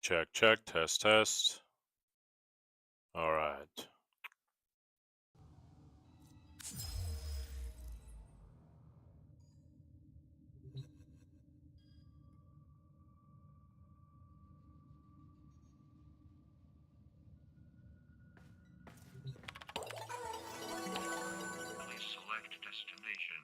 Check, check, test, test. All right. Please select destination.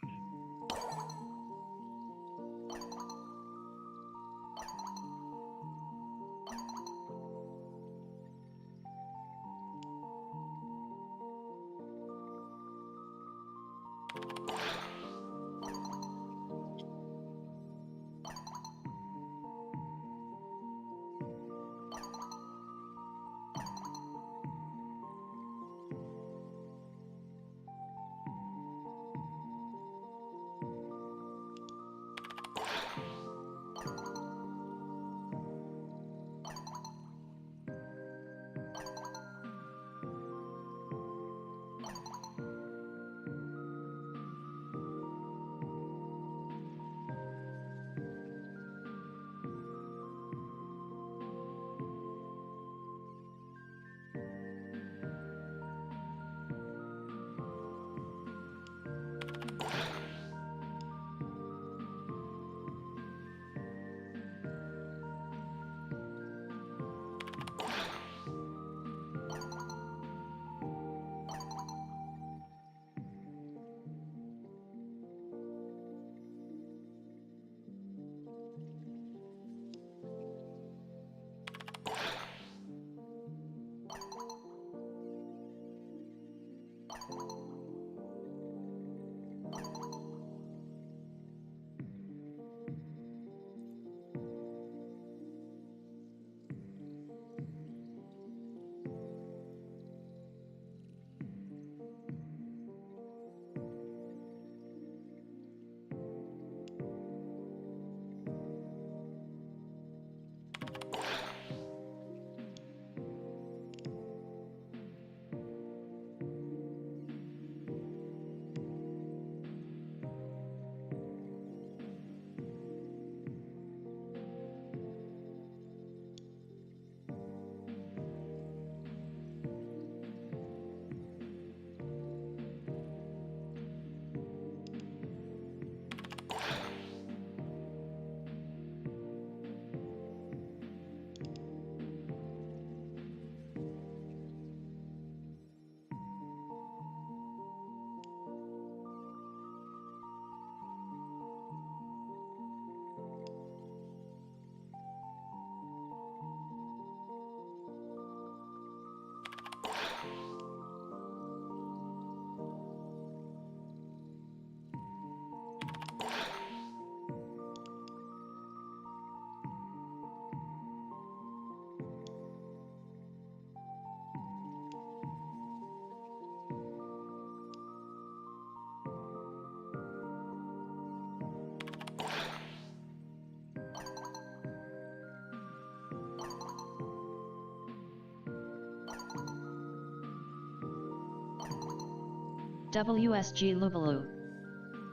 WSG Lubaloo.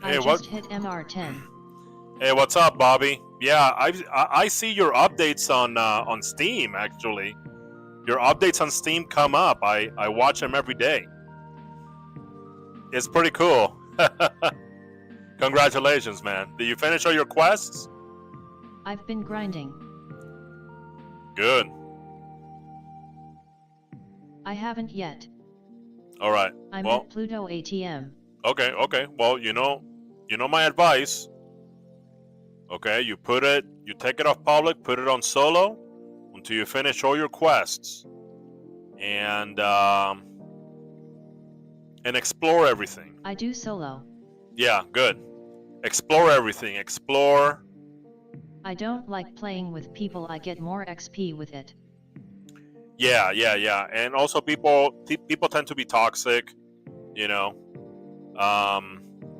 Hey, I what? just hit MR10. Hey, what's up, Bobby? Yeah, I see your updates on Steam. Actually, your updates on Steam come up. I watch them every day. It's pretty cool. Congratulations, man. Did you finish all your quests? I've been grinding. Good. I haven't yet. All right. I'm Well, at Pluto ATM. okay. Well, you know my advice. Okay, you take it off public, put it on solo until you finish all your quests, and explore everything. I do solo. Yeah, good. Explore everything. Explore. I don't like playing with people. I get more XP with it. Yeah. And also, people tend to be toxic. You know.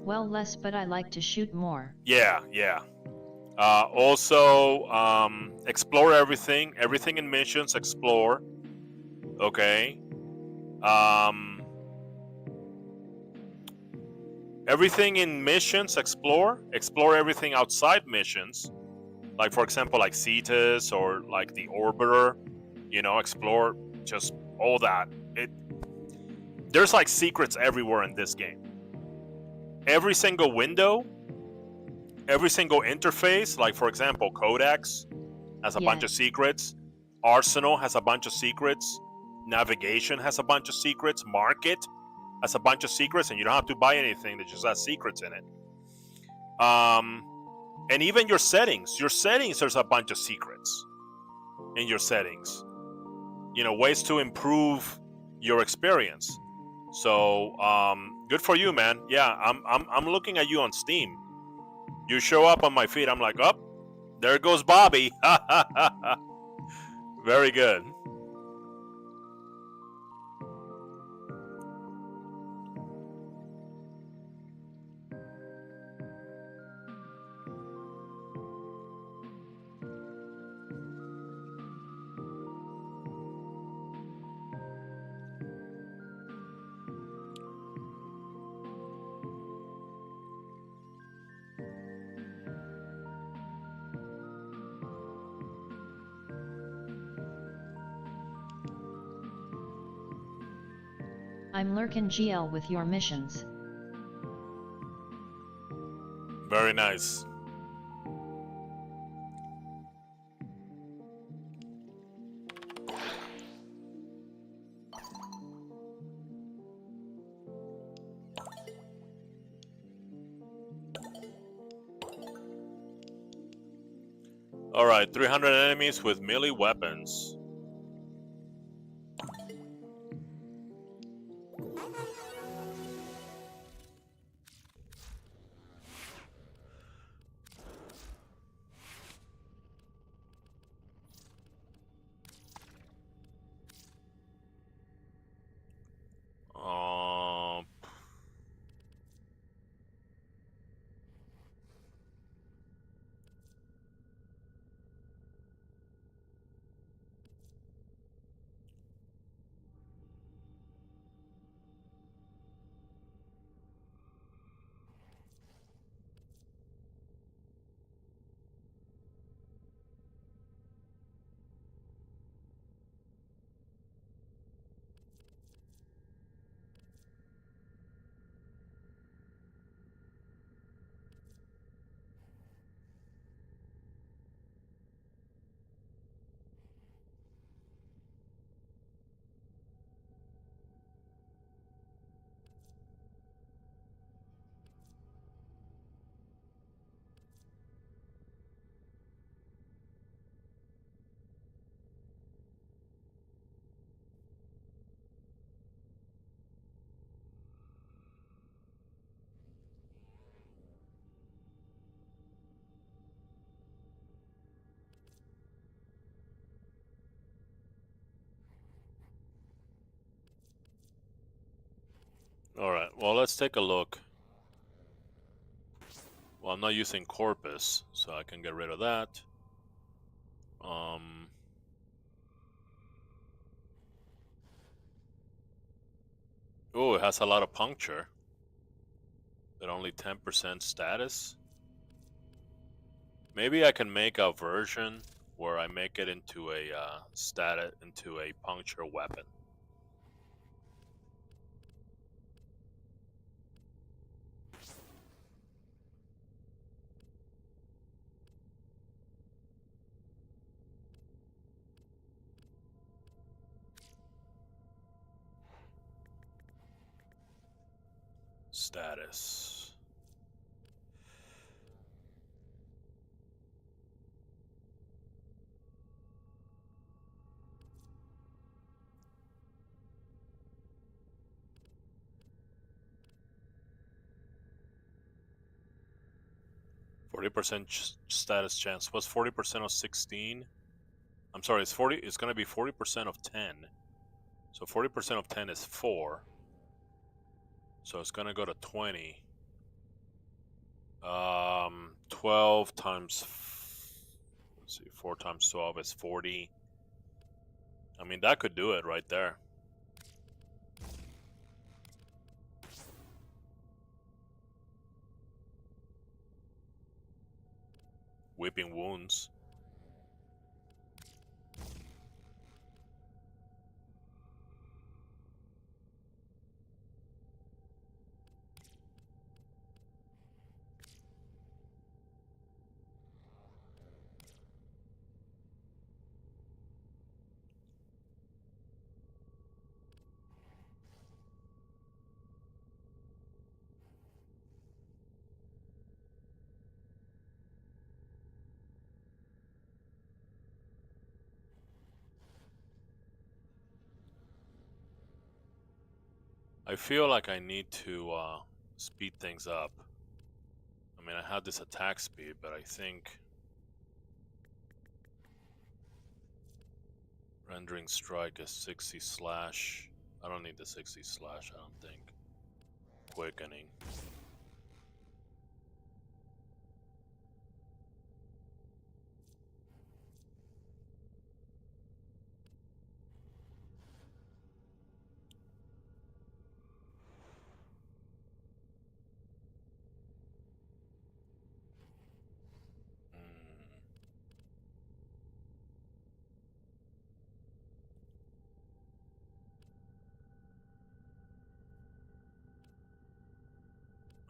Well, less, but I like to shoot more. Yeah. Also, explore everything. Everything in missions. Explore. Okay. Everything in missions. Explore. Explore everything outside missions. Like for example, like Cetus or like the Orbiter, you know, explore just all that. There's like secrets everywhere in this game. Every single window, every single interface, like for example, Codex has a bunch of Yes. secrets. Arsenal has a bunch of secrets. Navigation has a bunch of secrets. Market has a bunch of secrets, and you don't have to buy anything that just has secrets in it. And even your settings. Your settings, there's a bunch of secrets in your settings. You know, ways to improve your experience. So, good for you, man. Yeah, I'm looking at you on Steam. You show up on my feed. I'm like, oh, there goes Bobby. Very good. I'm lurking GL with your missions. Very nice. Alright, 300 enemies with melee weapons. Um, Alright, well, let's take a look. Well, I'm not using Corpus, so I can get rid of that. Oh, it has a lot of puncture, but only 10% status. Maybe I can make a version where I make it into a into a puncture weapon. Status. %40 status chance. What's 40% of 16? I'm sorry, it's 40. It's gonna be 40% of 10. So 40% of 10 is 4. So it's gonna go to 20. 12 times. Let's see, 4 times 12 is 40. I mean, that could do it right there. Weeping Wounds. I feel like I need to speed things up. I mean, I had this attack speed, but I think rendering strike is 60 slash. I don't need the 60 slash, I don't think. Quickening.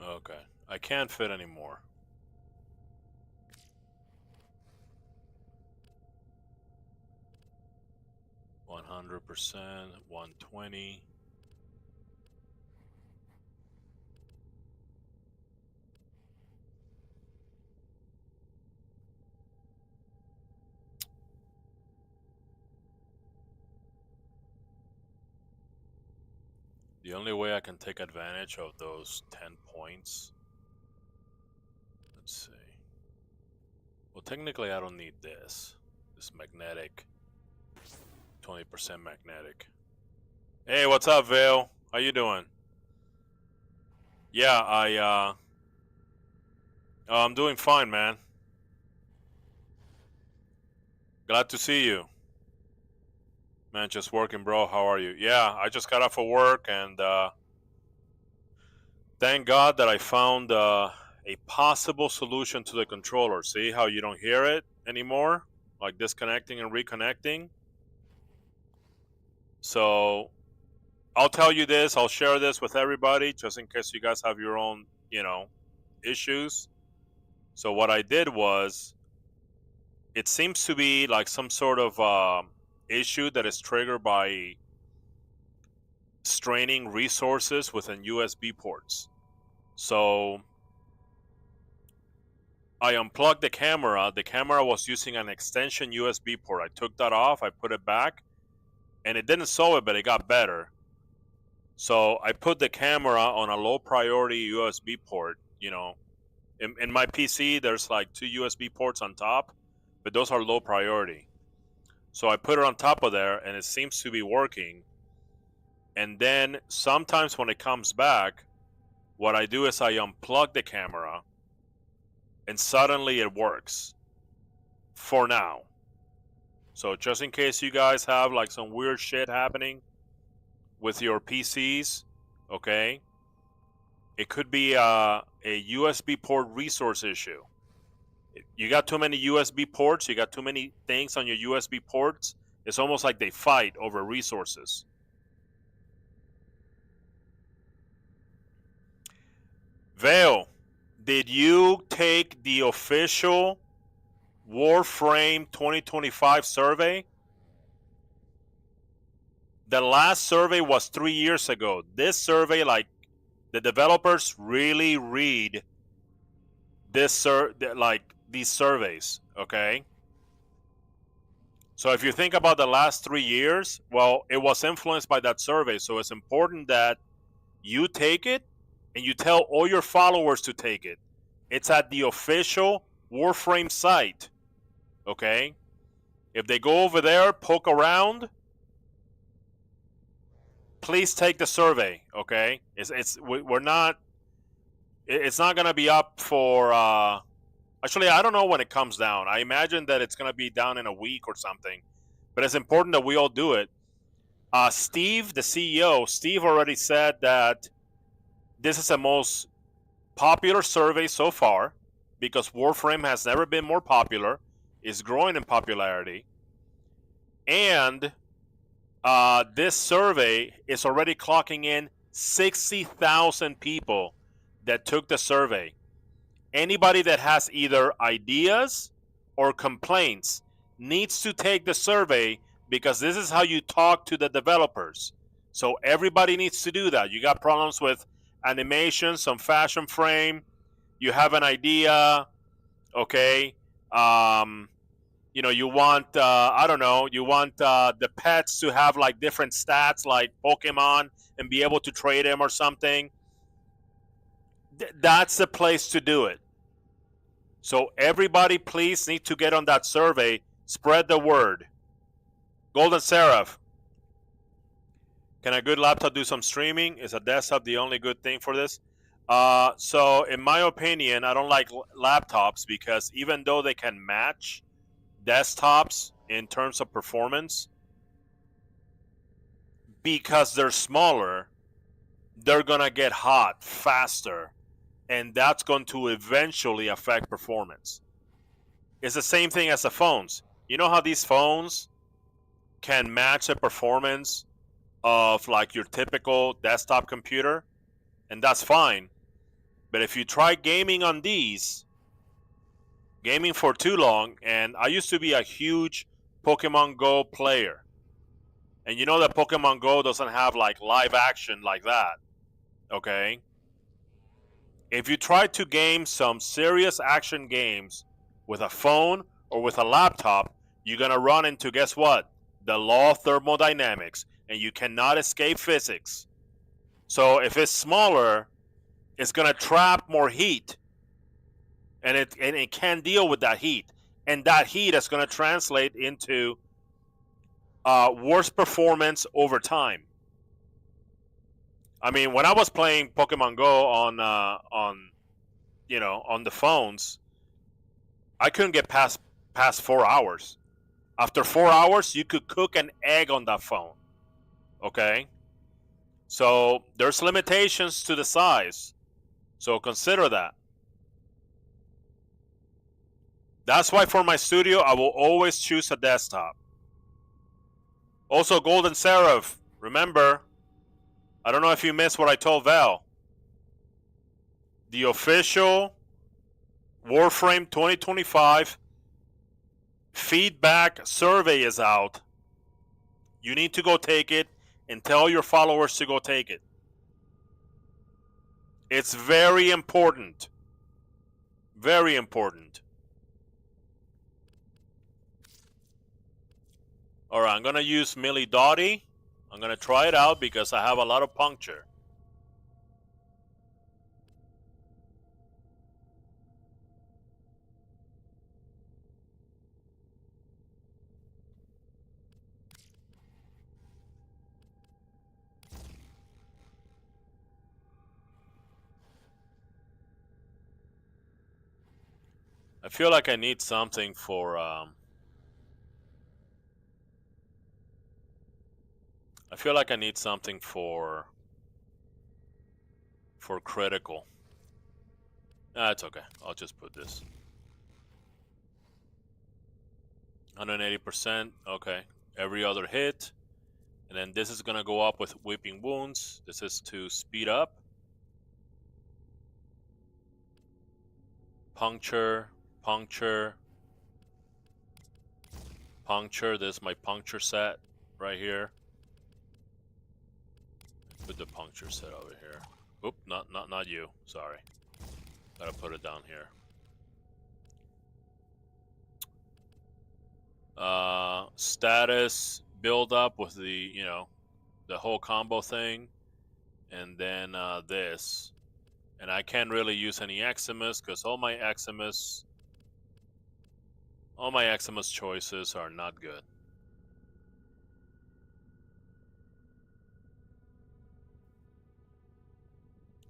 Okay, I can't fit anymore. %, 120. The only way I can take advantage of those 10 points. Let's see. Well, technically, I don't need this. This magnetic. 20% magnetic. Hey, what's up, Vale? How you doing? Yeah, I'm doing fine, man. Glad to see you. Man, just working, bro. How are you? Yeah, I just got off of work, and thank God that I found a possible solution to the controller. See how you don't hear it anymore? Like disconnecting and reconnecting. So I'll tell you this, I'll share this with everybody just in case you guys have your own, issues. So what I did was, it seems to be like some sort of issue that is triggered by straining resources within USB ports. So I unplugged the camera. The camera was using an extension USB port. I took that off, I put it back, and it didn't solve it, but it got better. So I put the camera on a low priority USB port. In my PC, there's like 2 USB ports on top, but those are low priority. So I put it on top of there, and it seems to be working. And then sometimes when it comes back, what I do is I unplug the camera, and suddenly it works. For now. So just in case you guys have like some weird shit happening with your PCs, okay? It could be a USB port resource issue. You got too many USB ports, you got too many things on your USB ports, it's almost like they fight over resources. Vale, did you take the official Warframe 2025 survey? The last survey was 3 years ago. This survey, like, the developers really read this these surveys, okay? So if you think about the last 3 years, well, it was influenced by that survey. So it's important that you take it and you tell all your followers to take it. It's at the official Warframe site, okay? If they go over there, poke around, please take the survey, okay? We're not. It's not gonna be up for. Actually, I don't know when it comes down. I imagine that it's gonna be down in a week or something. But it's important that we all do it. Steve, the CEO, Steve already said that this is the most popular survey so far. because Warframe has never been more popular, is growing in popularity, and this survey is already clocking in 60,000 people that took the survey. Anybody that has either ideas or complaints needs to take the survey, because this is how you talk to the developers. So everybody needs to do that. You got problems with animation, some fashion frame, you have an idea, okay? You want, I don't know, you want the pets to have like different stats like Pokemon and be able to trade them or something. That's the place to do it. So everybody please need to get on that survey. Spread the word. Golden Seraph, can a good laptop do some streaming? Is a desktop the only good thing for this? So in my opinion, I don't like laptops, because even though they can match desktops in terms of performance, because they're smaller, they're gonna get hot faster, and that's going to eventually affect performance. It's the same thing as the phones. You know how these phones can match the performance of like your typical desktop computer, and that's fine. But if you try gaming on these, gaming for too long, and I used to be a huge Pokemon Go player, and you know that Pokemon Go doesn't have like live action like that, okay? If you try to game some serious action games with a phone or with a laptop, you're gonna run into, guess what? The law of thermodynamics, and you cannot escape physics. So if it's smaller, it's gonna trap more heat, and it can deal with that heat, and that heat is going to translate into worse performance over time. I mean, when I was playing Pokemon Go on the phones, I couldn't get past 4 hours. After 4 hours, you could cook an egg on that phone. Okay, so there's limitations to the size, so consider that. That's why for my studio, I will always choose a desktop. Also, Golden Seraph, remember, I don't know if you missed what I told Val. The official Warframe 2025 feedback survey is out. You need to go take it and tell your followers to go take it. It's very important. Very important. Alright, I'm going to use Millie Dottie. I'm going to try it out because I have a lot of puncture. I feel like I need something for critical. It's okay. I'll just put this. 180%. Okay. Every other hit. And then this is going to go up with Weeping Wounds. This is to speed up. Puncture. Puncture. Puncture. This is my puncture set right here. Put the puncture set over here. Oop, not you. Sorry. Gotta put it down here. Status build up with the, the whole combo thing, and then this. And I can't really use any Eximus because all my Eximus choices are not good.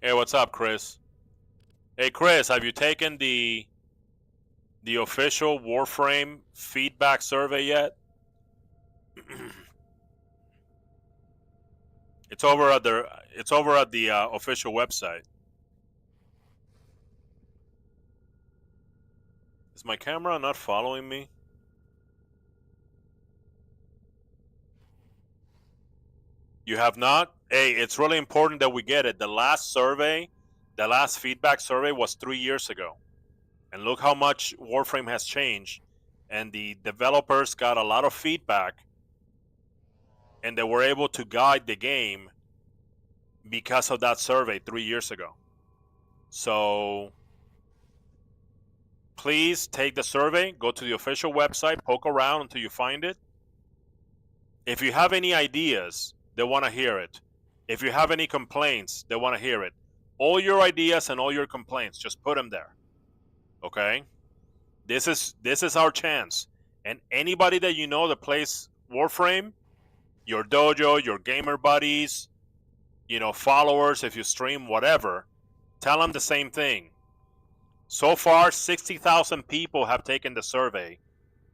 Hey, what's up, Chris? Hey, Chris, have you taken the official Warframe feedback survey yet? It's over at the official website. Is my camera not following me? You have not? Hey, it's really important that we get it. The last survey, the last feedback survey was 3 years ago. And look how much Warframe has changed. And the developers got a lot of feedback. And they were able to guide the game because of that survey 3 years ago. So please take the survey, go to the official website, poke around until you find it. If you have any ideas, they want to hear it. If you have any complaints, they want to hear it. All your ideas and all your complaints, just put them there. Okay? This is our chance. And anybody that you know that plays Warframe, your dojo, your gamer buddies, followers, if you stream, whatever, tell them the same thing. So far, 60,000 people have taken the survey.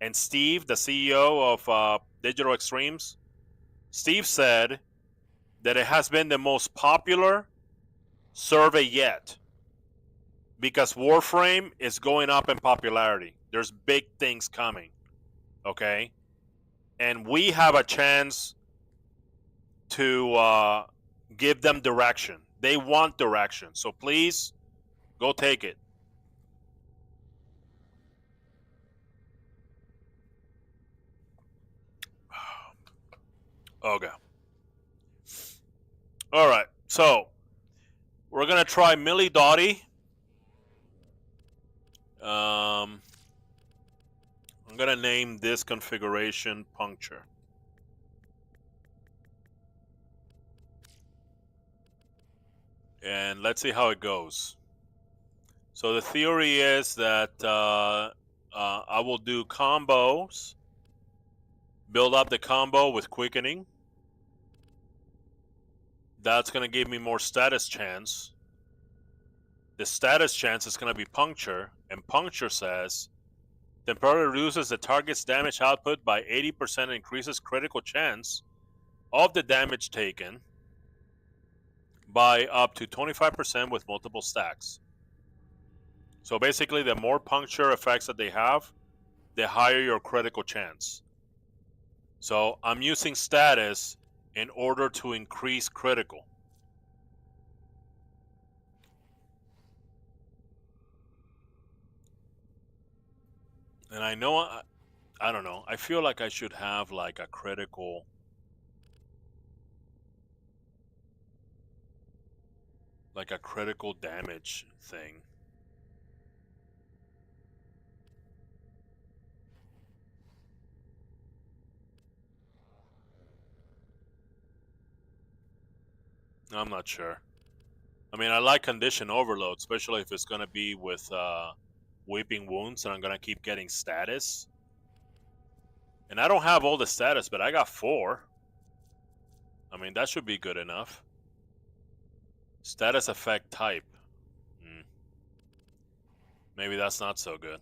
And Steve, the CEO of Digital Extremes, Steve said that it has been the most popular survey yet because Warframe is going up in popularity. There's big things coming, okay? And we have a chance to give them direction. They want direction. So please, go take it. Okay. All right. So we're gonna try Millie Dottie. I'm gonna name this configuration puncture. And let's see how it goes. So the theory is that I will do combos, build up the combo with quickening. That's going to give me more status chance. The status chance is going to be puncture, and puncture says temporarily reduces the target's damage output by 80%, increases critical chance of the damage taken by up to 25% with multiple stacks. So basically, the more puncture effects that they have, the higher your critical chance. So I'm using status in order to increase critical. And I know, I don't know, I feel like I should have like a critical damage thing. I'm not sure. I mean, I like condition overload, especially if it's going to be with weeping wounds and I'm going to keep getting status. And I don't have all the status, but I got 4. I mean, that should be good enough. Status effect type. Maybe that's not so good.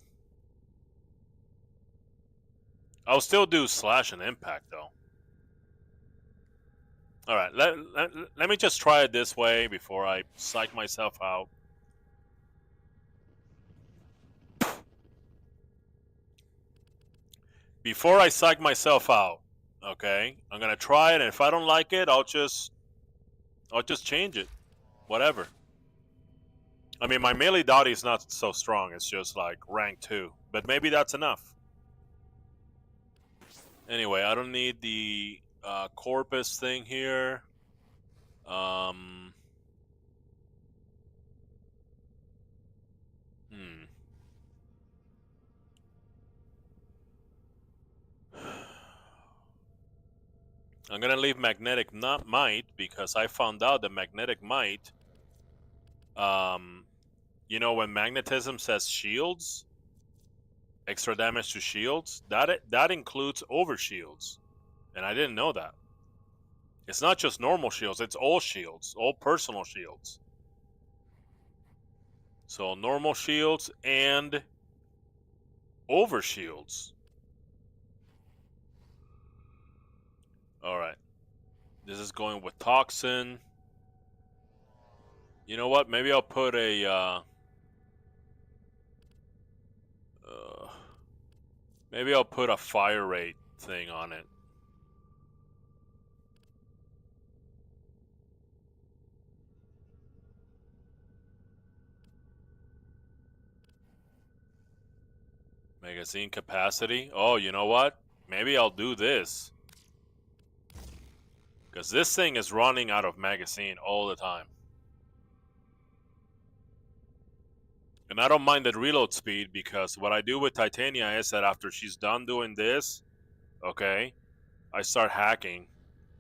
I'll still do slash and impact, though. All right, let me just try it this way before I psych myself out. Before I psych myself out, okay, I'm gonna try it, and if I don't like it, I'll just change it, whatever. I mean, my melee dottie is not so strong; it's just like rank 2, but maybe that's enough. Anyway, I don't need the corpus thing here. I'm gonna leave magnetic not might because I found out that magnetic might, when magnetism says shields, extra damage to shields, that includes over shields, and I didn't know that. It's not just normal shields; it's all shields, all personal shields. So normal shields and over shields. All right. This is going with toxin. You know what? Maybe I'll put a Maybe I'll put a fire rate thing on it. Magazine capacity. Oh, you know what? Maybe I'll do this. Because this thing is running out of magazine all the time. And I don't mind the reload speed because what I do with Titania is that after she's done doing this, okay, I start hacking.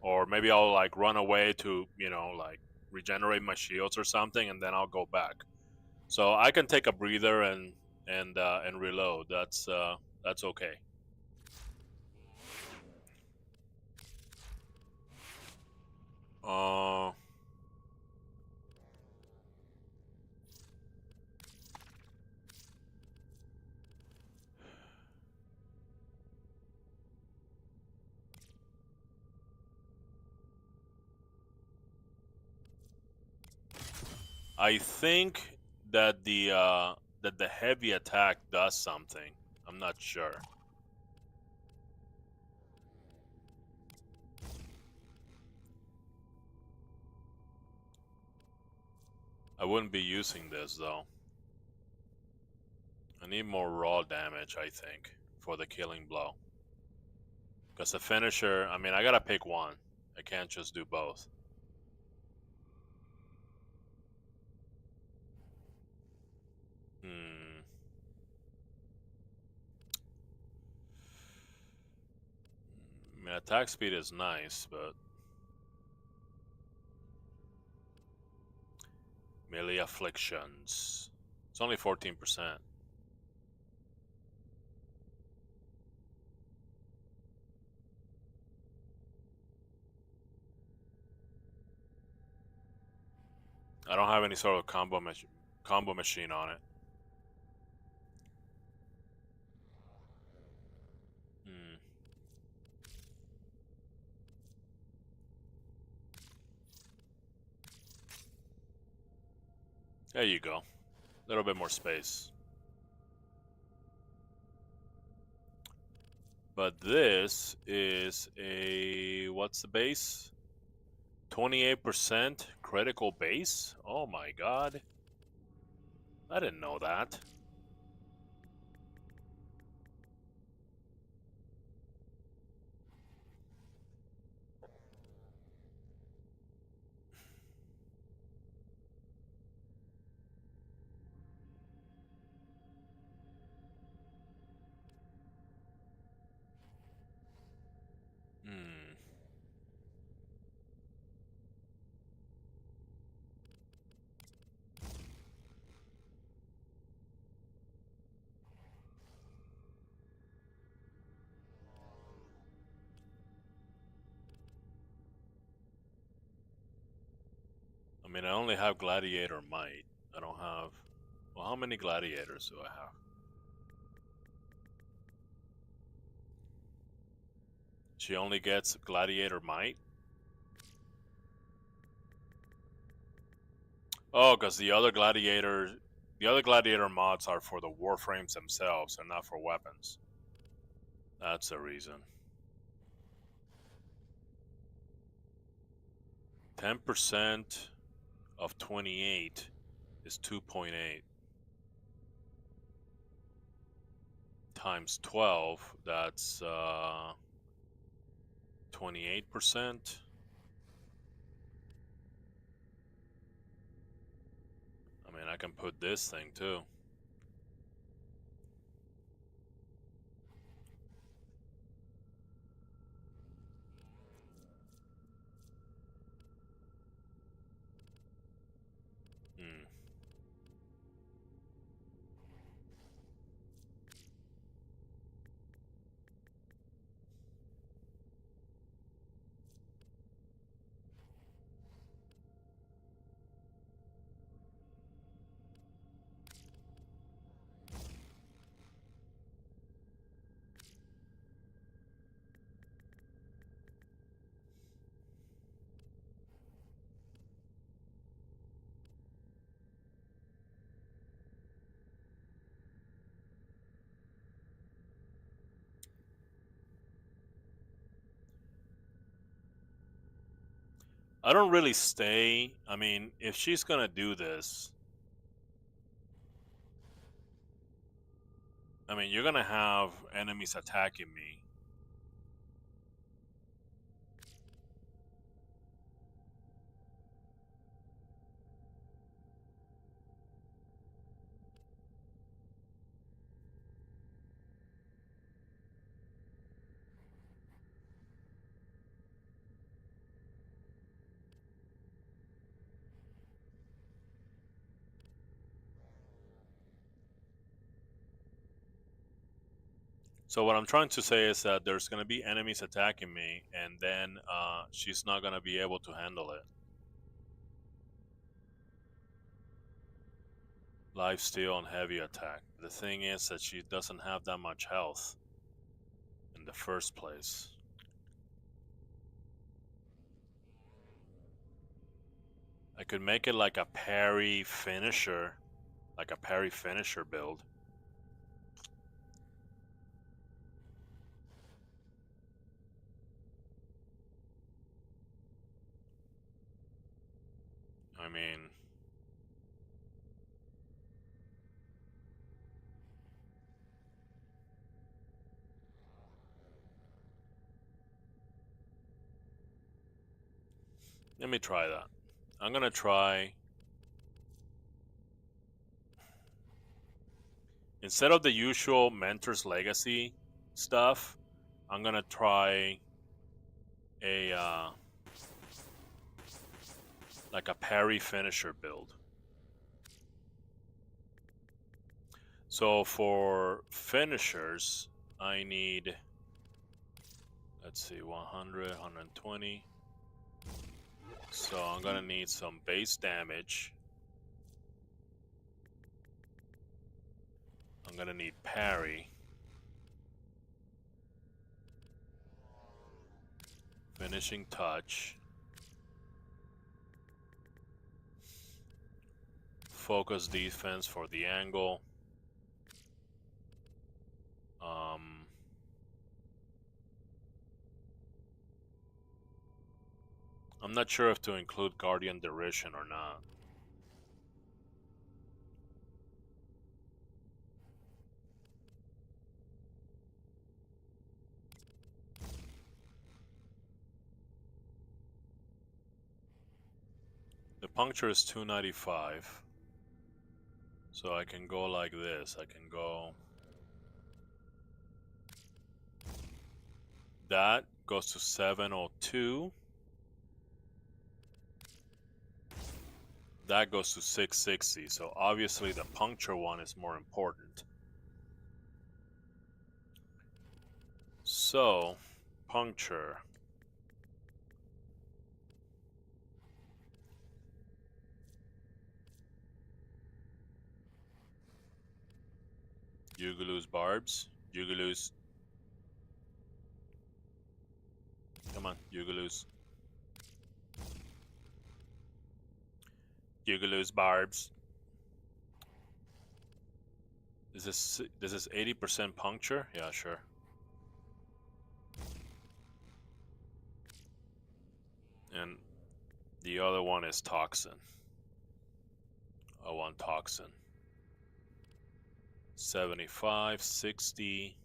Or maybe I'll like run away to, you know, like regenerate my shields or something, and then I'll go back. So I can take a breather and reload. That's okay. Uh, I think that the heavy attack does something. I'm not sure. I wouldn't be using this though. I need more raw damage, I think, for the killing blow. Because the finisher, I mean, I gotta pick one. I can't just do both. Hmm. I mean, attack speed is nice, but melee afflictions. It's only 14%. I don't have any sort of combo machine on it. Hmm. There you go. A little bit more space. But this is a, what's the base? 28% critical base? Oh my god. I didn't know that. Hmm. I mean, I only have Gladiator Might. I don't have... Well, how many Gladiators do I have? She only gets Gladiator Might? Oh, because the other Gladiator mods are for the Warframes themselves and not for weapons. That's the reason. 10% of 28 is 2.8. Times 12, that's 28%. I mean, I can put this thing too. Hmm. I don't really stay. I mean, if she's gonna do this, I mean, you're gonna have enemies attacking me. So what I'm trying to say is that there's gonna be enemies attacking me, and then she's not gonna be able to handle it. Lifesteal and heavy attack. The thing is that she doesn't have that much health in the first place. I could make it like a parry finisher, build. I mean, let me try that. I'm gonna try, instead of the usual Mentor's Legacy stuff, I'm gonna try a like a parry finisher build. So for finishers, I need, let's see, 100, 120. So I'm gonna need some base damage. I'm gonna need parry. Finishing touch. Focus defense for the angle. I'm not sure if to include Guardian Derision or not. The puncture is 295. So I can go like this. I can go... That goes to 702. That goes to 660. So obviously the puncture one is more important. So, puncture. Yugulu's barbs. Yugulu's. Come on, Yugulu's. Yugulu's barbs. This is 80% puncture? Yeah, sure. And the other one is toxin. I want toxin. 75, 60.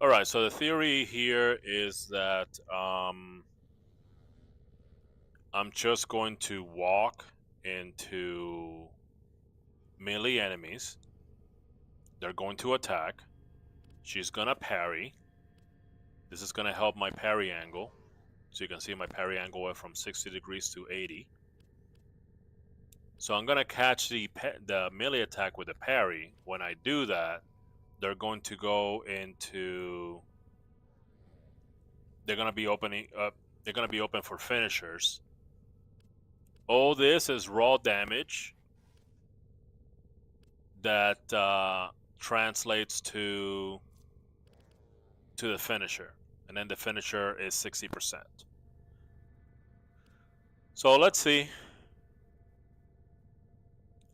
All right, so the theory here is that I'm just going to walk into melee enemies. They're going to attack. She's gonna parry. This is gonna help my parry angle. So you can see my parry angle went from 60 degrees to 80. So I'm gonna catch the melee attack with the parry. When I do that, they're going to go into... They're gonna be opening up. They're gonna be open for finishers. All this is raw damage that translates to the finisher, and then the finisher is 60%. So let's see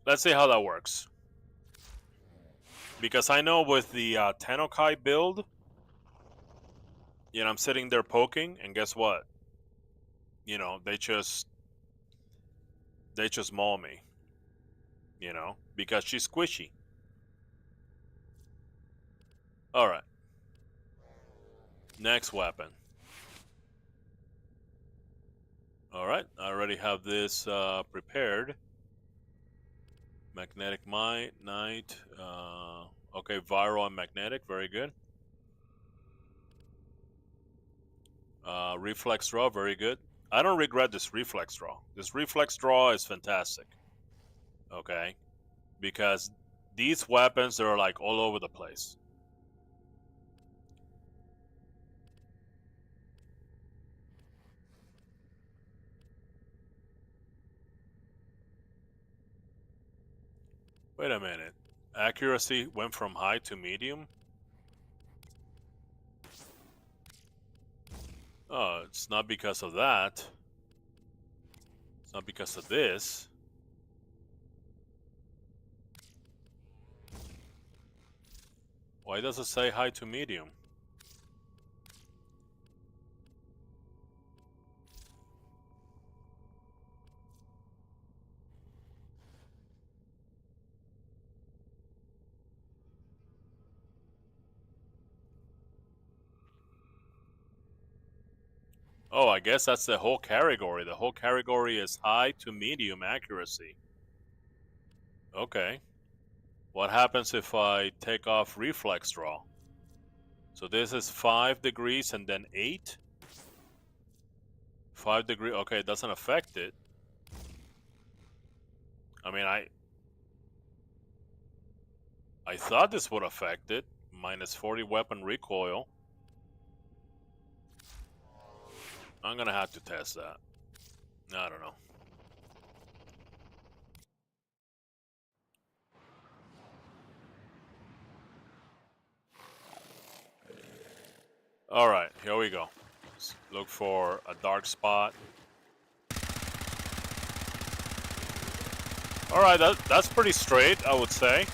how that works. Because I know with the Tennokai build, you know, I'm sitting there poking, and guess what? You know, they just maul me. You know, because she's squishy. All right. Next weapon. All right, I already have this prepared. Magnetic Might, Knight. Okay, Viral and Magnetic, very good. Reflex Draw, very good. I don't regret this Reflex Draw. This Reflex Draw is fantastic. Okay, because these weapons are like all over the place. Wait a minute. Accuracy went from high to medium? Oh, it's not because of that. It's not because of this. Why does it say high to medium? Oh, I guess that's the whole category. The whole category is high to medium accuracy. Okay. What happens if I take off reflex draw? So this is 5 degrees and then 8? 5 degree. Okay, it doesn't affect it. I mean, I thought this would affect it. Minus 40 weapon recoil. I'm gonna have to test that. I don't know. Alright, here we go. Let's look for a dark spot. Alright, that's pretty straight, I would say.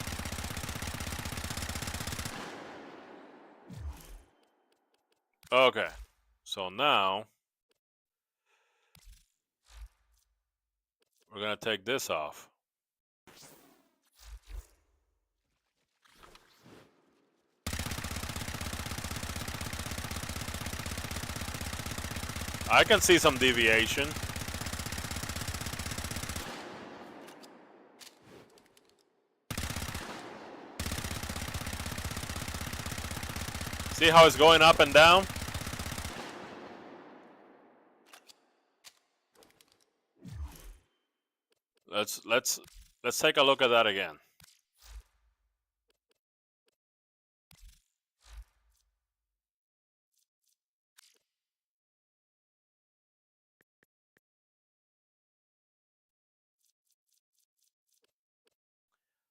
Okay, so now we're gonna take this off. I can see some deviation. See how it's going up and down? Let's take a look at that again.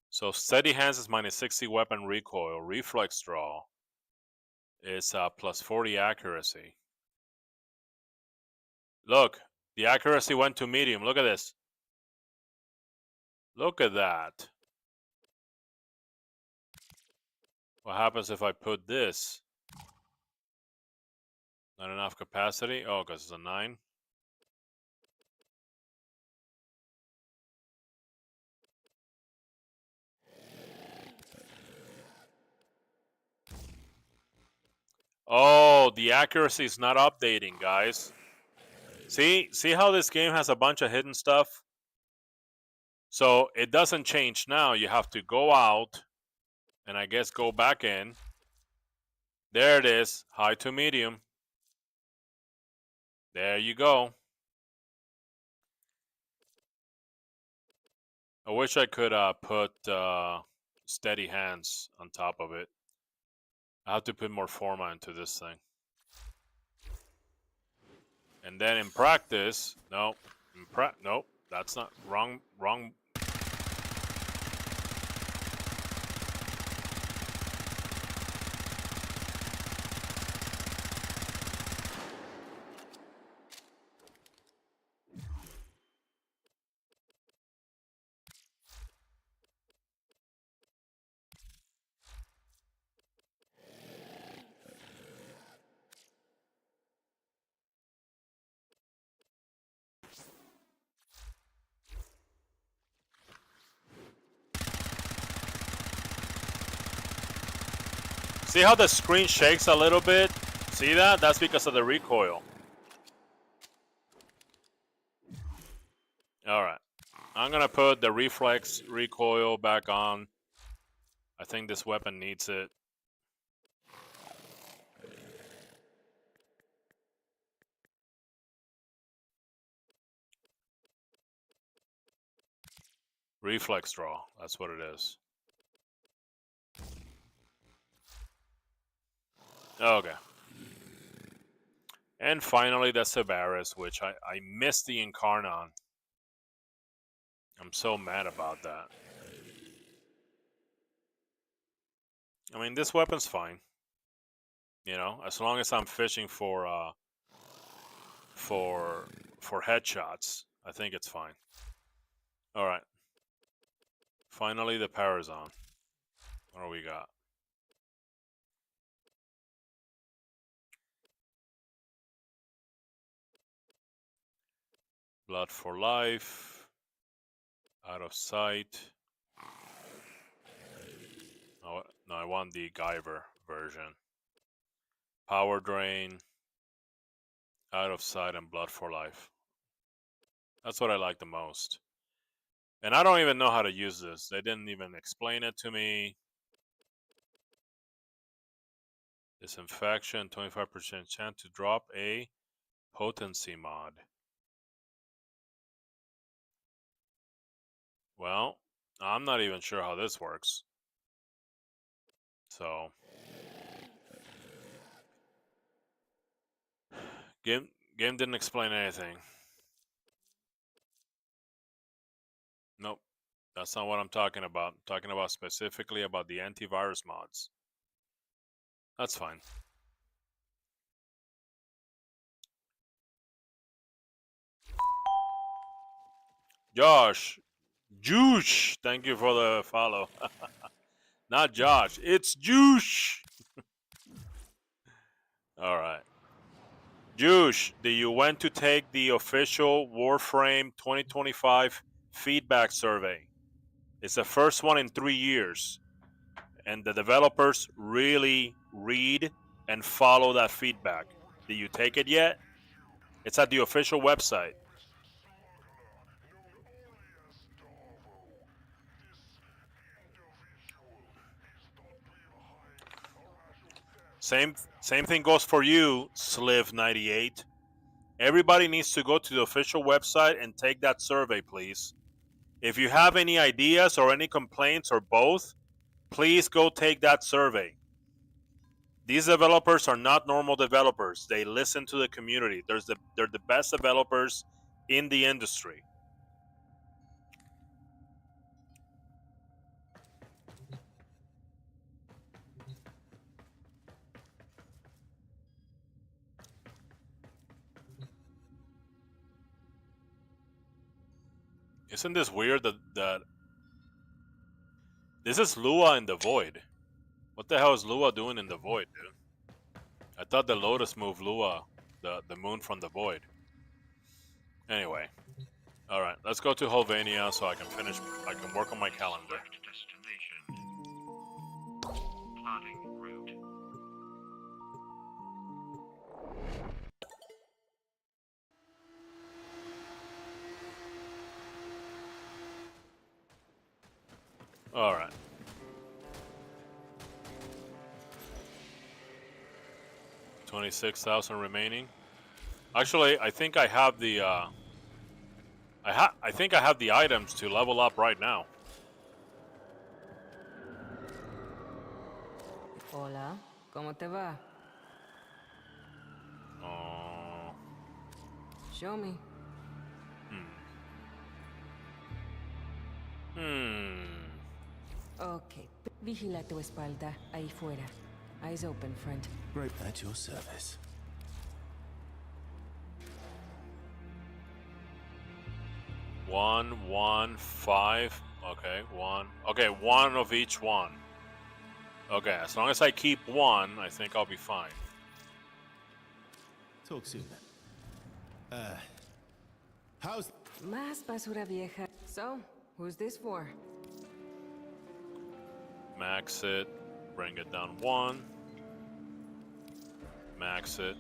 So steady hands is minus 60 weapon recoil. Reflex draw is plus 40 accuracy. Look, the accuracy went to medium. Look at this. Look at that. What happens if I put this? Not enough capacity? Oh, because it's a 9. Oh, the accuracy is not updating, guys. See how this game has a bunch of hidden stuff? So it doesn't change now. You have to go out and I guess go back in. There it is, high to medium. There you go. I wish I could put steady hands on top of it. I have to put more forma into this thing. And then in practice, nope, that's not wrong. See how the screen shakes a little bit? See that? That's because of the recoil. Alright. I'm gonna put the reflex recoil back on. I think this weapon needs it. Reflex draw, that's what it is. Okay. And finally the Severus, which I missed the Incarnon. I'm so mad about that. I mean, this weapon's fine. You know, as long as I'm fishing for headshots, I think it's fine. All right. Finally, the Parazon. What do we got? Blood for Life. Out of Sight. Oh, no, I want the Guyver version. Power Drain. Out of Sight and Blood for Life. That's what I like the most. And I don't even know how to use this. They didn't even explain it to me. Disinfection, 25% chance to drop a potency mod. Well, I'm not even sure how this works. So, game didn't explain anything. Nope, that's not what I'm talking about. I'm talking about specifically about the antivirus mods. That's fine. Josh, Juice, thank you for the follow. Not Josh, it's Juice. All right. Juice, do you want to take the official Warframe 2025 feedback survey? It's the first one in 3 years. And the developers really read and follow that feedback. Did you take it yet? It's at the official website. Same thing goes for you, Sliv98. Everybody needs to go to the official website and take that survey, please. If you have any ideas or any complaints or both, please go take that survey. These developers are not normal developers. They listen to the community. They're the best developers in the industry. Isn't this weird that this is Lua in the Void? What the hell is Lua doing in the Void, dude? I thought the Lotus moved Lua, the moon from the Void. Anyway, all right, let's go to Holvania so I can work on my calendar. Select destination. Plotting route. All right. $26,000 remaining. Actually, I think I have the I think I have the items to level up right now. Hola, ¿cómo te va? Oh. Show me. Okay, vigila tu espalda, ahí fuera. Eyes open, friend. Right at your service. One, 5. Okay, one. Okay, one of each one. Okay, as long as I keep one, I think I'll be fine. Talk soon then. How's... Más basura vieja. So, who's this for? Max it. Bring it down 1. Max it.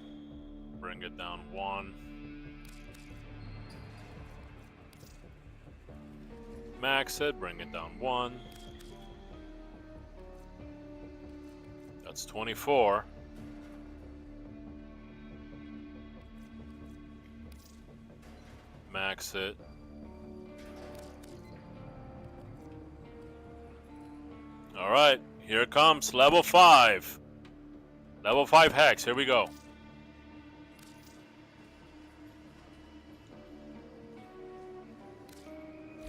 Bring it down 1. Max it. Bring it down 1. That's 24. Max it. Alright, here it comes. Level 5. Level 5 hex. Here we go.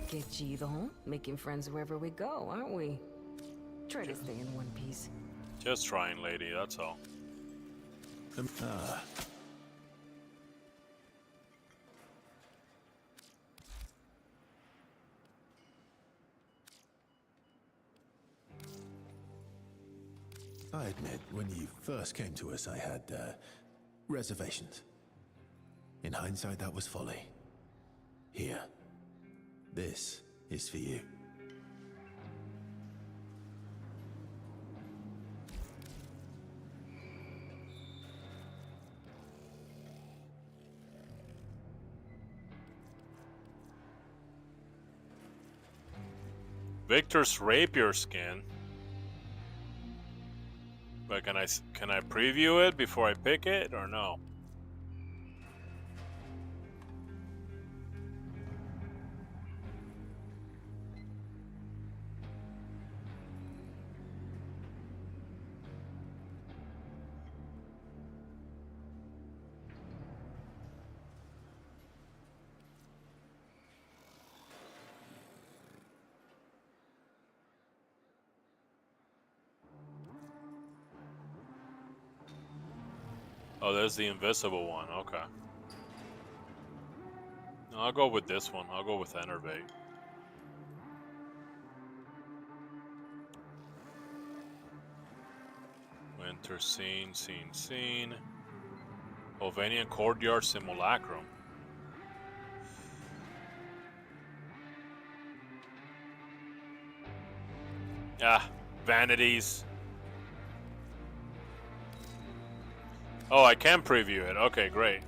Que chido, huh? Making friends wherever we go, aren't we? Try to stay in one piece. Just trying, lady, that's all. Ah. I admit, when you first came to us, I had reservations. In hindsight, that was folly. Here. This is for you. Victor's rapier skin. But can I preview it before I pick it or no? Oh, there's the invisible one. Okay. No, I'll go with this one. I'll go with Enervate. Winter scene. Ovanian Courtyard Simulacrum. Ah, vanities. Oh, I can preview it. Okay, great.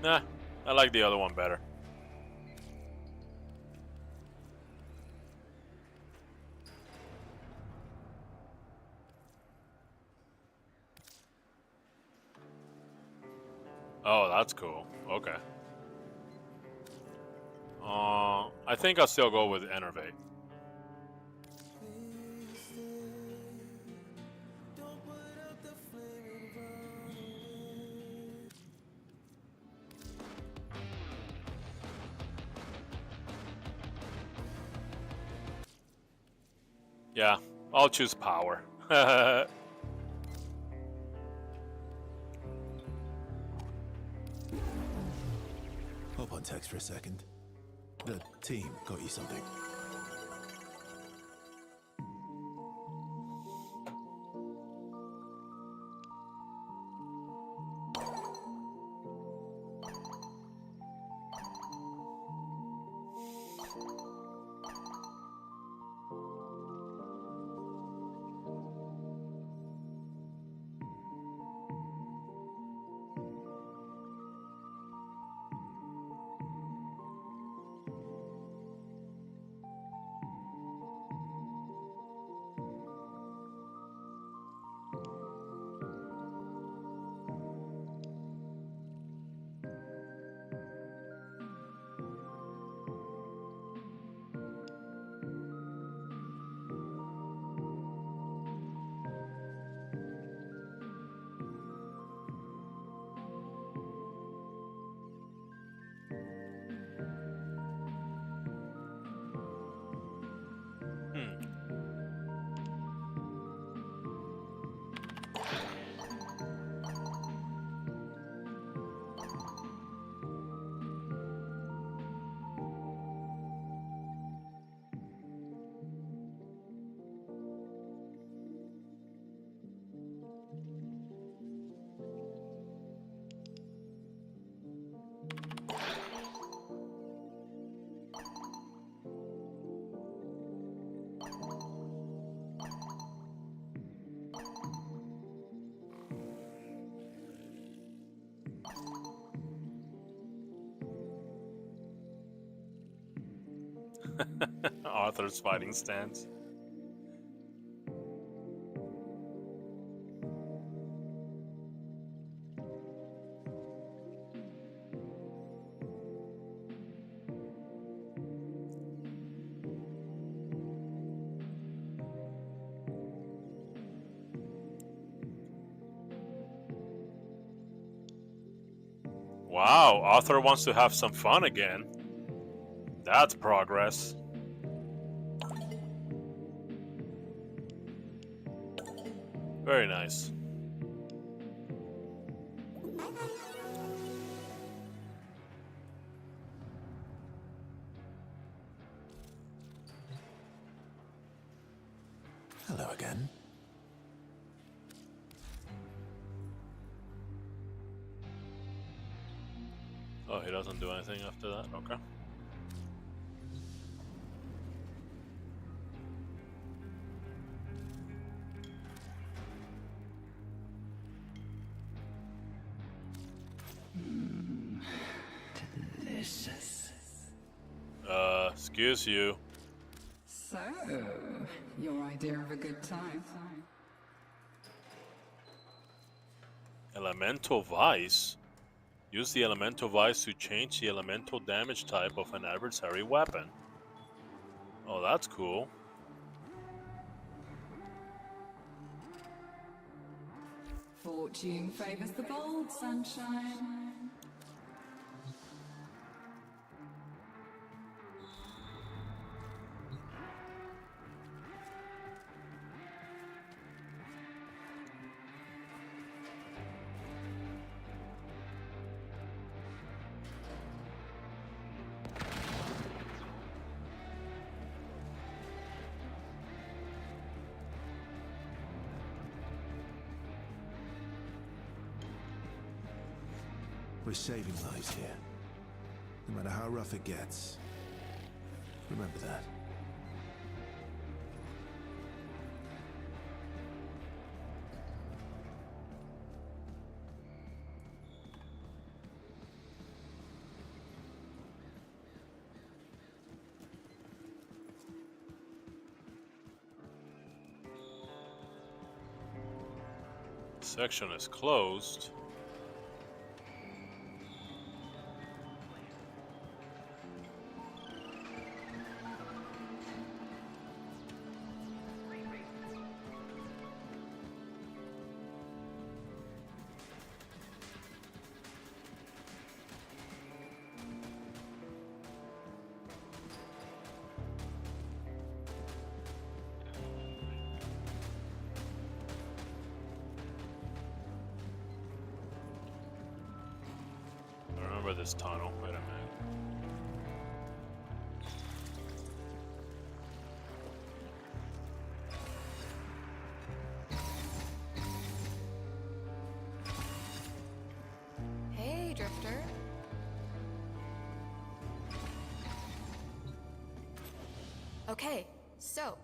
Nah, I like the other one better. Oh, that's cool. Okay. I think I'll still go with Enervate. Yeah, I'll choose power. Hop on text for a second. The team got you something. Arthur's fighting stance. Wow, Arthur wants to have some fun again. That's progress. Very nice. Hello again. Oh, he doesn't do anything after that? Okay. Delicious. Excuse you. So, your idea of a good time. Elemental Vice? Use the Elemental Vice to change the elemental damage type of an adversary weapon. Oh, that's cool. Fortune favors the bold, sunshine. We're saving lives here. No matter how rough it gets. Remember that. Section is closed. I remember this tunnel. Wait a minute. Hey, Drifter. Okay, so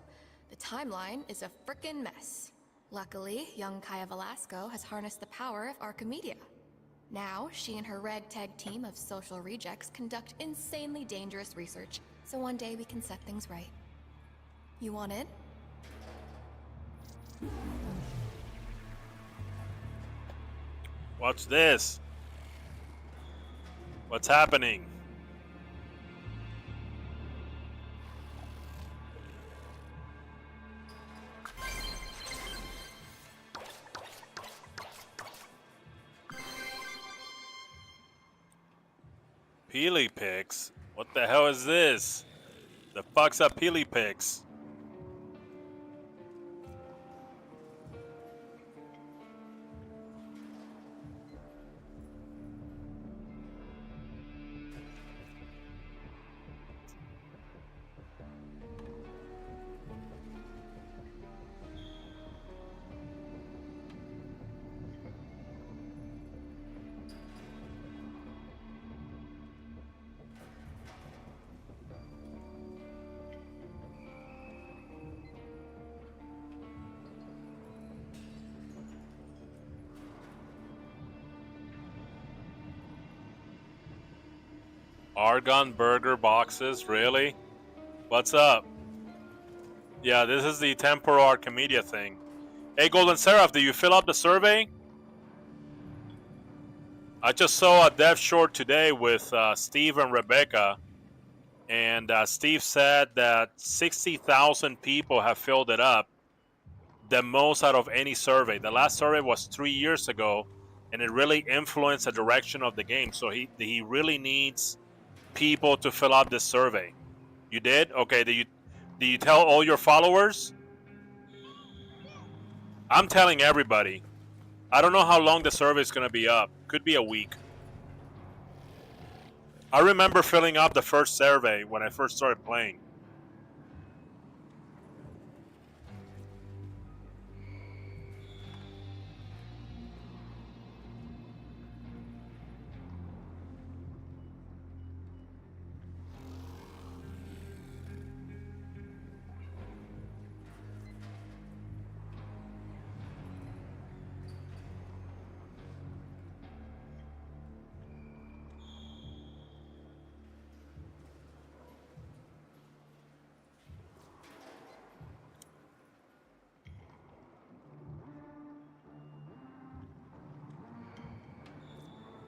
the timeline is a frickin' mess. Luckily, young Kaya Velasco has harnessed the power of Archimedia. Now, she and her ragtag team of social rejects conduct insanely dangerous research, so one day we can set things right. You want in? What's this? What's happening? Peely Pix? What the hell is this? The fuck's up Peely Pix? Argon burger boxes, really? What's up? Yeah, this is the Temporal Archimedia thing. Hey, Golden Seraph, did you fill out the survey? I just saw a dev short today with Steve and Rebecca, and Steve said that 60,000 people have filled it up, the most out of any survey. The last survey was 3 years ago, and it really influenced the direction of the game. So he really needs people to fill out this survey. You did? Okay. Did you tell all your followers? I'm telling everybody. I don't know how long the survey is going to be up. Could be a week. I remember filling up the first survey when I first started playing.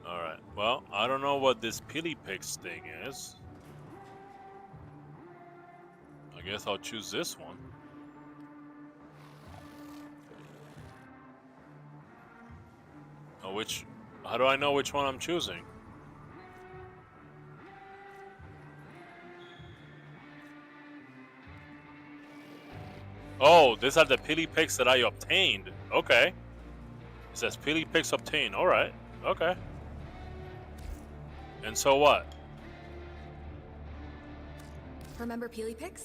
Alright, well, I don't know what this Pilipix thing is. I guess I'll choose this one. Oh, how do I know which one I'm choosing? Oh, these are the Pilipix that I obtained. Okay. It says Pilipix obtained. Alright, okay. And so what? Remember Pilipix?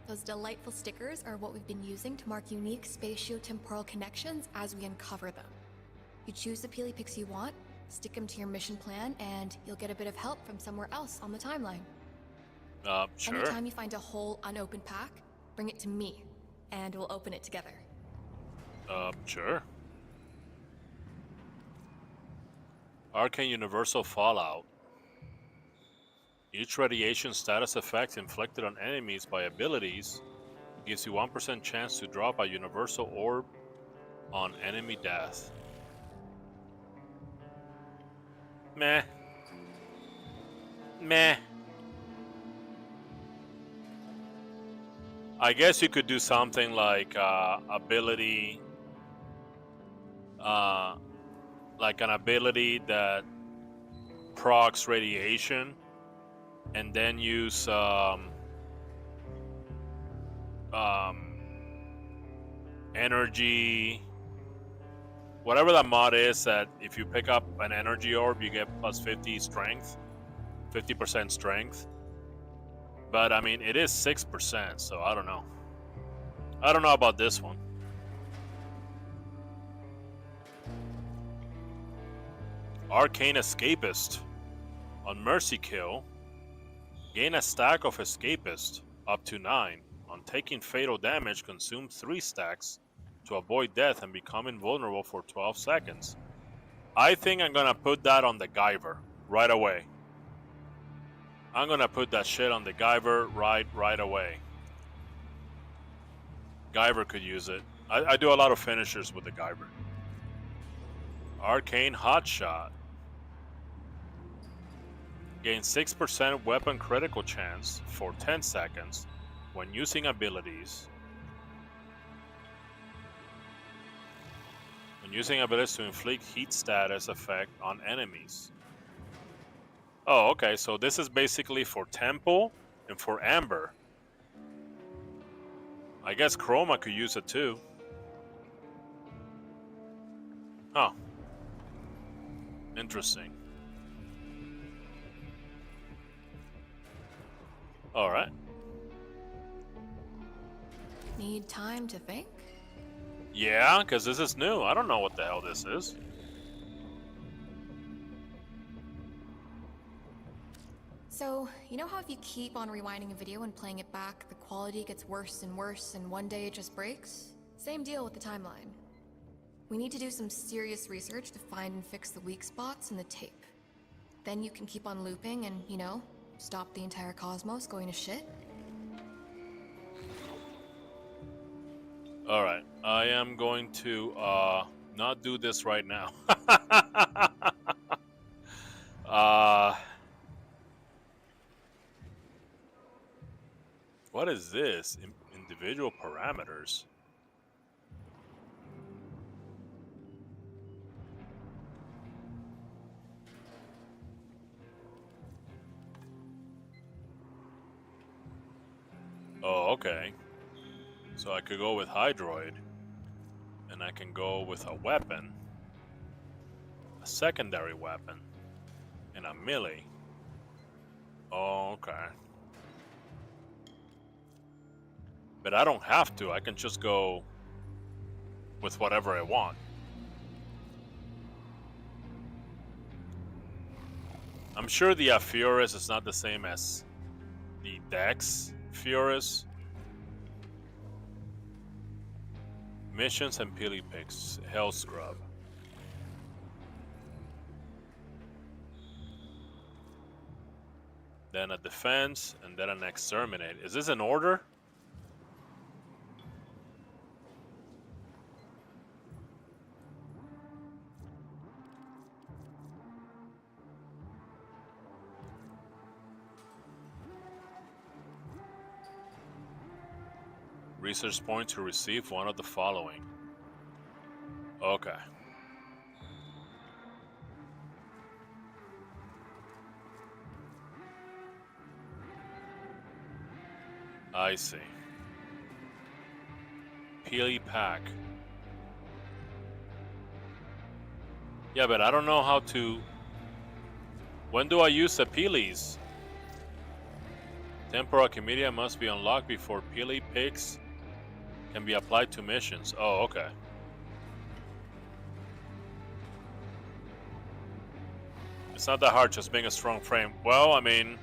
Those delightful stickers are what we've been using to mark unique spatio-temporal connections as we uncover them. You choose the Pilipix you want, stick them to your mission plan, and you'll get a bit of help from somewhere else on the timeline. Sure. Anytime you find a whole unopened pack, bring it to me, and we'll open it together. Sure. Arcane Universal Fallout. Each radiation status effect inflicted on enemies by abilities gives you 1% chance to drop a universal orb on enemy death. Meh. Meh. I guess you could do something like ability, like an ability that procs radiation, and then use energy, whatever that mod is, that if you pick up an energy orb you get plus 50 strength, 50% strength. But I mean, it is 6%, so I don't know. I don't know about this one. Arcane Escapist. On Mercy Kill, gain a stack of Escapist, up to 9. On taking fatal damage, consume 3 stacks to avoid death and become invulnerable for 12 seconds. I think I'm gonna put that on the Guyver right away. I'm gonna put that shit on the Guyver right away. Guyver could use it. I do a lot of finishers with the Guyver. Arcane Hotshot. Gain 6% weapon critical chance for 10 seconds when using abilities. When using abilities to inflict heat status effect on enemies. Oh, okay, so this is basically for Temple and for Amber. I guess Chroma could use it too. Huh. Interesting. Alright. Need time to think? Yeah, because this is new. I don't know what the hell this is. So, you know how if you keep on rewinding a video and playing it back, the quality gets worse and worse and one day it just breaks? Same deal with the timeline. We need to do some serious research to find and fix the weak spots in the tape. Then you can keep on looping and, you know, stop the entire cosmos going to shit. Alright, I am going to not do this right now. What is this? Individual parameters. Oh, okay. So I could go with Hydroid, and I can go with a weapon, a secondary weapon, and a melee. Oh, okay. But I don't have to. I can just go with whatever I want. I'm sure the Furus is not the same as the Dex Furus. Missions and Peely Picks. Hell Scrub. Then a defense, and then an exterminate. Is this in order? Research point to receive one of the following. Okay. I see. Peely Pack. Yeah, but I don't know how to... When do I use the Peelies? Temporal Comedia must be unlocked before Peely Picks can be applied to missions. Oh, okay. It's not that hard, just being a strong frame. Well, I mean,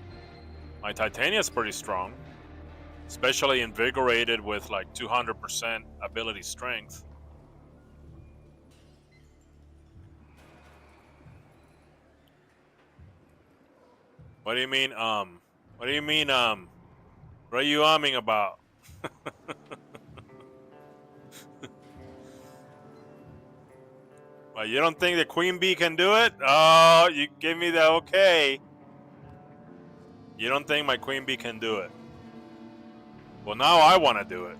my Titania is pretty strong. Especially invigorated with like 200% ability strength. What do you mean, What do you mean, What are you umming about? Well, you don't think the Queen Bee can do it? Oh, you give me the okay. You don't think my Queen Bee can do it? Well, now I want to do it.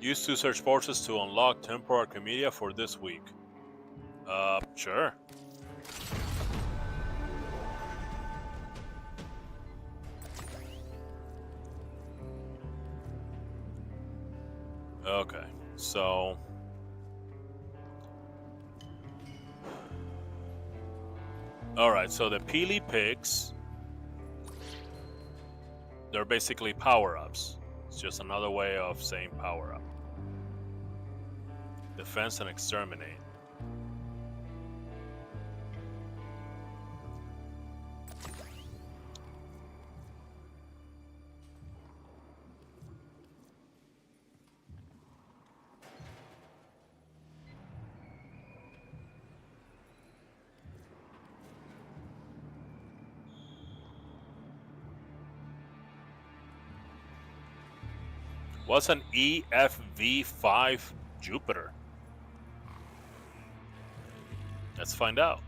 Use 2 search forces to unlock Temporal Comedia for this week. Sure. Okay, so... Alright, so the Peely Picks, they're basically power-ups. It's just another way of saying power-up. Defense and Exterminate. What's an EFV5 Jupiter? Let's find out.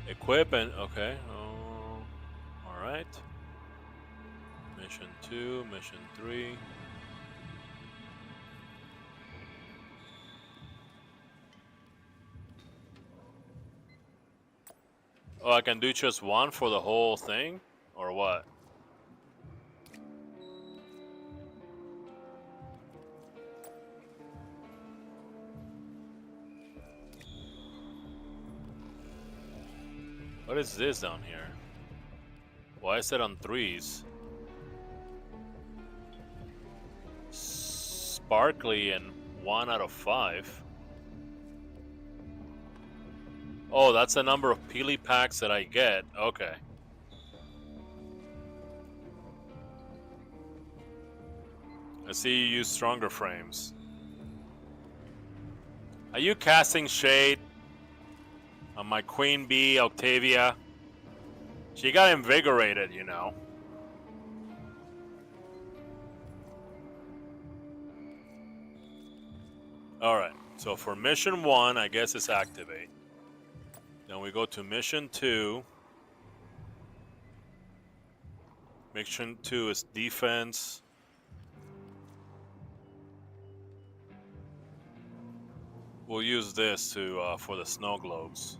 Equip and okay. All right. Mission 2, mission 3. Oh, I can do just one for the whole thing? Or what? What is this down here? Why is it on 3s? Sparkly and 1 out of 5. Oh, that's the number of Peely packs that I get. Okay. I see you use stronger frames. Are you casting shade on my Queen Bee, Octavia? She got invigorated, you know. Alright, so for mission 1, I guess it's activate. Then we go to mission 2. Mission 2 is defense. We'll use this to for the snow globes.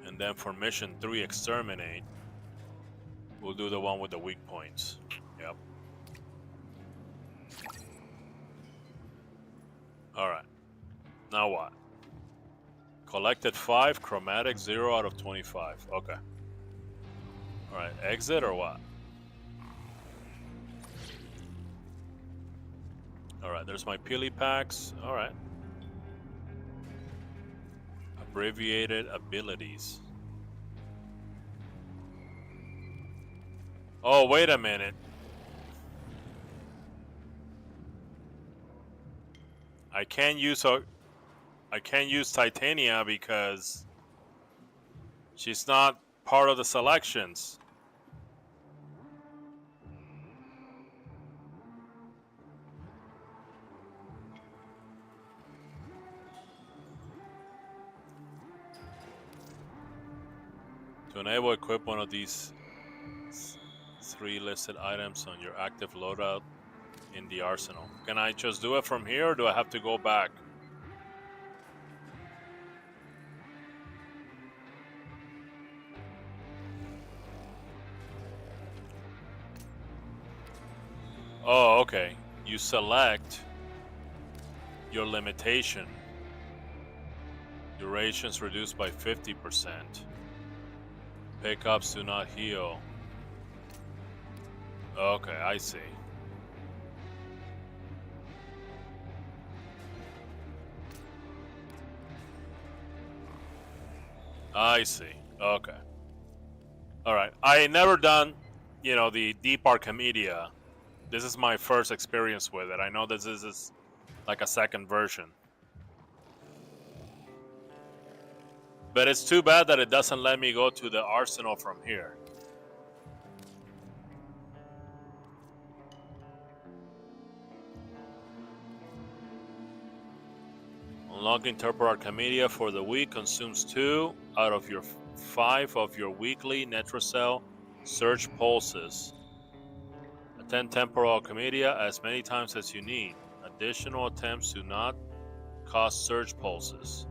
And then for mission 3, exterminate, we'll do the one with the weak points. Yep. Alright. Now what? Collected 5, chromatic 0 out of 25. Okay. Alright, exit or what? Alright, there's my Peely packs. Alright. Abbreviated abilities. Oh, wait a minute. I can't use Titania because she's not part of the selections. To enable equip one of these 3 listed items on your active loadout in the arsenal. Can I just do it from here or do I have to go back? Oh, okay. You select your limitation. Durations reduced by 50%. Pickups do not heal. Okay, I see. I see. Okay. Alright. I never done, you know, the Deep Archimedia. This is my first experience with it. I know this is like a second version. But it's too bad that it doesn't let me go to the arsenal from here. Unlocking Temporal Archimedia for the week consumes 2 out of your 5 of your weekly Netrocell Surge Pulses. Attend Temporal Archimedia as many times as you need. Additional attempts do not cost Surge Pulses.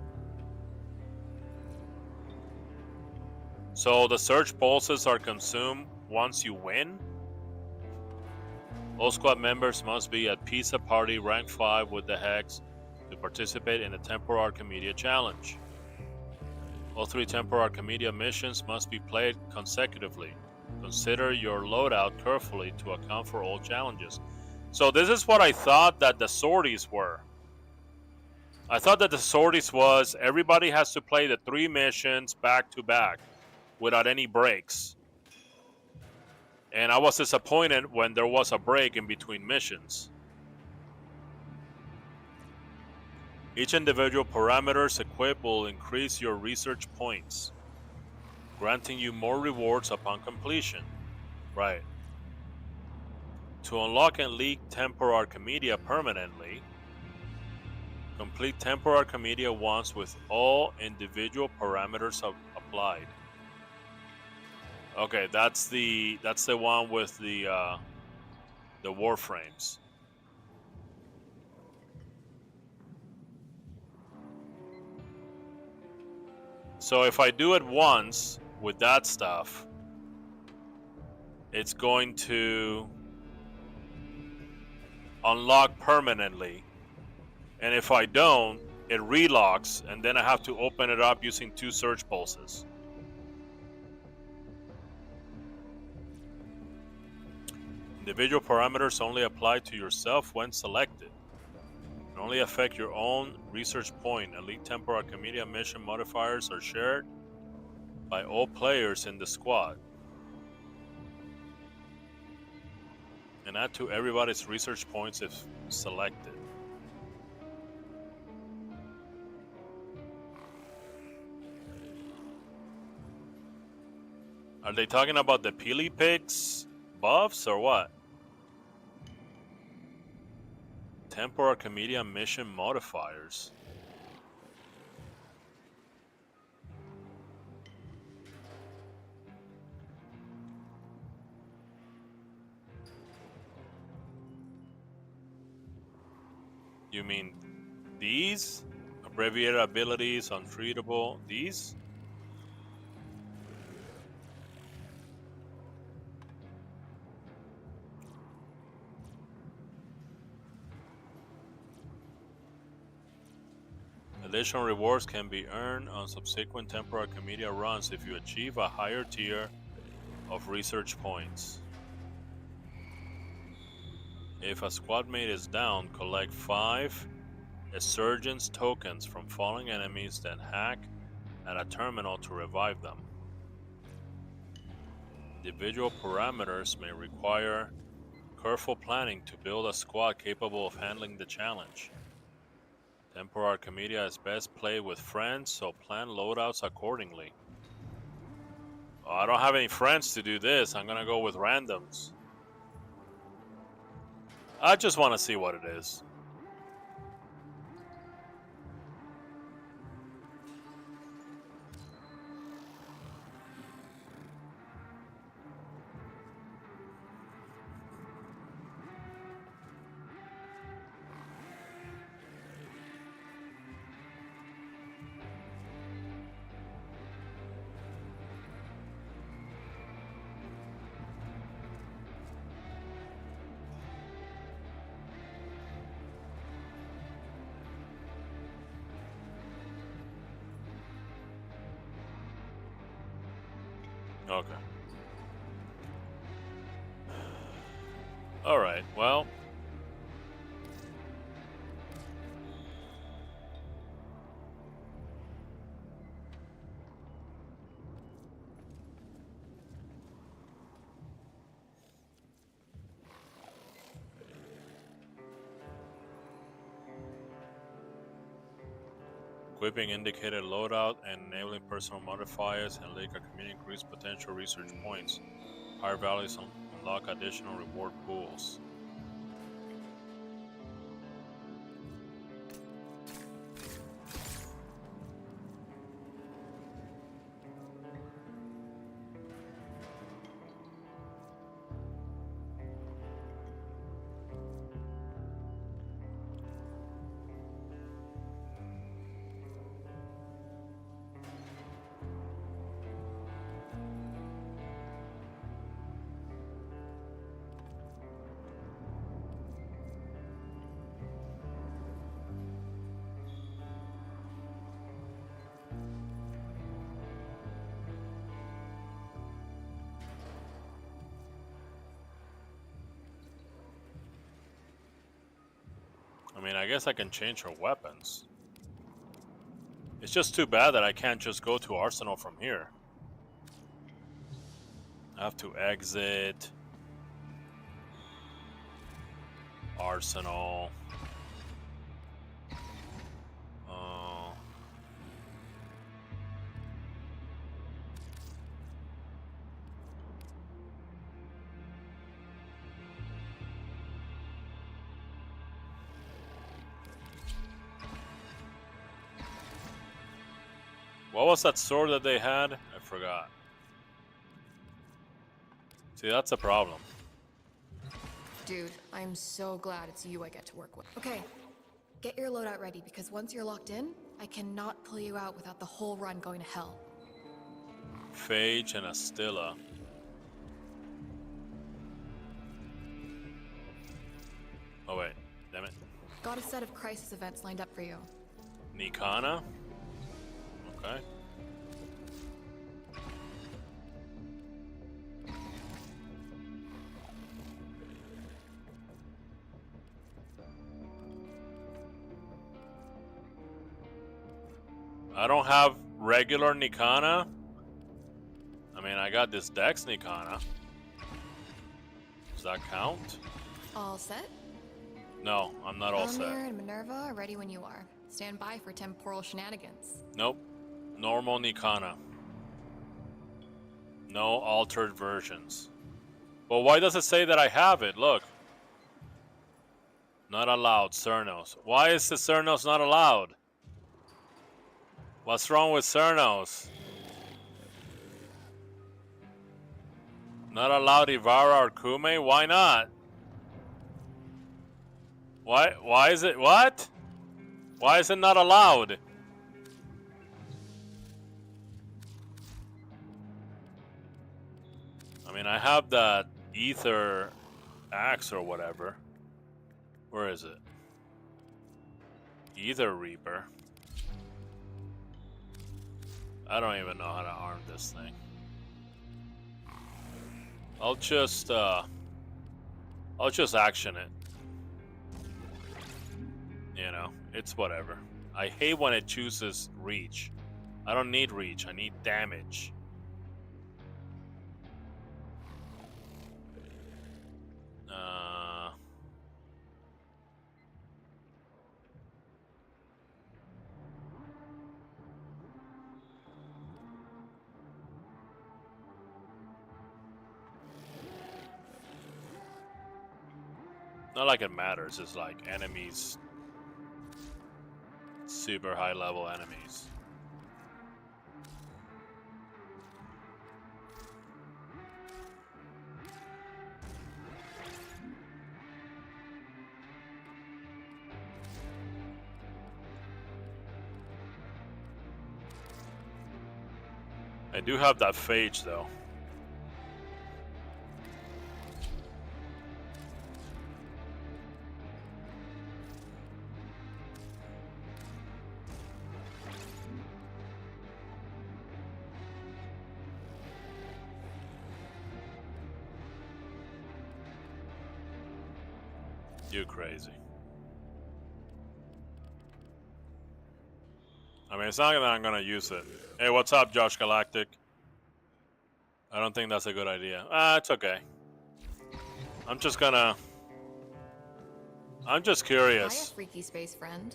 So the Surge Pulses are consumed once you win? All squad members must be at Pizza Party rank 5 with the Hex to participate in the Temporal Archimedia Challenge. All 3 Temporal Archimedia missions must be played consecutively. Consider your loadout carefully to account for all challenges. So this is what I thought that the sorties were. I thought that the sorties was everybody has to play the 3 missions back to back without any breaks. And I was disappointed when there was a break in between missions. Each individual parameters equipped will increase your research points, granting you more rewards upon completion. Right. To unlock and leak Temporal Archimedia permanently, complete Temporal Archimedia once with all individual parameters applied. Okay, that's the one with the warframes. So if I do it once with that stuff, it's going to unlock permanently. And if I don't, it relocks, and then I have to open it up using 2 Surge Pulses. Individual parameters only apply to yourself when selected. And only affect your own research point. Elite Temporal Archimedia mission modifiers are shared by all players in the squad. And add to everybody's research points if selected. Are they talking about the Peely Pix buffs or what? Temporal Comedian mission modifiers. You mean these? Abbreviated abilities, untreatable. These? Additional rewards can be earned on subsequent Temporal Commedia runs if you achieve a higher tier of research points. If a squad mate is down, collect 5 Resurgence tokens from falling enemies, then hack at a terminal to revive them. Individual parameters may require careful planning to build a squad capable of handling the challenge. Temporal Commedia is best played with friends, so plan loadouts accordingly. Oh, I don't have any friends to do this. I'm gonna go with randoms. I just want to see what it is. Okay. Alright, well. Equipping indicated loadout and enabling personal modifiers and link a community increase potential research points. Higher values unlock additional reward pools. I mean, I guess I can change her weapons. It's just too bad that I can't just go to Arsenal from here. I have to exit Arsenal. What was that sword that they had? I forgot. See, that's a problem. Dude, I'm so glad it's you I get to work with. Okay, get your loadout ready because once you're locked in, I cannot pull you out without the whole run going to hell. Phage and Astilla. Oh wait, damn it. Got a set of crisis events lined up for you. Nikana? Okay. I don't have regular Nikana. I mean, I got this Dex Nikana. Does that count? All set? No, I'm not all set. Alamir and Minerva are ready when you are. Stand by for temporal shenanigans. Nope. Normal Nikana. No altered versions. Well, why does it say that I have it? Look. Not allowed, Cernos. Why is the Cernos not allowed? What's wrong with Cernos? Not allowed Ivara or Kume? Why not? Why is it what? Why is it not allowed? I mean, I have that Ether axe or whatever. Where is it? Ether Reaper. I don't even know how to arm this thing. I'll just action it. You know, it's whatever. I hate when it chooses reach. I don't need reach, I need damage. Not like it matters, it's like enemies, super high level enemies. I do have that phage though. You crazy. I mean, it's not that I'm gonna use it. Hey, what's up, Josh Galactic? I don't think that's a good idea. It's okay. I'm just curious. Hiya, freaky space friend.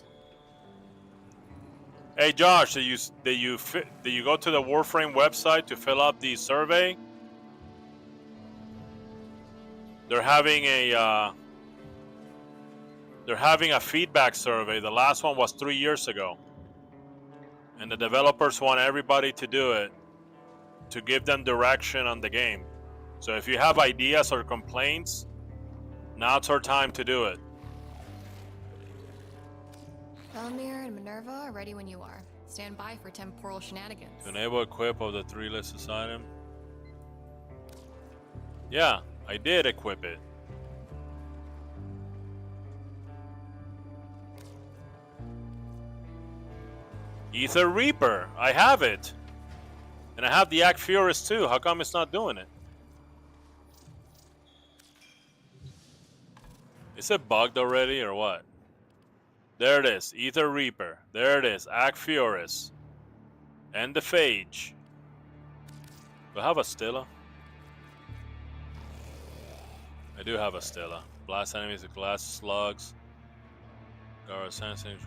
Hey, Josh, did you go to the Warframe website to fill out the survey? They're having a feedback survey. The last one was 3 years ago. And the developers want everybody to do it to give them direction on the game. So if you have ideas or complaints, now's our time to do it. Felmir and Minerva are ready when you are. Stand by for temporal shenanigans. To enable equip of the 3 listed item. Yeah, I did equip it. Ether Reaper, I have it. And I have the Act Furus too. How come it's not doing it? Is it bugged already or what? There it is, Ether Reaper. There it is, Act Furus. And the Phage. Do I have a Stilla? I do have a Stilla. Blast enemies with glass slugs. Gara sensing.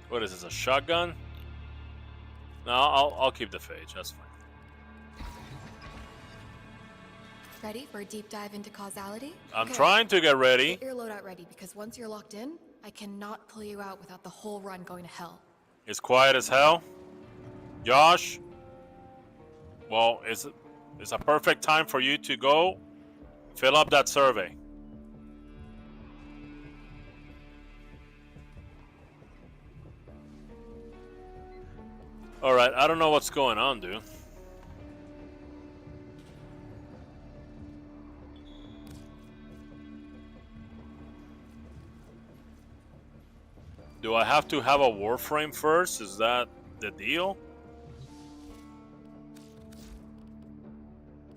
What is this, a shotgun? No, I'll keep the Phage, that's fine. Ready for a deep dive into causality? I'm Okay. trying to get ready. Get your loadout ready, because once you're locked in, I cannot pull you out without the whole run going to hell. It's quiet as hell. Josh, well, it's a perfect time for you to go fill up that survey. Alright, I don't know what's going on, dude. Do I have to have a Warframe first? Is that the deal?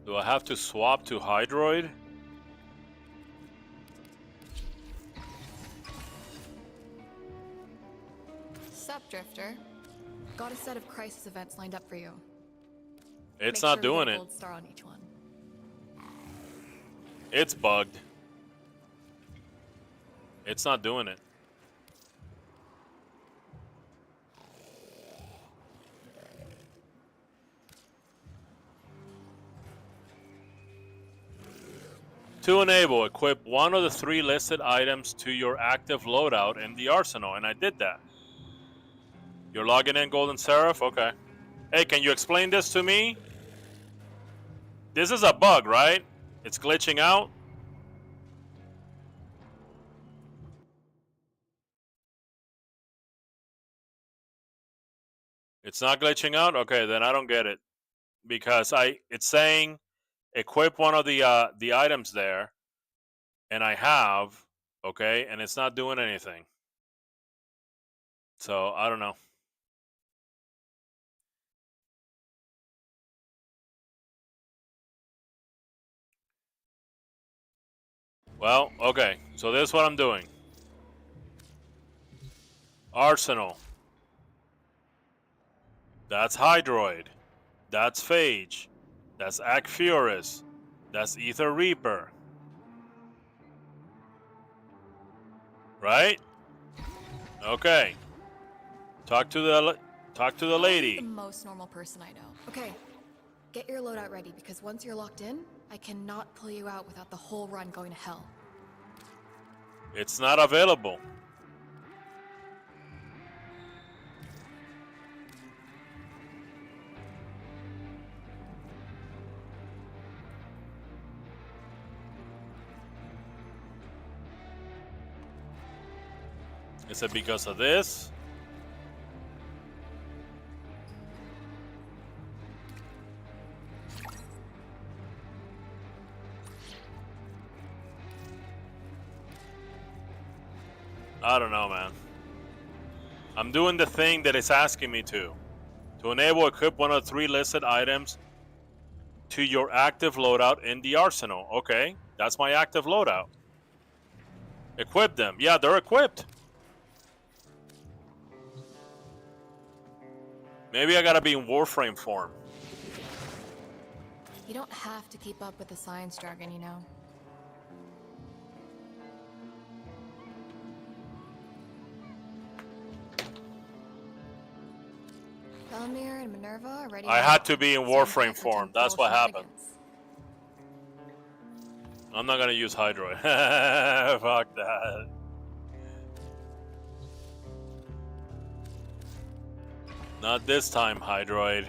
Do I have to swap to Hydroid? Sup, Drifter. Got a set of crisis events lined up for you. It's Make not sure you doing get a it. gold star on each one. It's bugged. It's not doing it. To enable, equip one of the 3 listed items to your active loadout in the arsenal, and I did that. You're logging in, Golden Seraph? Okay. Hey, can you explain this to me? This is a bug, right? It's glitching out? It's not glitching out? Okay, then I don't get it. Because it's saying equip one of the items there, and I have, okay, and it's not doing anything. So I don't know. Well, okay, so this is what I'm doing. Arsenal. That's Hydroid. That's Phage. That's Akfuris. That's Ether Reaper. Right? Okay. Talk to the The lady. most normal person I know. Okay, get your loadout ready because once you're locked in, I cannot pull you out without the whole run going to hell. It's not available. Is it because of this? I don't know, man. I'm doing the thing that it's asking me to. To enable, equip one of the 3 listed items to your active loadout in the arsenal. Okay, that's my active loadout. Equip them. Yeah, they're equipped. Maybe I gotta be in Warframe form. You don't have to keep up with the science jargon, you know. Felmir and Minerva are ready. I now. had to be in Stand Warframe by for form. 10 That's full what happened. shenanigans. I'm not gonna use Hydroid. Fuck that. Not this time, Hydroid.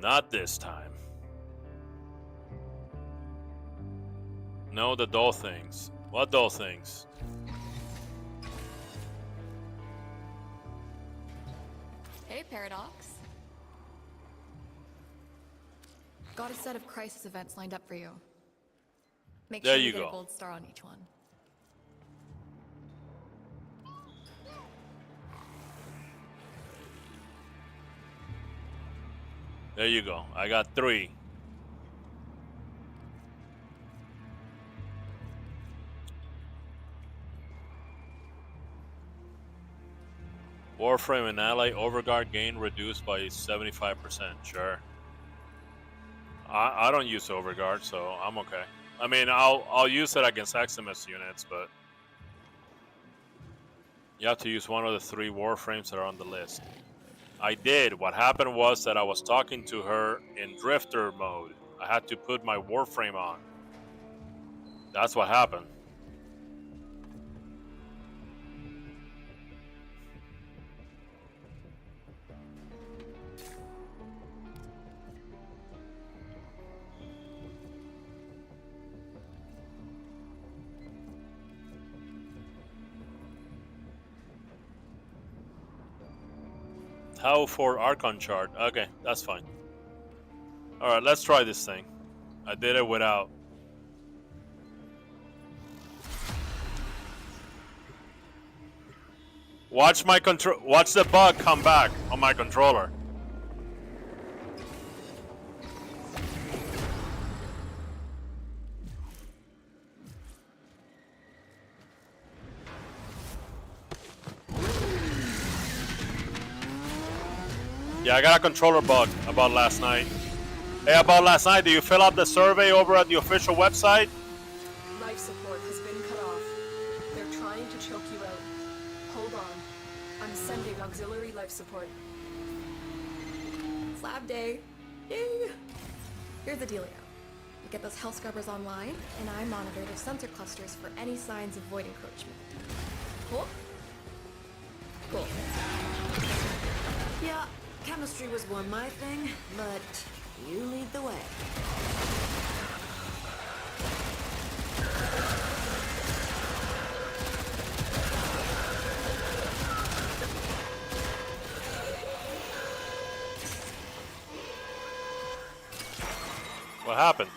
Not this time. No, the dull things. What dull things? Hey, Paradox. Got a set of crisis events lined up for you. Make There sure you you get go. a gold star on each one. There you go. I got 3. Warframe and ally overguard gain reduced by 75%. Sure. I don't use overguard, so I'm okay. I mean, I'll use it against Eximus units, but you have to use one of the 3 Warframes that are on the list. I did. What happened was that I was talking to her in Drifter mode. I had to put my Warframe on. That's what happened. How for Archon chart? Okay, that's fine. Alright, let's try this thing. I did it without. Watch the bug come back on my controller. Yeah, I got a controller bug about last night. Hey, about last night, do you fill out the survey over at the official website? Life support has been cut off. They're trying to choke you out. Hold on. I'm sending auxiliary life support. It's lab day. Yay! Here's the dealio. You get those health scrubbers online, and I monitor their sensor clusters for any signs of void encroachment. Cool? Cool. Yeah, chemistry was one my thing, but you lead the way. What happened?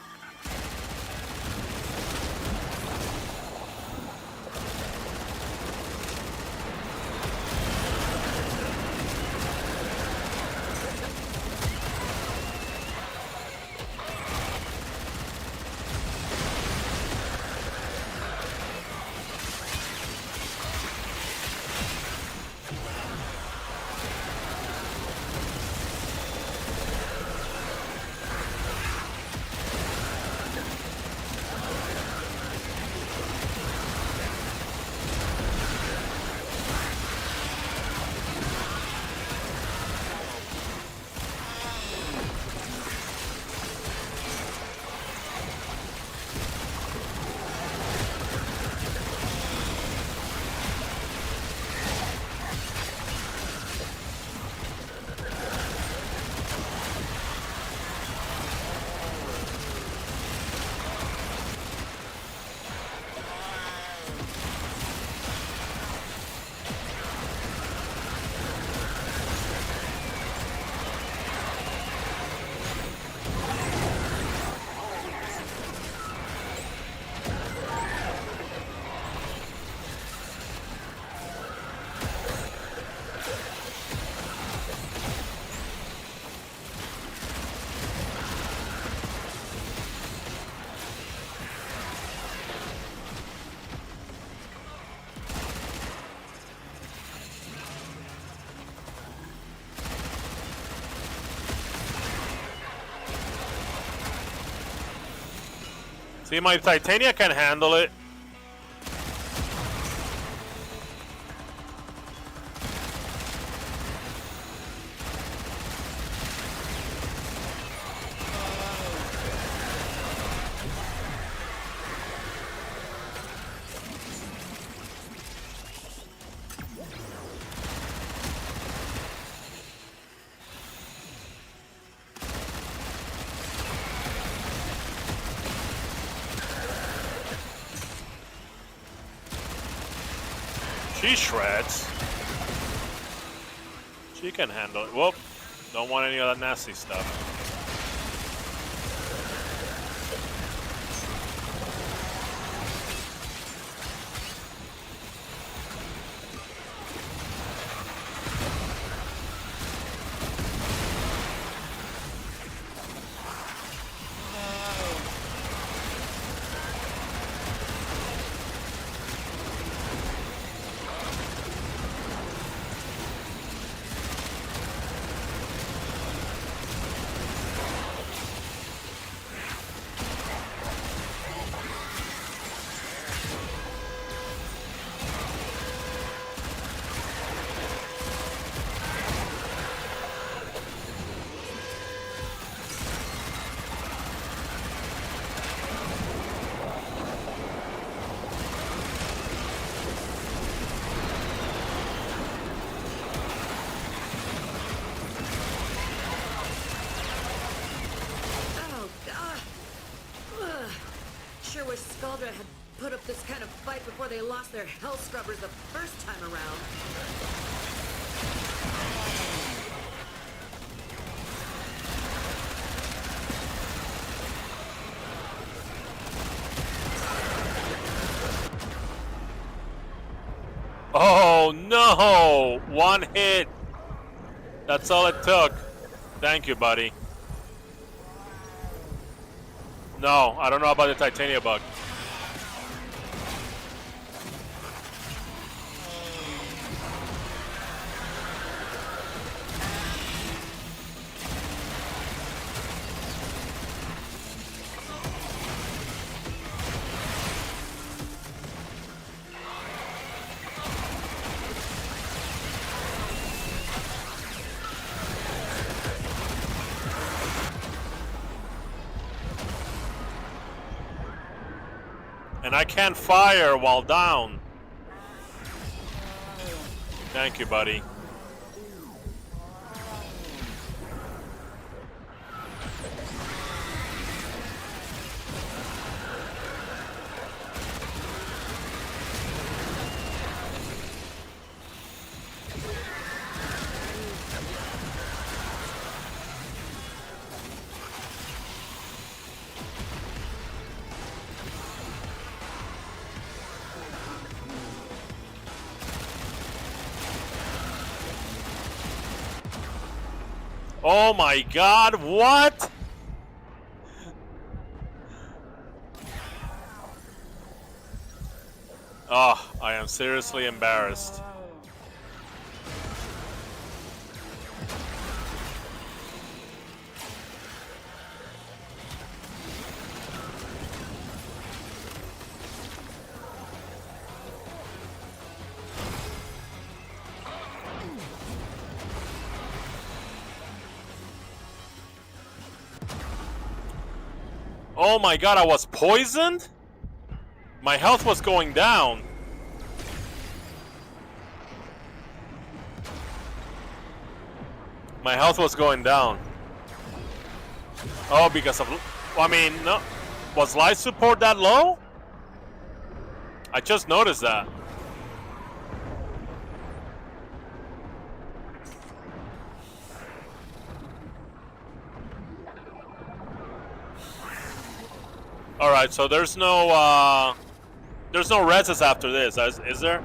See, my Titania can handle it. She shreds. She can handle it. Whoop. Don't want any of that nasty stuff. Sure wish Scaldra had put up this kind of fight before they lost their health scrubbers the first time around. Oh no! One hit! That's all it took. Thank you, buddy. No, I don't know about the Titania bug. And I can't fire while down. Thank you, buddy. Oh my god, what? Oh, I am seriously embarrassed. Oh my god, I was poisoned? My health was going down. My health was going down. Oh, because of... I mean, no. Was life support that low? I just noticed that. Alright, so there's no reses after this, is there?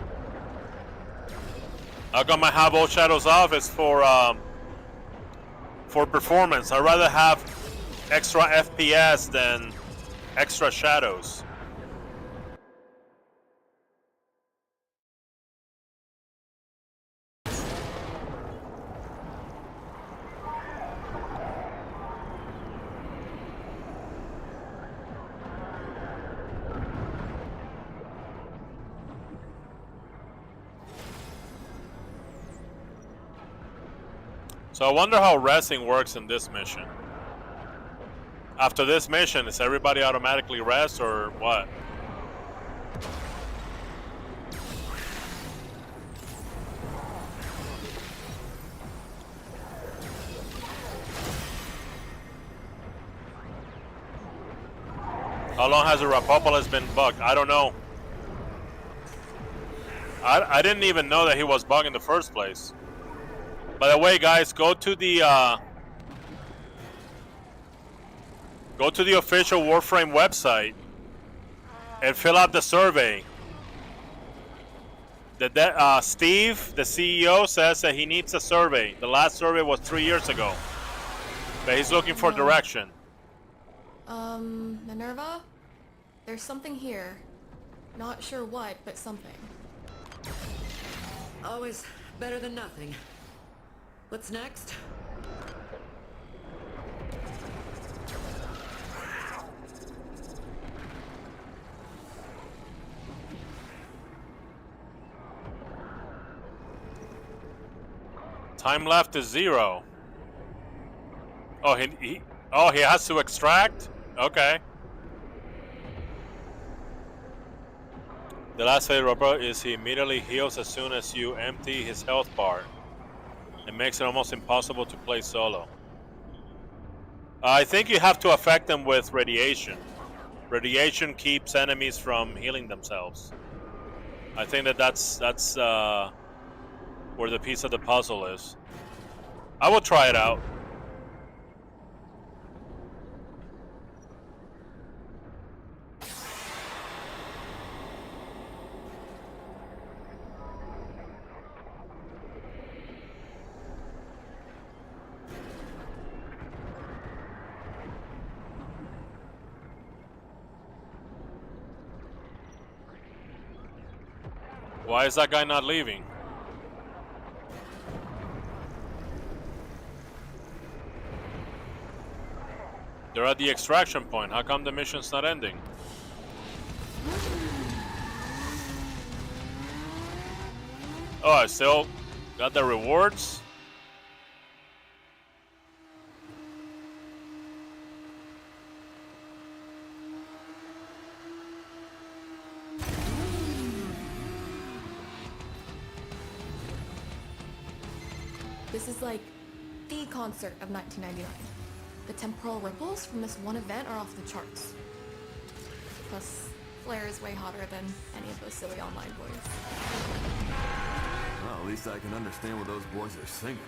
How come I have all shadows off? It's for performance. I'd rather have extra FPS than extra shadows. So I wonder how resting works in this mission. After this mission, is everybody automatically rest or what? How long has the Rapopolis been bugged? I don't know. I didn't even know that he was bugged in the first place. By the way, guys, go to the official Warframe website and fill out the survey. Steve, the CEO, says that he needs a survey. The last survey was 3 years ago, but he's looking for direction. Minerva? There's something here. Not sure what, but something. Always better than nothing. What's next? Time left is 0. Oh, he has to extract? Okay. The last phase robot is he immediately heals as soon as you empty his health bar. It makes it almost impossible to play solo. I think you have to affect them with radiation. Radiation keeps enemies from healing themselves. I think that's where the piece of the puzzle is. I will try it out. Why is that guy not leaving? They're at the extraction point. How come the mission's not ending? Oh, I still got the rewards? This is like the concert of 1999. The temporal ripples from this one event are off the charts. Plus, Flair is way hotter than any of those silly online boys. Well, at least I can understand what those boys are singing.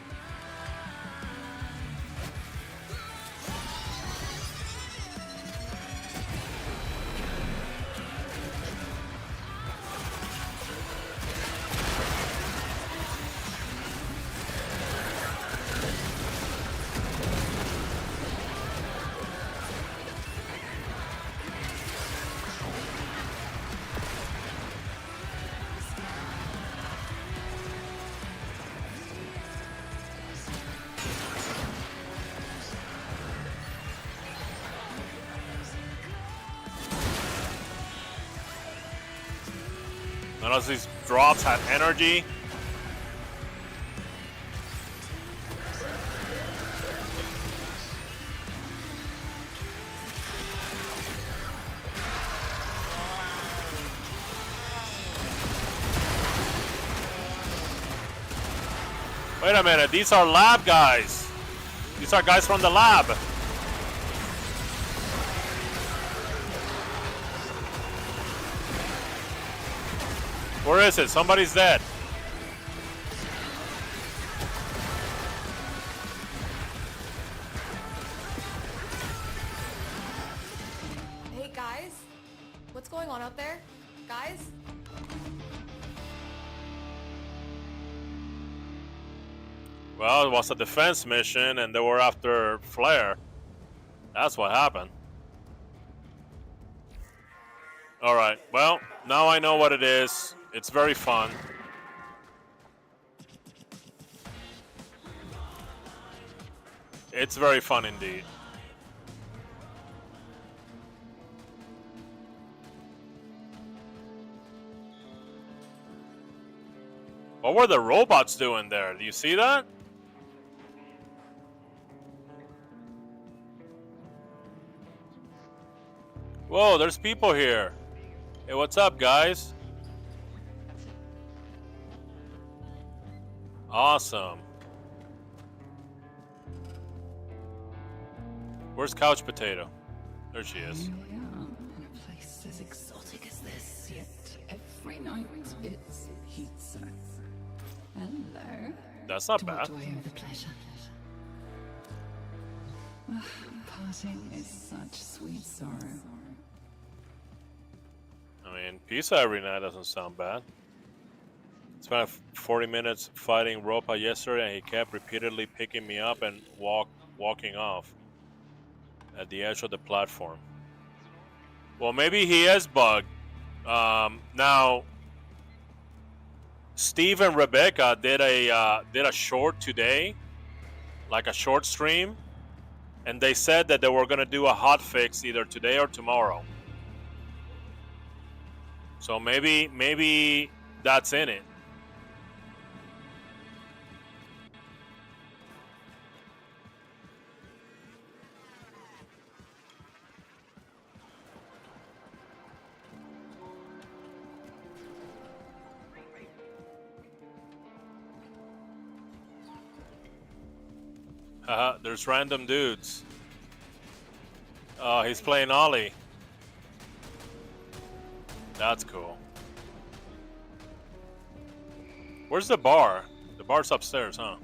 None of these drops had energy. Wait a minute, these are lab guys. These are guys from the lab. Where is it? Somebody's dead. Hey guys, what's going on out there? Guys? Well, it was a defense mission and they were after Flair. That's what happened. Alright, well, now I know what it is. It's very fun. It's very fun indeed. What were the robots doing there? Do you see that? Whoa, there's people here. Hey, what's up, guys? Awesome. Where's Couch Potato? There she is. Here we are, in a place as exotic as this, yet every night it's pizza. Hello. That's not To bad. what do I owe the pleasure? Parting is such sweet sorrow. I mean, pizza every night doesn't sound bad. Spent 40 minutes fighting Ropa yesterday, and he kept repeatedly picking me up and walking off at the edge of the platform. Well, maybe he is bugged. Now, Steve and Rebecca did a short today, like a short stream, and they said that they were gonna do a hot fix either today or tomorrow. So maybe that's in it. Haha, there's random dudes. Oh, he's playing Ollie. That's cool. Where's the bar? The bar's upstairs, huh?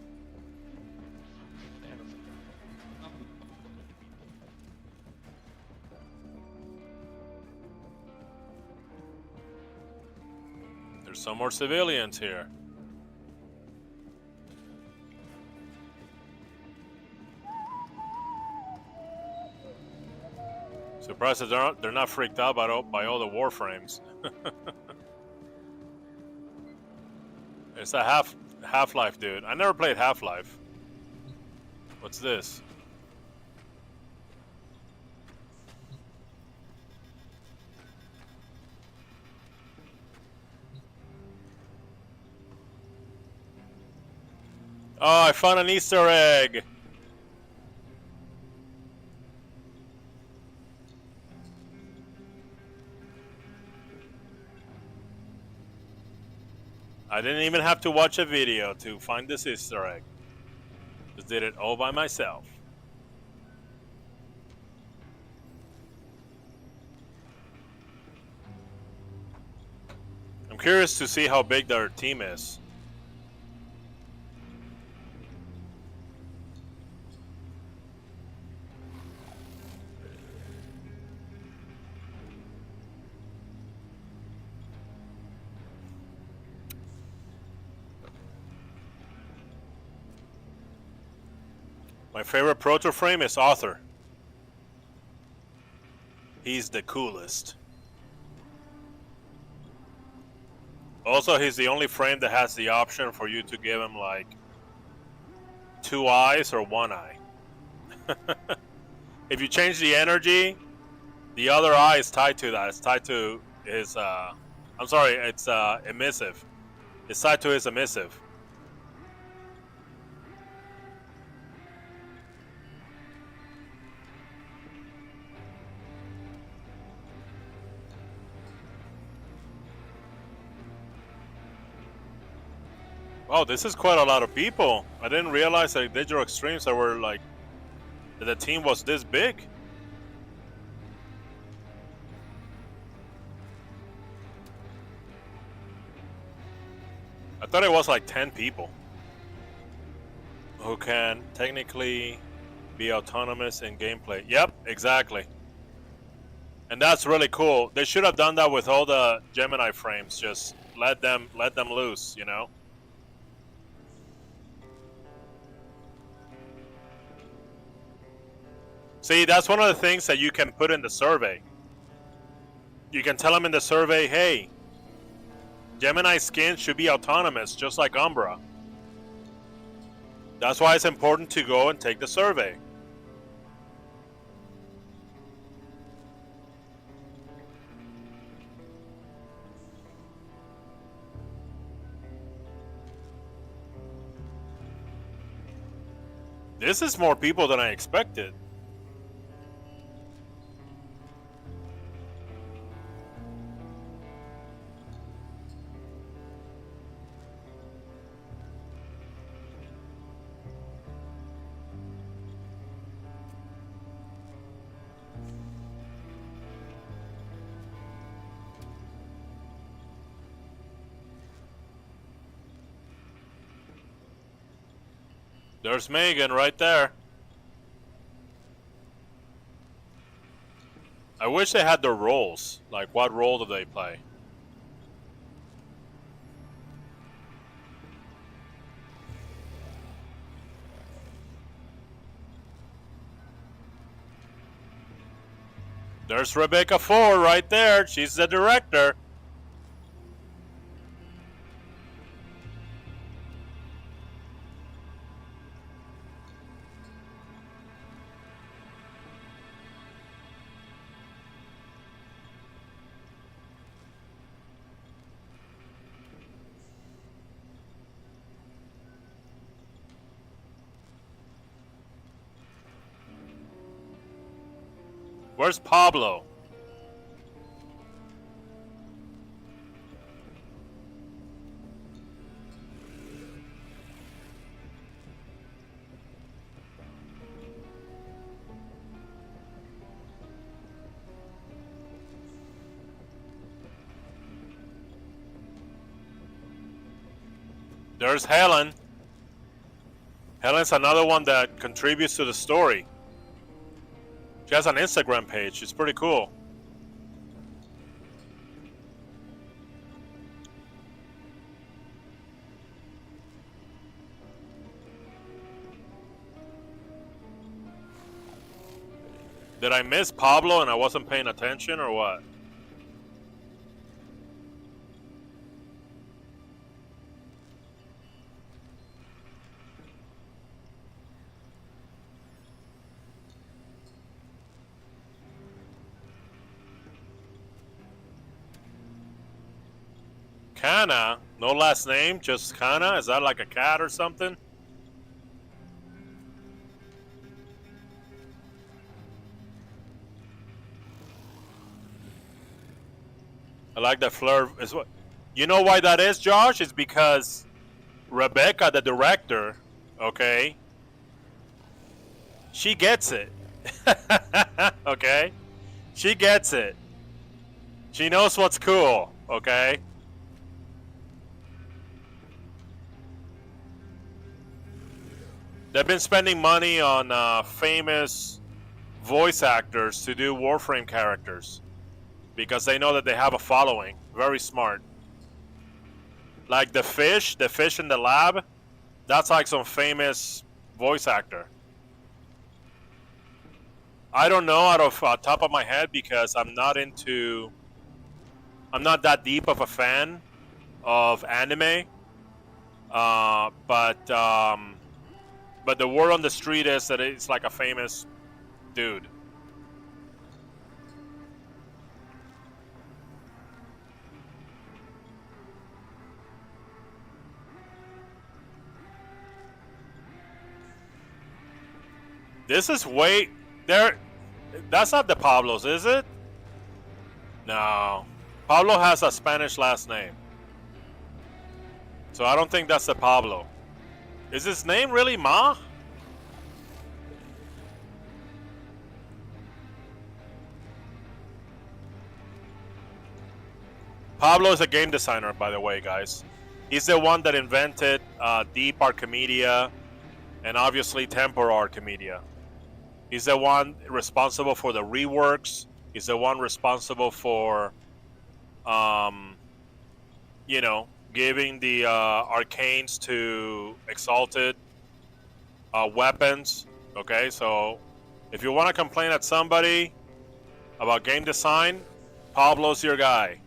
There's some more civilians here. Surprised that they're not freaked out by all the Warframes. It's a Half-Life, dude. I never played Half-Life. What's this? Oh, I found an Easter egg. I didn't even have to watch a video to find this Easter egg. Just did it all by myself. I'm curious to see how big their team is. My favorite Proto Frame is Arthur. He's the coolest. Also, he's the only frame that has the option for you to give him like 2 eyes or 1 eye. If you change the energy, the other eye is tied to that. It's tied to his I'm sorry, it's emissive. It's tied to his emissive. Wow, this is quite a lot of people. I didn't realize that Digital Extremes that were like that the team was this big. I thought it was like 10 people who can technically be autonomous in gameplay. Yep, exactly. And that's really cool. They should have done that with all the Gemini frames. Just let them loose, you know? See, that's one of the things that you can put in the survey. You can tell them in the survey, hey, Gemini skins should be autonomous, just like Umbra. That's why it's important to go and take the survey. This is more people than I expected. There's Megan right there. I wish they had their roles. Like, what role do they play? There's Rebecca Ford right there. She's the director. Where's Pablo? There's Helen. Helen's another one that contributes to the story. She has an Instagram page. It's pretty cool. Did I miss Pablo and I wasn't paying attention or what? Kana? No last name? Just Kana? Is that like a cat or something? I like that Fleur is what. You know why that is, Josh? It's because Rebecca, the director, okay, She gets it. Okay? She gets it. She knows what's cool, okay? They've been spending money on famous voice actors to do Warframe characters because they know that they have a following. Very smart. Like the fish in the lab, that's like some famous voice actor. I don't know out of top of my head because I'm not that deep of a fan of anime. But the word on the street is that it's like a famous dude. This is way there. That's not the Pablos, is it? No. Pablo has a Spanish last name. So I don't think that's the Pablo. Is his name really Ma? Pablo is a game designer, by the way, guys. He's the one that invented Deep Archimedia and obviously Tempora Archimedia. He's the one responsible for the reworks. He's the one responsible for, you know, giving the arcanes to Exalted weapons. Okay, so if you want to complain at somebody about game design, Pablo's your guy.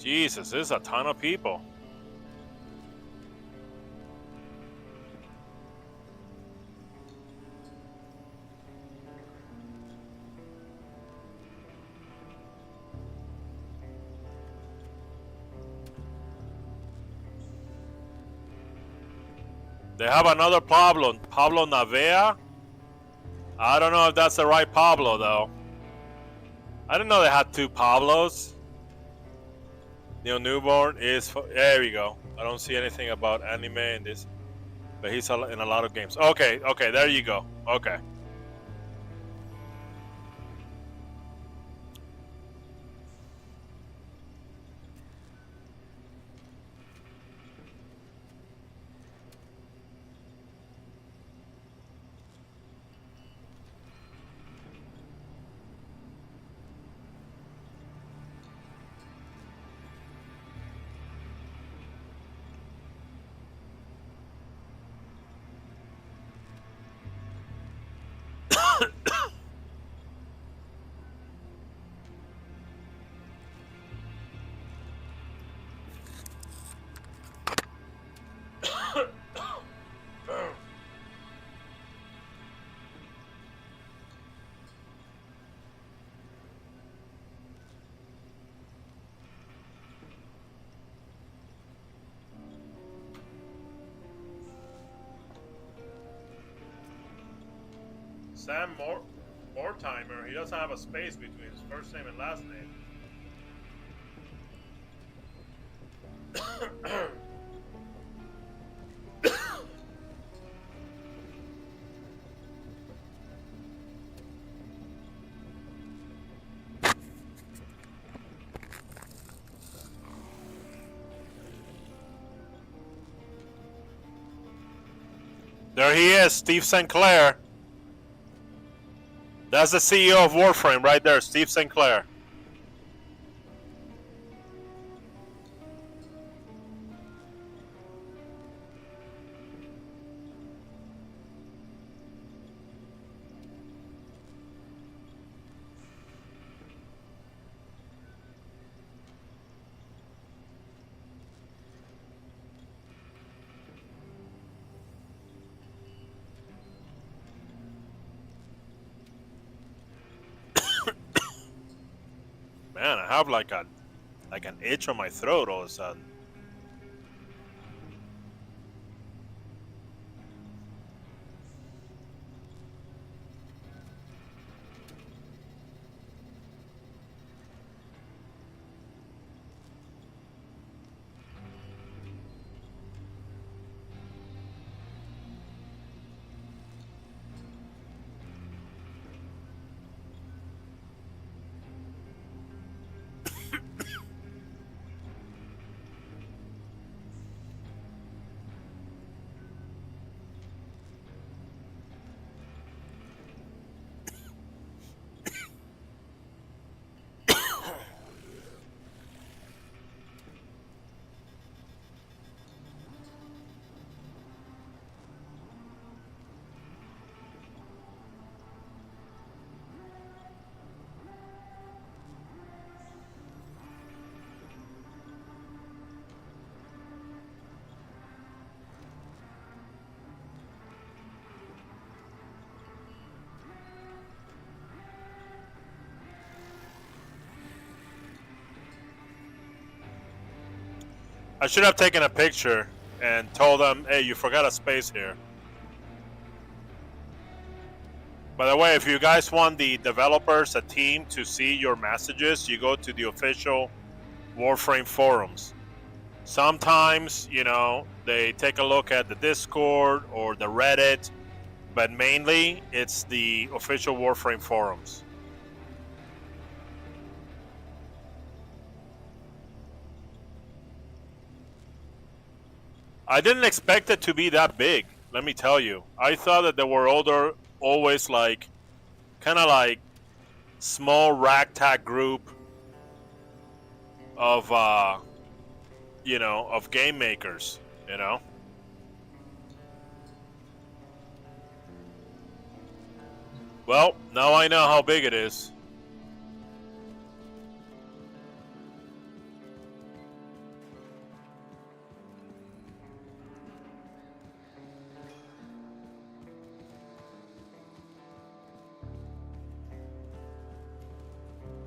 Jesus, there's a ton of people. They have another Pablo Navea. I don't know if that's the right Pablo, though. I didn't know they had two Pablos. Neo Newborn is... There we go. I don't see anything about anime in this. But he's in a lot of games. Okay, there you go. Okay. Sam Mortimer, he doesn't have a space between his first name and last name. There he is, Steve Sinclair. That's the CEO of Warframe right there, Steve Sinclair. Man, I have like an itch on my throat all of a sudden. I should have taken a picture and told them, hey, you forgot a space here. By the way, if you guys want the developers, a team, to see your messages, you go to the official Warframe forums. Sometimes, you know, they take a look at the Discord or the Reddit, but mainly it's the official Warframe forums. I didn't expect it to be that big, let me tell you. I thought that there were always like, kind of like small ragtag group of, you know, of game makers, you know? Well, now I know how big it is.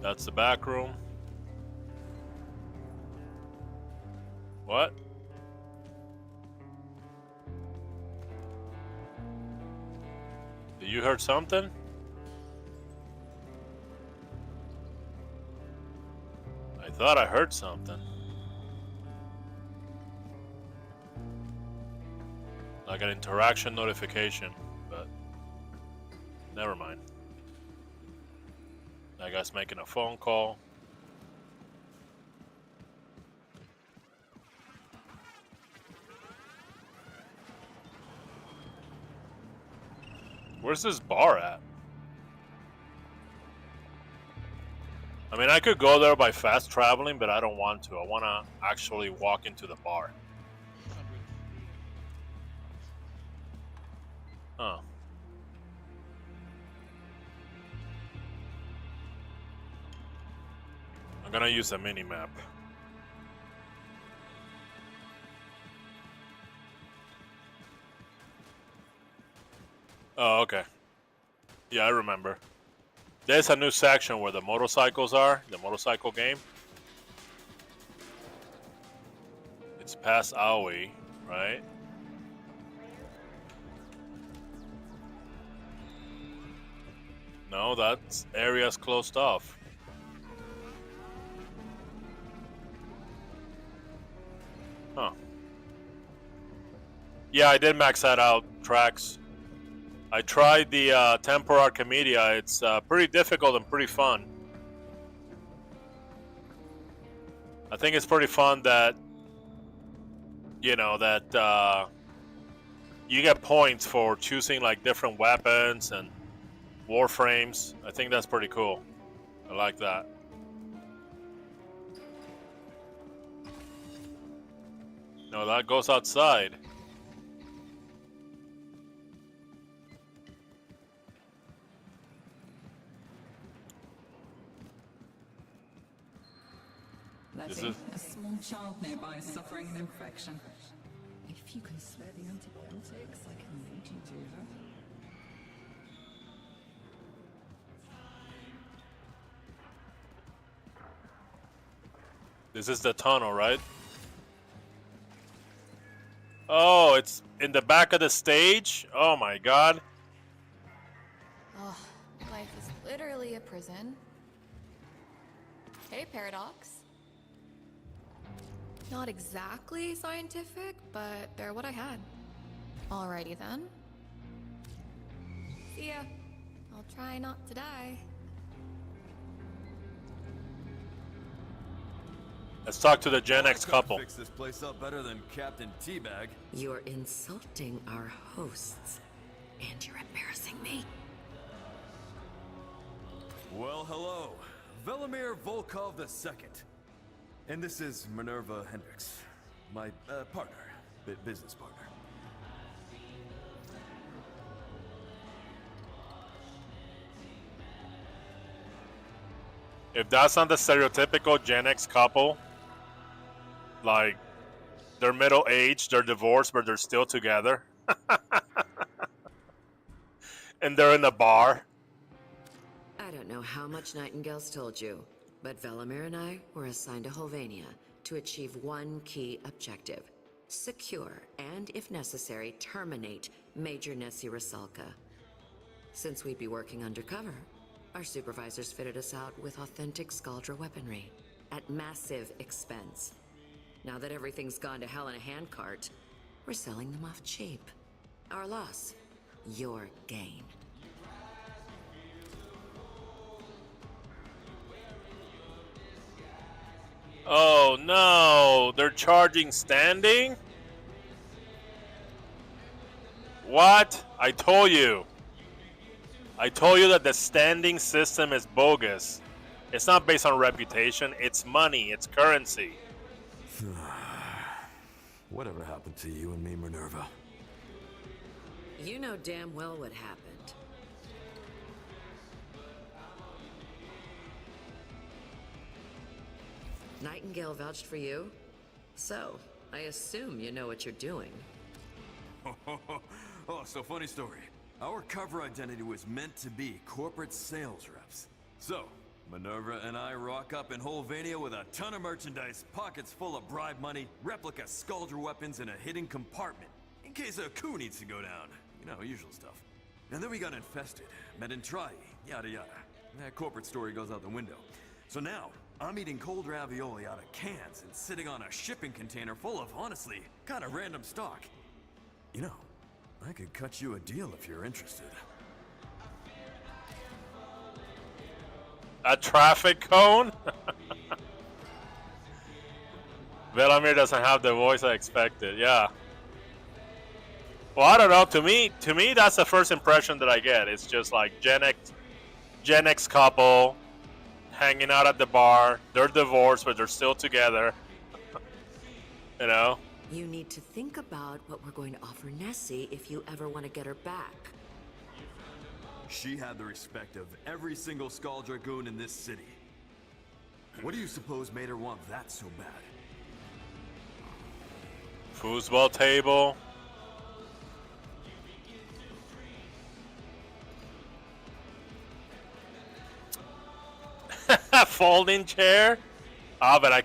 That's the back room. What? You heard something? I thought I heard something. Like an interaction notification, but never mind. That guy's making a phone call. Where's this bar at? I mean, I could go there by fast traveling, but I don't want to. I want to actually walk into the bar. Huh. I'm gonna use a mini-map. Oh, okay. Yeah, I remember. There's a new section where the motorcycles are, the motorcycle game. It's past Aoi, right? No, that area's closed off. Huh. Yeah, I did max that out, tracks. I tried the Temper Archimedia. It's pretty difficult and pretty fun. I think it's pretty fun that, you know, that you get points for choosing like different weapons and warframes. I think that's pretty cool. I like that. No, that goes outside. Letty, a small child nearby is suffering an infection. If you can spare the antibiotics, I can lead you to her. This is the tunnel, right? Oh, it's in the back of the stage? Oh my god. Oh, life is literally a prison. Hey, Paradox. Not exactly scientific, but they're what I had. Alrighty then. See ya. I'll try not to die. Let's talk to the Gen X couple. Fix this place up better than Captain Teabag. You're insulting our hosts, and you're embarrassing me. Well, hello. Velimir Volkov II. And this is Minerva Hendricks, my partner, business partner. If that's not the stereotypical Gen X couple, like they're middle-aged, they're divorced, but they're still together, and they're in the bar. I don't know how much Nightingale's told you, but Velimir and I were assigned to Holvania, to achieve one key objective. Secure, and if necessary, terminate Major Nessie Rusalka. Since we'd be working undercover, our supervisors fitted us out with authentic Skaldra weaponry, at massive expense. Now that everything's gone to hell in a handcart, we're selling them off cheap. Our loss, your gain. Oh no, they're charging standing? What? I told you. I told you that the standing system is bogus. It's not based on reputation, it's money, it's currency. Whatever happened to you and me, Minerva? You know damn well what happened. Nightingale vouched for you, so I assume you know what you're doing. Oh, so funny story. Our cover identity was meant to be corporate sales reps. So, Minerva and I rock up in Holvania with a ton of merchandise, pockets full of bribe money, replica Skaldra weapons in a hidden compartment, in case a coup needs to go down. You know, usual stuff. And then we got infested, met in Trai, yada yada. That corporate story goes out the window. So now, I'm eating cold ravioli out of cans and sitting on a shipping container full of, honestly, kind of random stock. You know, I could cut you a deal if you're interested. A traffic cone? Velamir doesn't have the voice I expected, yeah. Well, I don't know, to me that's the first impression that I get. It's just like Gen X couple hanging out at the bar. They're divorced, but they're still together. You know? You need to think about what we're going to offer Nessie if you ever want to get her back. She had the respect of every single Skull Dragoon in this city. What do you suppose made her want that so bad? Foosball table. Folding chair? Ah, but I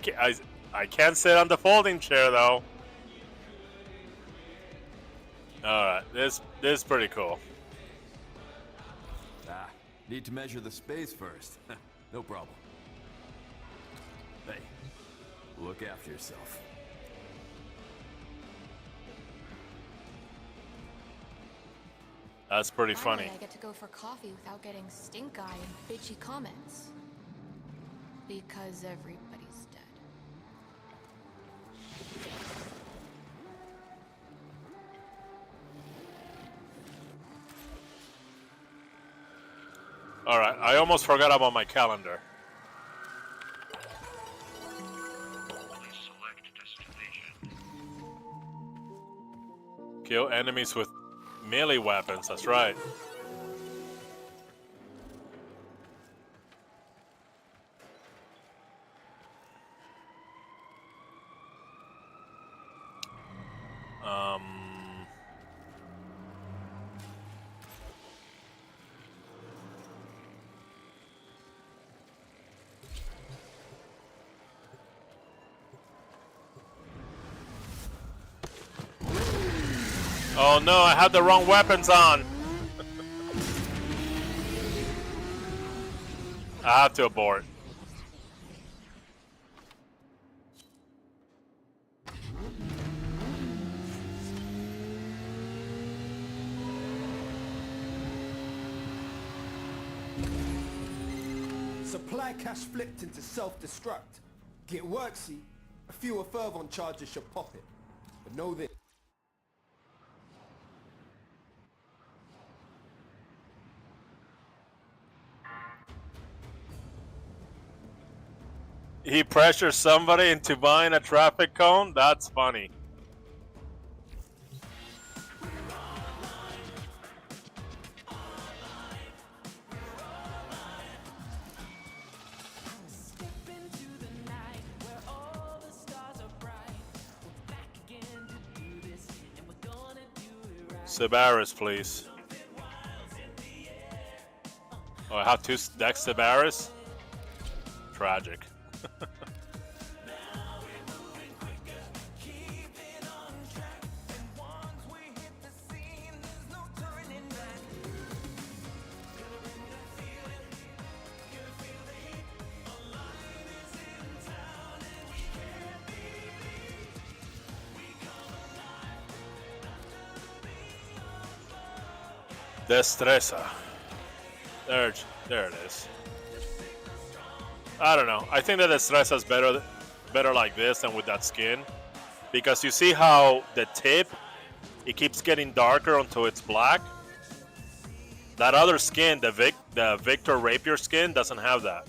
can't sit on the folding chair though. Alright, this is pretty cool. Ah, need to measure the space first. No problem. Hey, look after yourself. That's pretty Finally, funny. I get to go for coffee without getting stink eye and bitchy comments. Because everybody's dead. Alright, I almost forgot about my calendar. Please select destination. Kill enemies with melee weapons, that's right. Oh no, I had the wrong weapons on. I have to abort. Supply cache flipped into self-destruct. Get work, see? A fewer fervor charges should pop it. But know this. He pressures somebody into buying a traffic cone? That's funny. Sabaris, please. Oh, I have two decks Sabaris? Tragic. Destreza. There it is. I don't know. I think that Destreza is better like this than with that skin, because you see how the tip, it keeps getting darker until it's black. That other skin, the Victor Rapier skin, doesn't have that.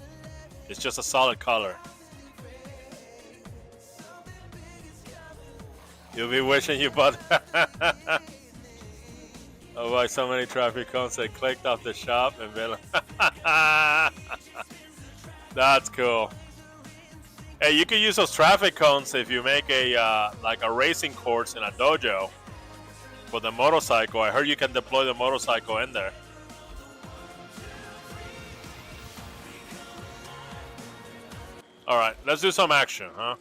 It's just a solid color. You'll be wishing you bought. Oh, why so many traffic cones that clicked off the shop and been like, that's cool. Hey, you can use those traffic cones if you make a like a racing course in a dojo for the motorcycle. I heard you can deploy the motorcycle in there. All right, let's do some action, huh?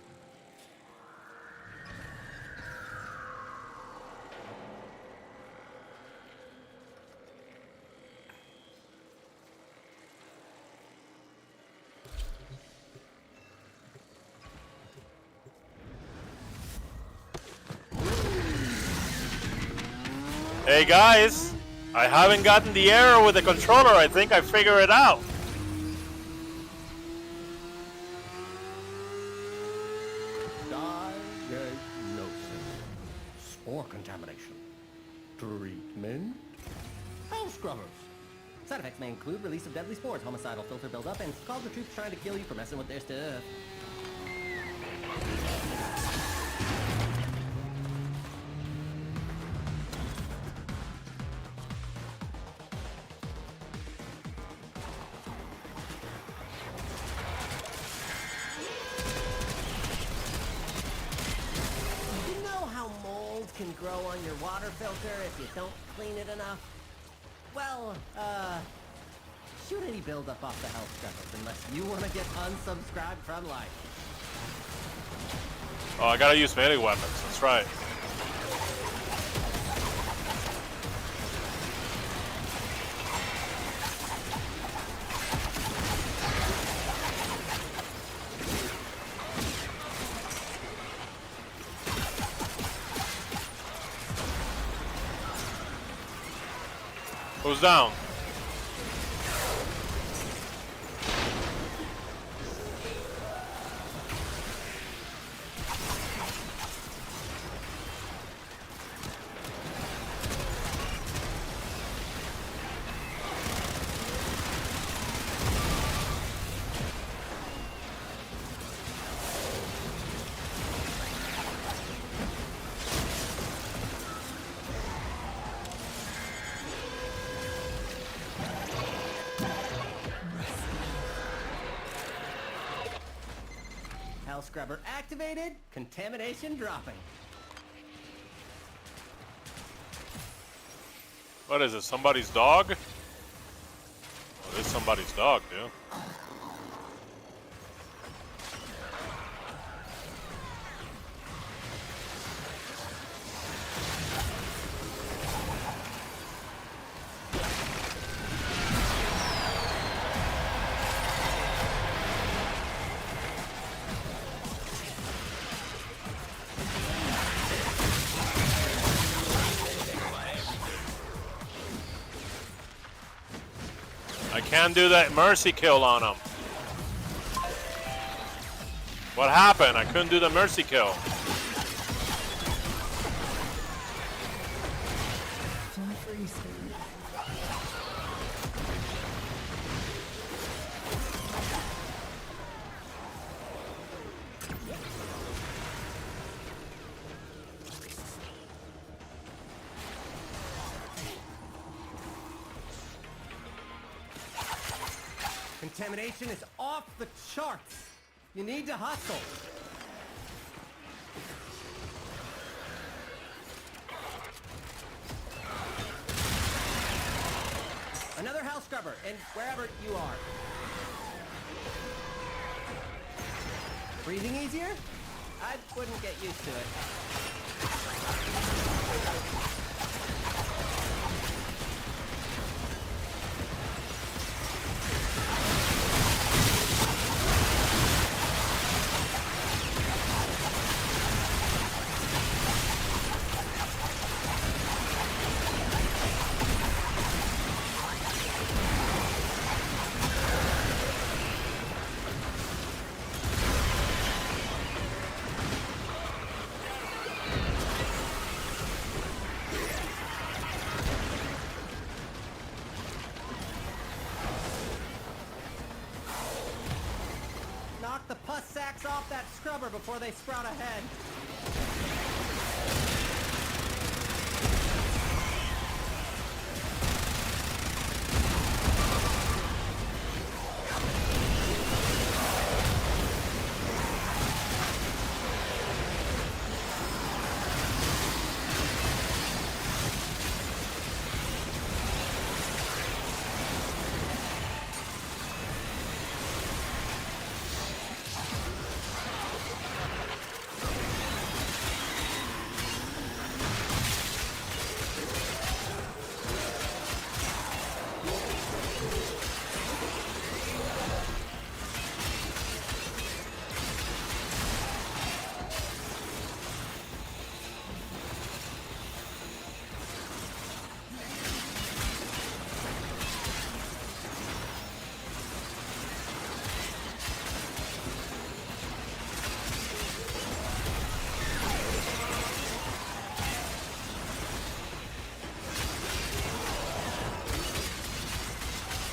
Hey guys, I haven't gotten the error with the controller. I think I figured it out. Diagnosis. Spore contamination. Treatment. House scrubbers. Side effects may include release of deadly spores, homicidal filter buildup, and calls the troops trying to kill you for messing with their stuff. You know how mold can grow on your water filter if you don't clean it enough? Well, shoot any buildup off the health scrubbers unless you want to get unsubscribed from life. Oh, I gotta use melee weapons. That's right. Who's down? Hell scrubber activated, contamination dropping. What is it? Somebody's dog? Oh, it's somebody's dog, dude. I can't do that mercy kill on him. What happened? I couldn't do the mercy kill. Contamination is off the charts. You need to hustle. Another house scrubber, and wherever you are. Breathing easier? I wouldn't get used to it. us sacks off that scrubber before they sprout ahead.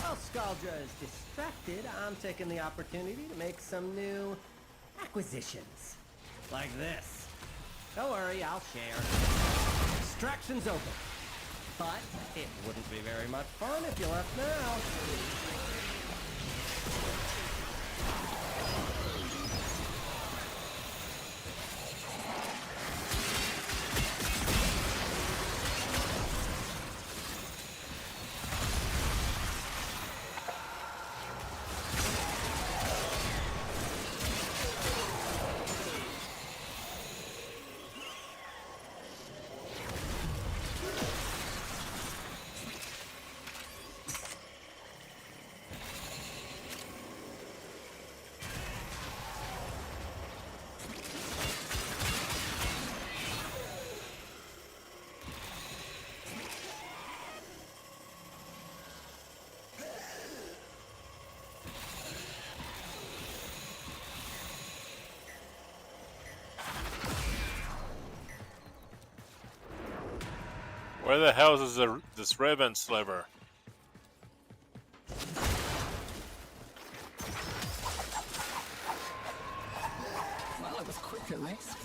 Nostalgia is distracted, I'm taking the opportunity to make some new acquisitions. Like this. Don't worry, I'll share. Extraction's open. But it wouldn't be very much fun if you left now. Where the hell is this Riven sliver? Well, it was quick at least.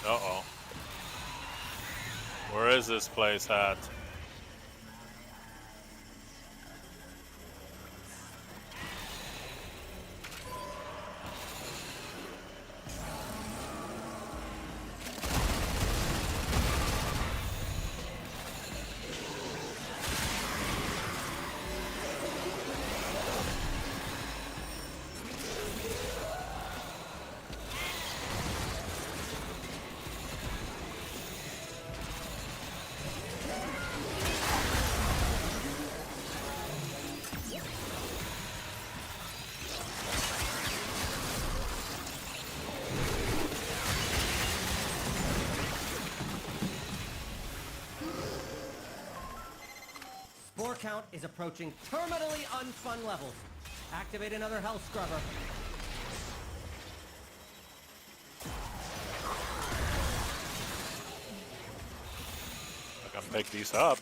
Uh-oh. Where is this place at? Spore count is approaching terminally unfun levels. Activate another health scrubber. I can pick these up.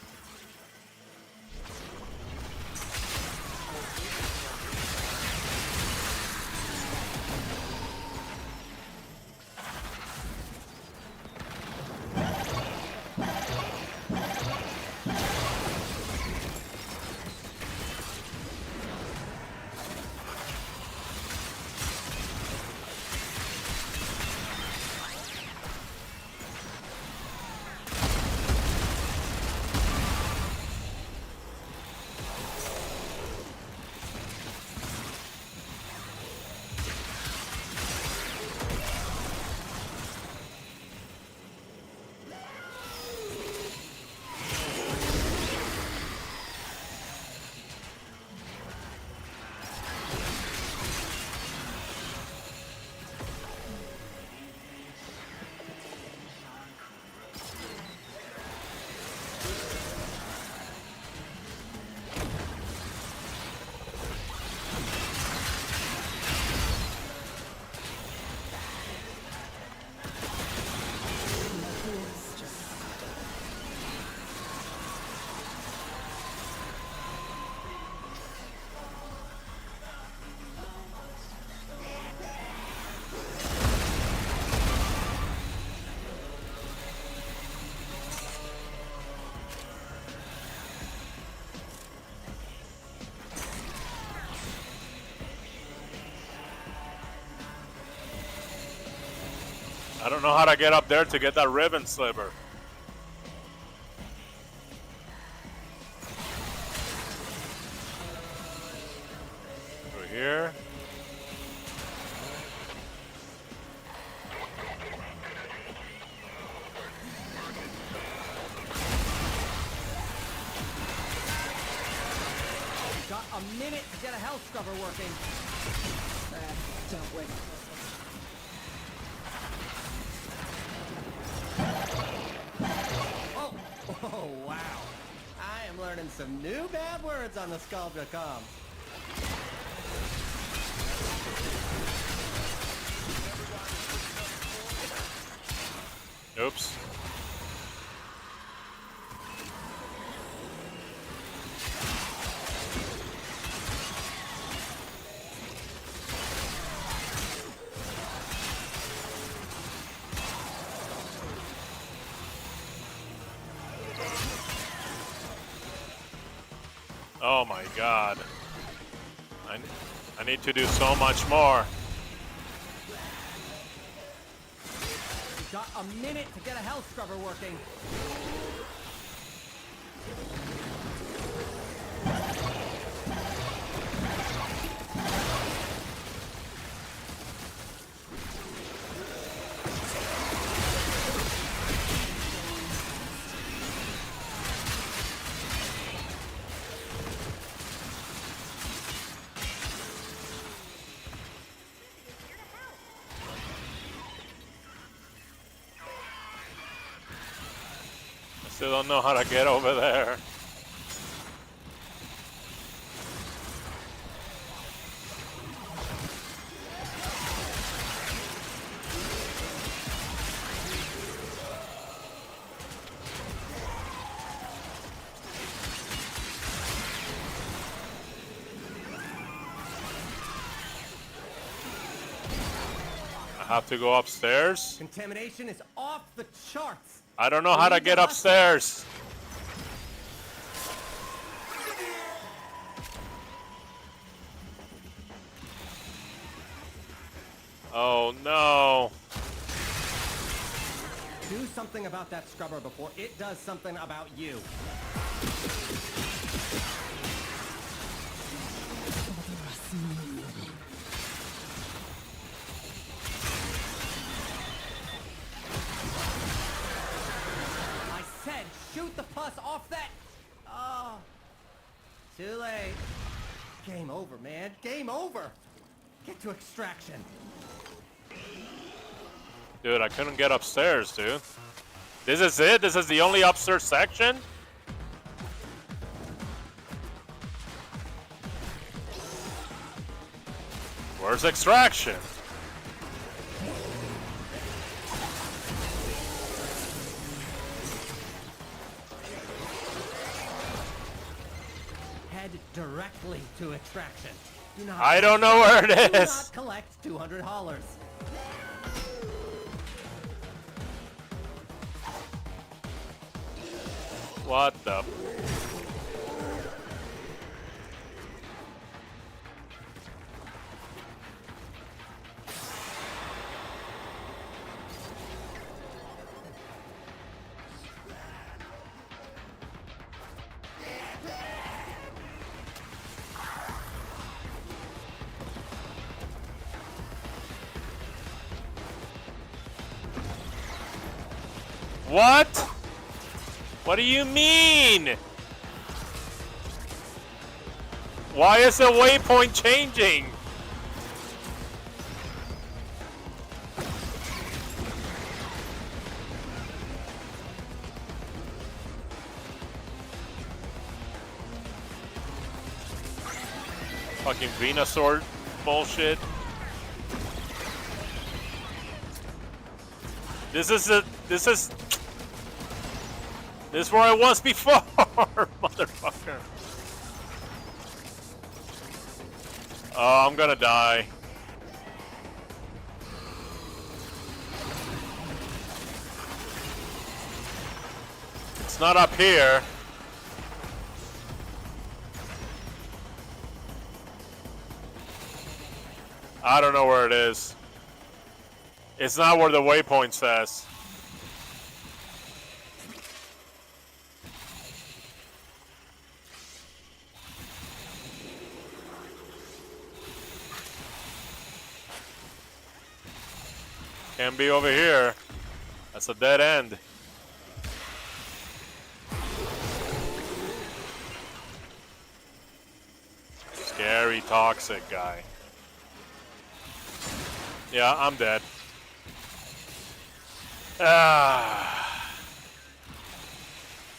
I don't know how to get up there to get that ribbon sliver. Over here. Got a minute to get a health scrubber working. Don't wait. Oh, wow. I am learning some new bad words on the Skull.com. Oops. Oh my god. I need to do so much more. Got a minute to get a health scrubber working. Still don't know how to get over there. I have to go upstairs. Contamination is off the charts. I don't know how to get upstairs. Oh no. Do something about that scrubber before it does something about you. I said shoot the pus off that. Oh. Too late. Game over, man. Game over. Get to extraction. Dude, I couldn't get upstairs, dude. This is it? This is the only upstairs section? Where's extraction? Head directly to extraction. Do not I don't know where it do is. not collect $200. What the? What? What do you mean? Why is the waypoint changing? Fucking Venusaur bullshit. This is where I was before, motherfucker. Oh, I'm gonna die. It's not up here. I don't know where it is. It's not where the waypoint says. Can't be over here. That's a dead end. Scary toxic guy. Yeah, I'm dead.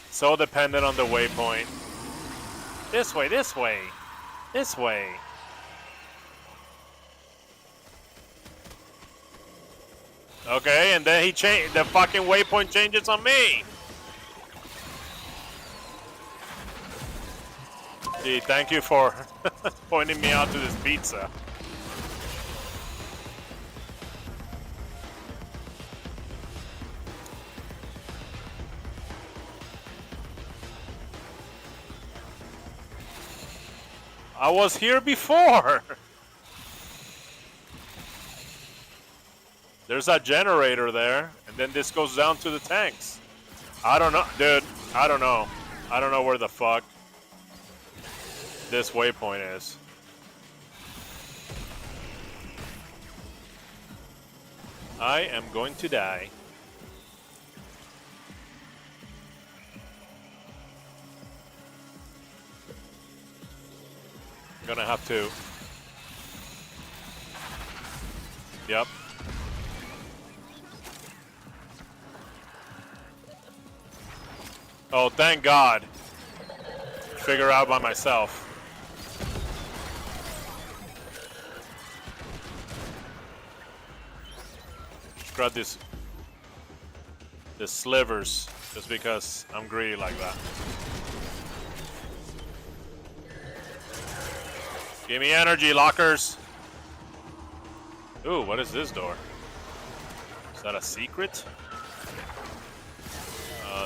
So dependent on the waypoint. This way, this way, this way. Okay, and then he changed. The fucking waypoint changes on me. Gee, thank you for pointing me out to this pizza. I was here before. There's a generator there, and then this goes down to the tanks. I don't know, dude. I don't know. I don't know where the fuck this waypoint is. I am going to die. I'm gonna have to. Yep. Oh, thank God. Figure out by myself. Grab this slivers just because I'm greedy like that. Give me energy, lockers. Ooh, what is this door? Is that a secret?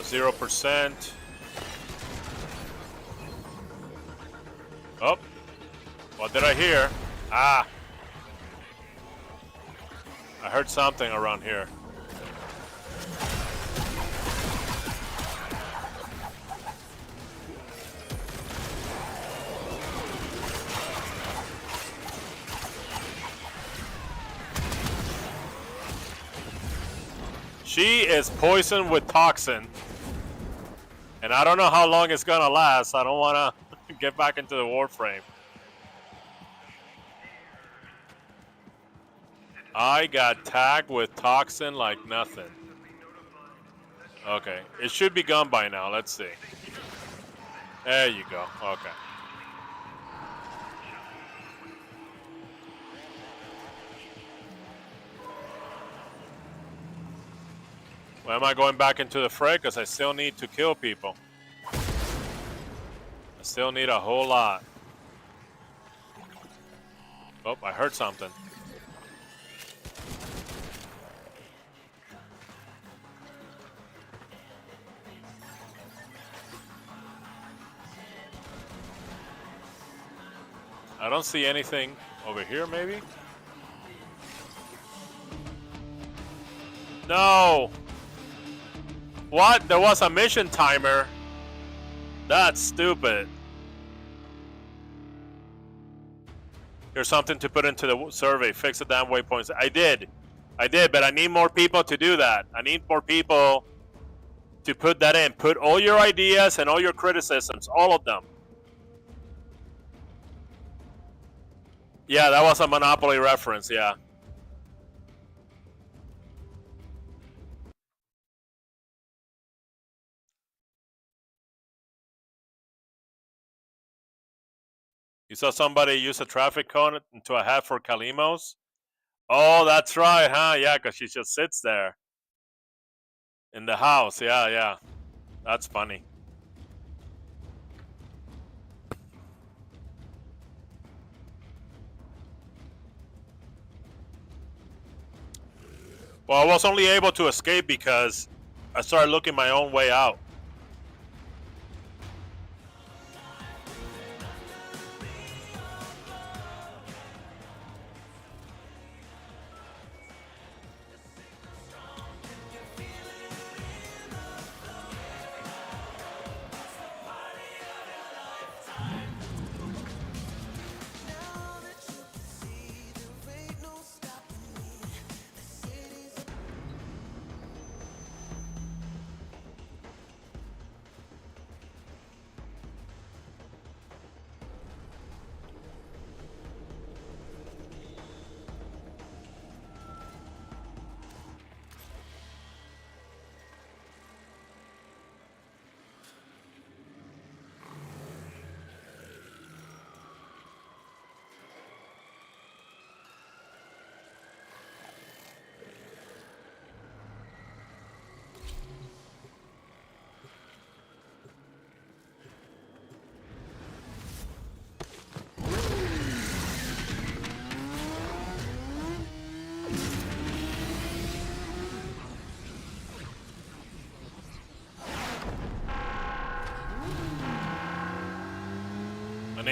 0%. Oh, what did I hear? Ah, I heard something around here. She is poisoned with toxin. And I don't know how long it's gonna last. I don't wanna get back into the warframe. I got tagged with toxin like nothing. Okay, it should be gone by now. Let's see. There you go. Okay. Why am I going back into the fray? Because I still need to kill people. I still need a whole lot. Oh, I heard something. I don't see anything over here, maybe? No! What? There was a mission timer? That's stupid. Here's something to put into the survey. Fix the damn waypoints. I did, but I need more people to do that. I need more people to put that in. Put all your ideas and all your criticisms, all of them. Yeah, that was a Monopoly reference, yeah. You saw somebody use a traffic cone into a hat for Kalimos? Oh, that's right, huh? Yeah, because she just sits there. In the house, yeah. That's funny. Well, I was only able to escape because I started looking my own way out.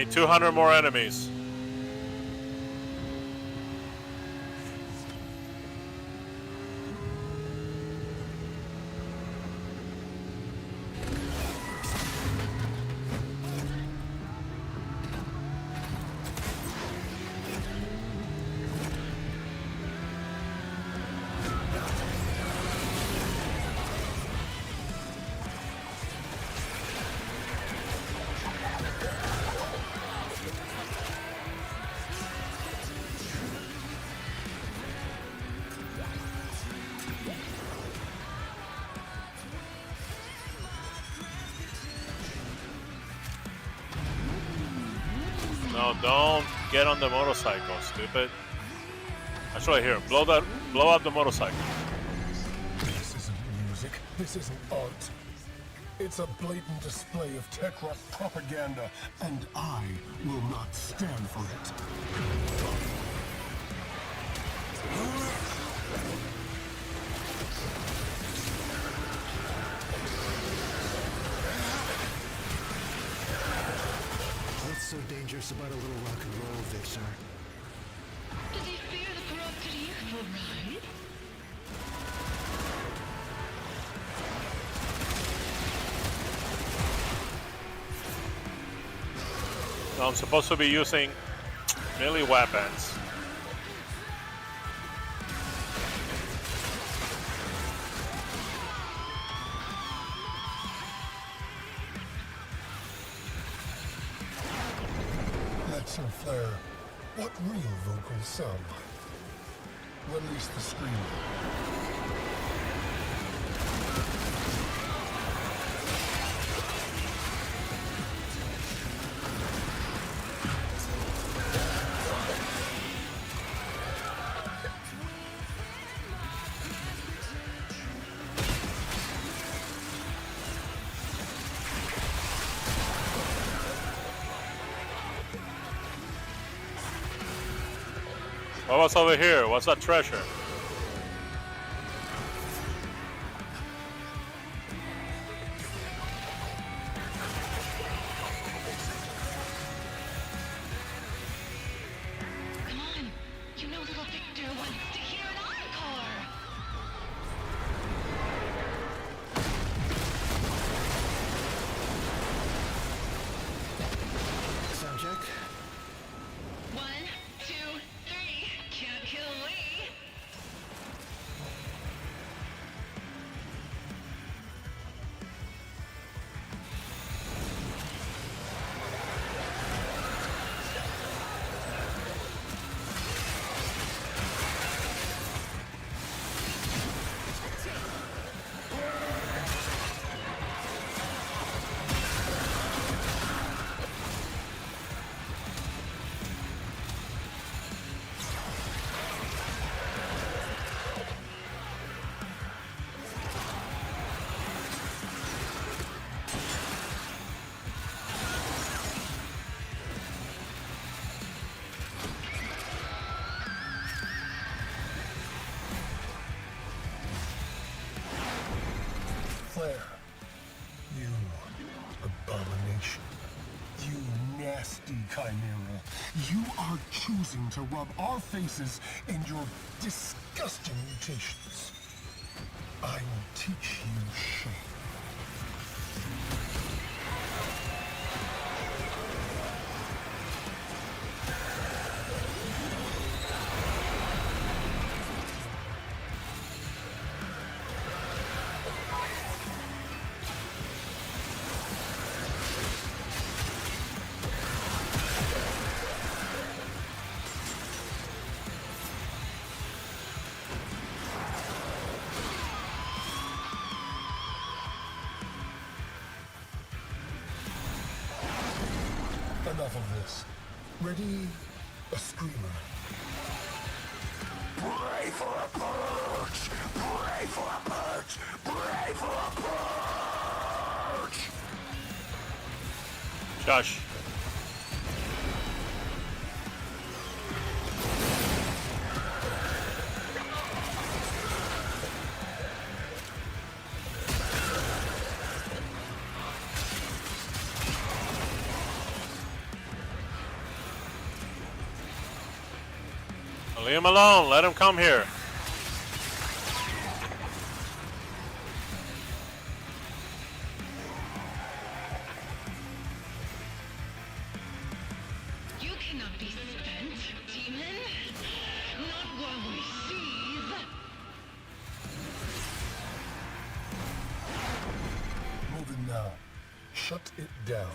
need 200 more enemies. No, don't get on the motorcycle, stupid. Actually, here, blow up the motorcycle. This isn't music. This isn't art. It's a blatant display of tech rock propaganda, and I will not stand for it. What's so dangerous about a little rock and roll, Victor? Do they fear the corrupted here for a ride? So I'm supposed to be using melee weapons. Lex and Flare, what real vocals sound like? Release the scream. What's over here? What's that treasure? Come on, you know little Victor wants to hear an encore. Sound check. 1, 2, 3, can't kill Lee. Flare, you abomination. You nasty chimera. You are choosing to rub our faces in your disgusting mutations. I will teach you shame. Enough of this. Ready? A screamer. Pray for a purge! Pray for a purge! Pray for a purge! Josh. Leave him alone. Let him come here. You cannot be spent, demon. Not while we seethe. Moving now. Shut it down.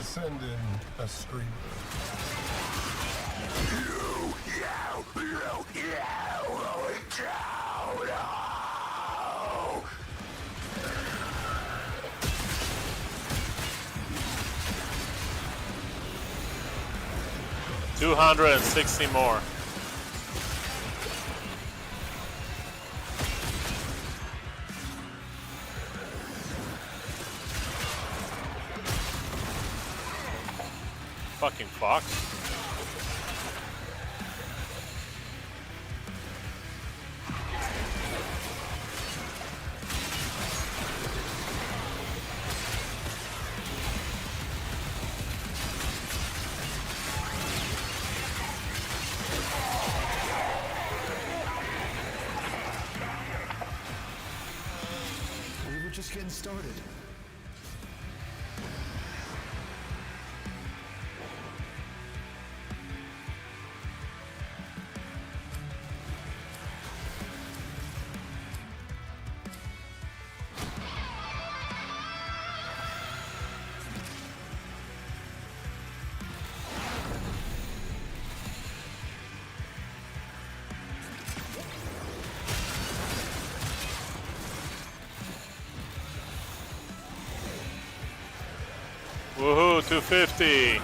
Send in a stream. $260 more. Fucking fox. We were just getting started. Woohoo, 250.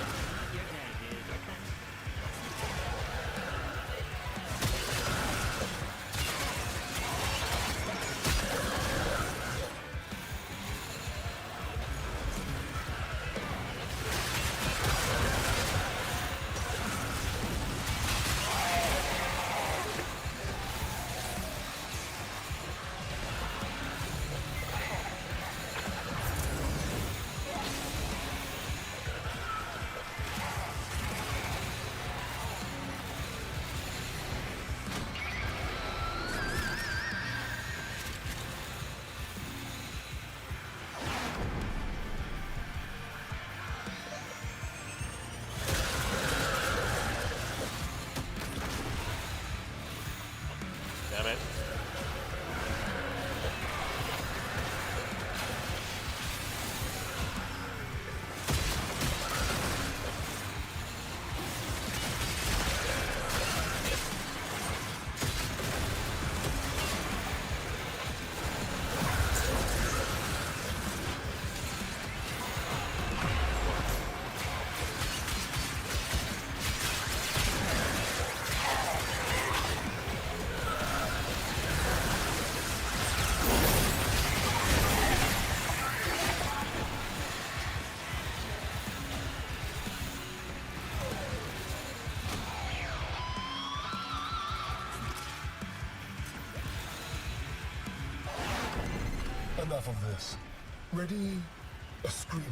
enough of this. Ready? A screamer.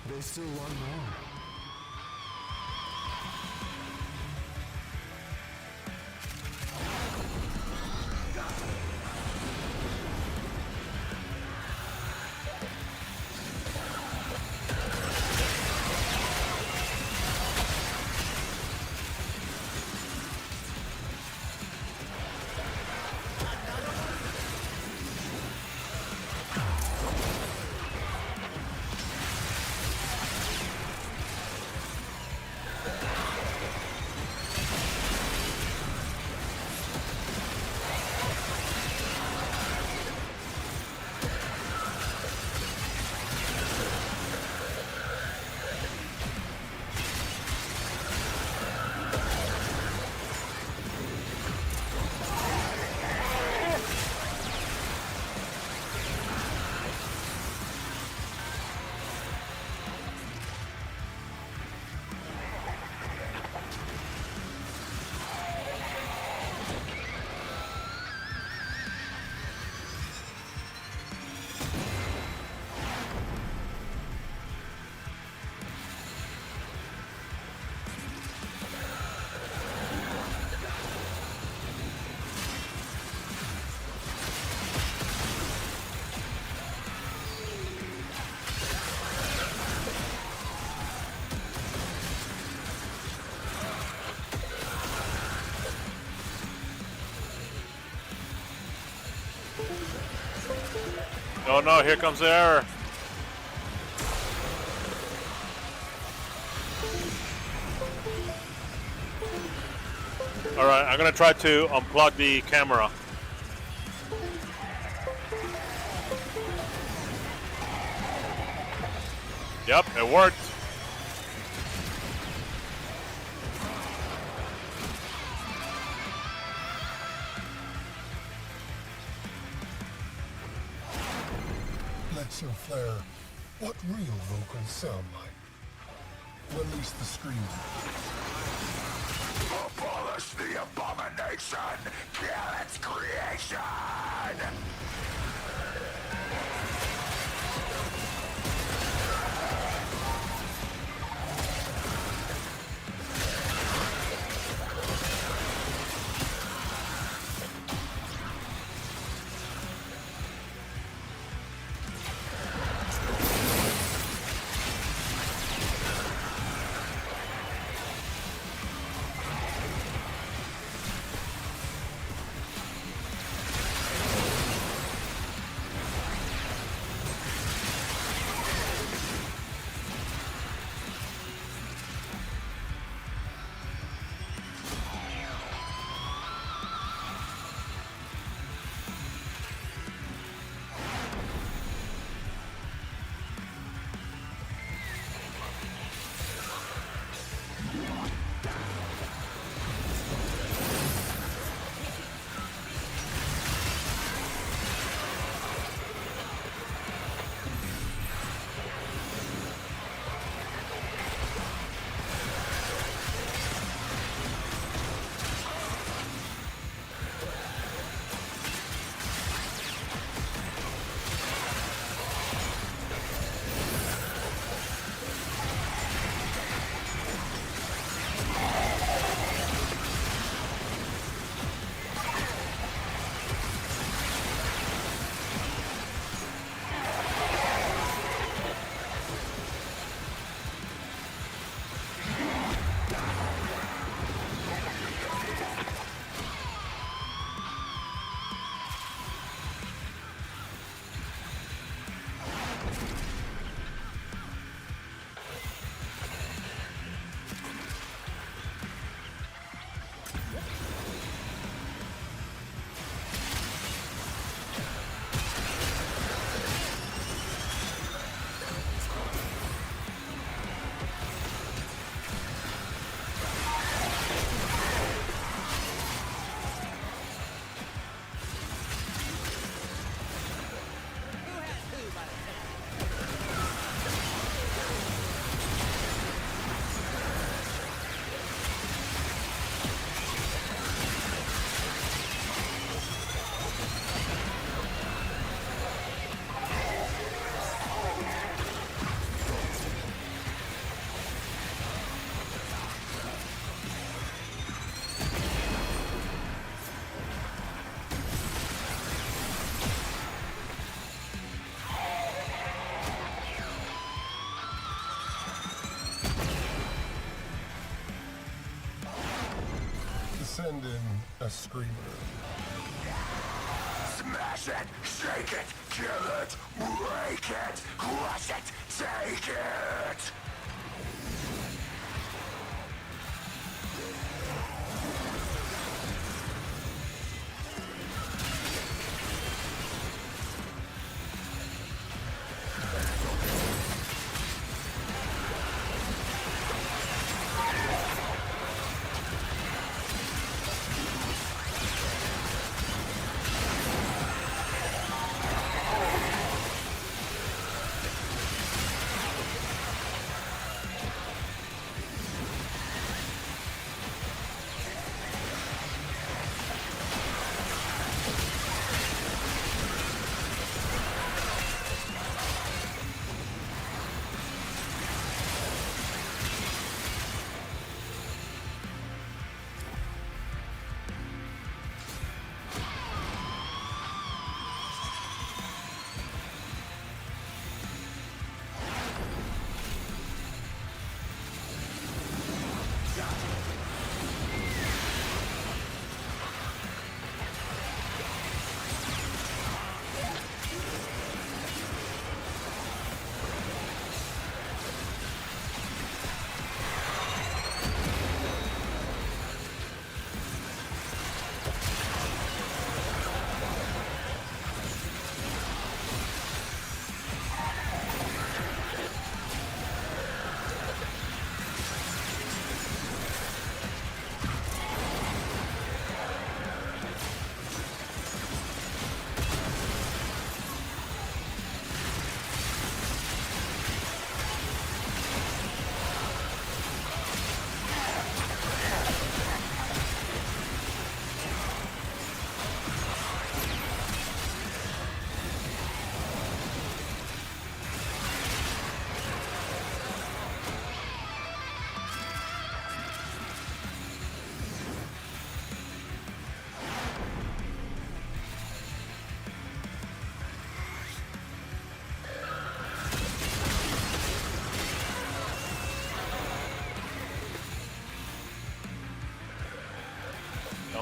There's still one more. Oh no, here comes the error. Alright, I'm gonna try to unplug the camera. Yep, it worked. Let's flare. What real vocals sound like? Release the scream. Abolish the abomination! Kill its creation! Send in a screamer. Smash it, shake it, kill it, break it, crush it, take it!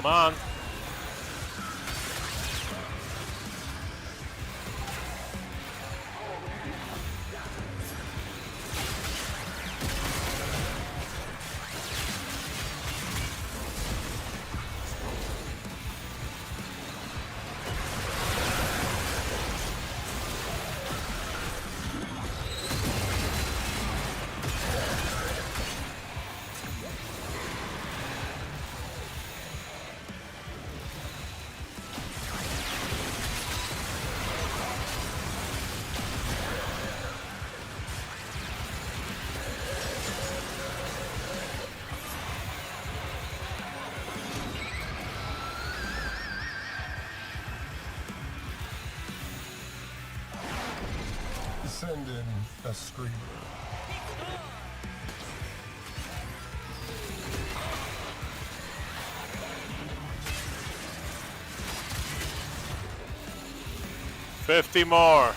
Come on. Send in a screamer. $50 more.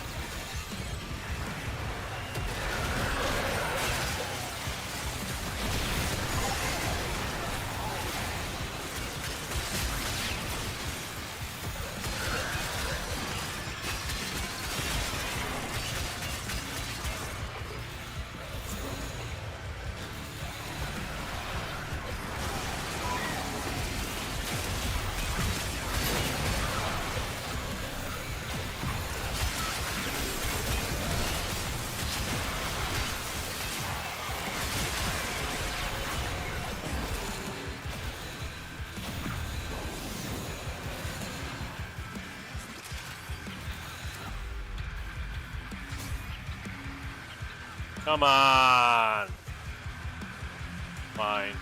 Come on. Fine.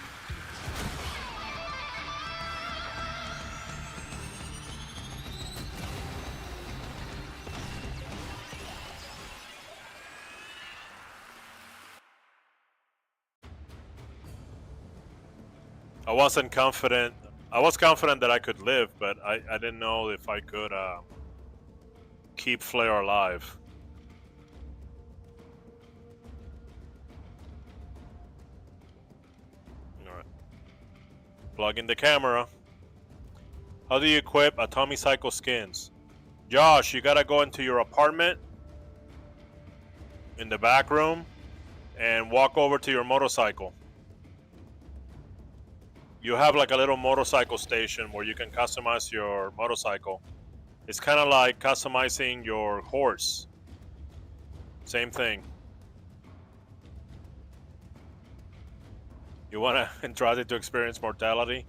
I wasn't confident. I was confident that I could live, but I didn't know if I could keep Flare alive. Plug in the camera. How do you equip Atomic Cycle skins? Josh, you gotta go into your apartment in the back room and walk over to your motorcycle. You have like a little motorcycle station where you can customize your motorcycle. It's kind of like customizing your horse. Same thing. You want to Andrade to experience mortality?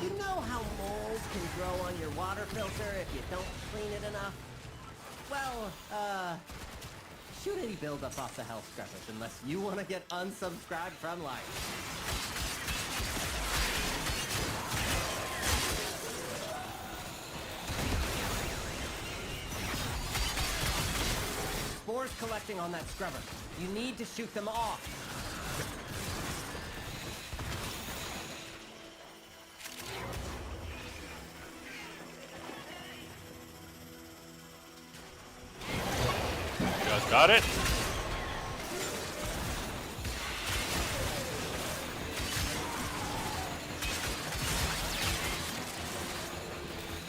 You know how mold can grow on your water filter if you don't clean it enough? Well, shoot any buildup off the health scrubbers unless you want to get unsubscribed from life. Spores collecting on that scrubber. You need to shoot them off. You guys got it?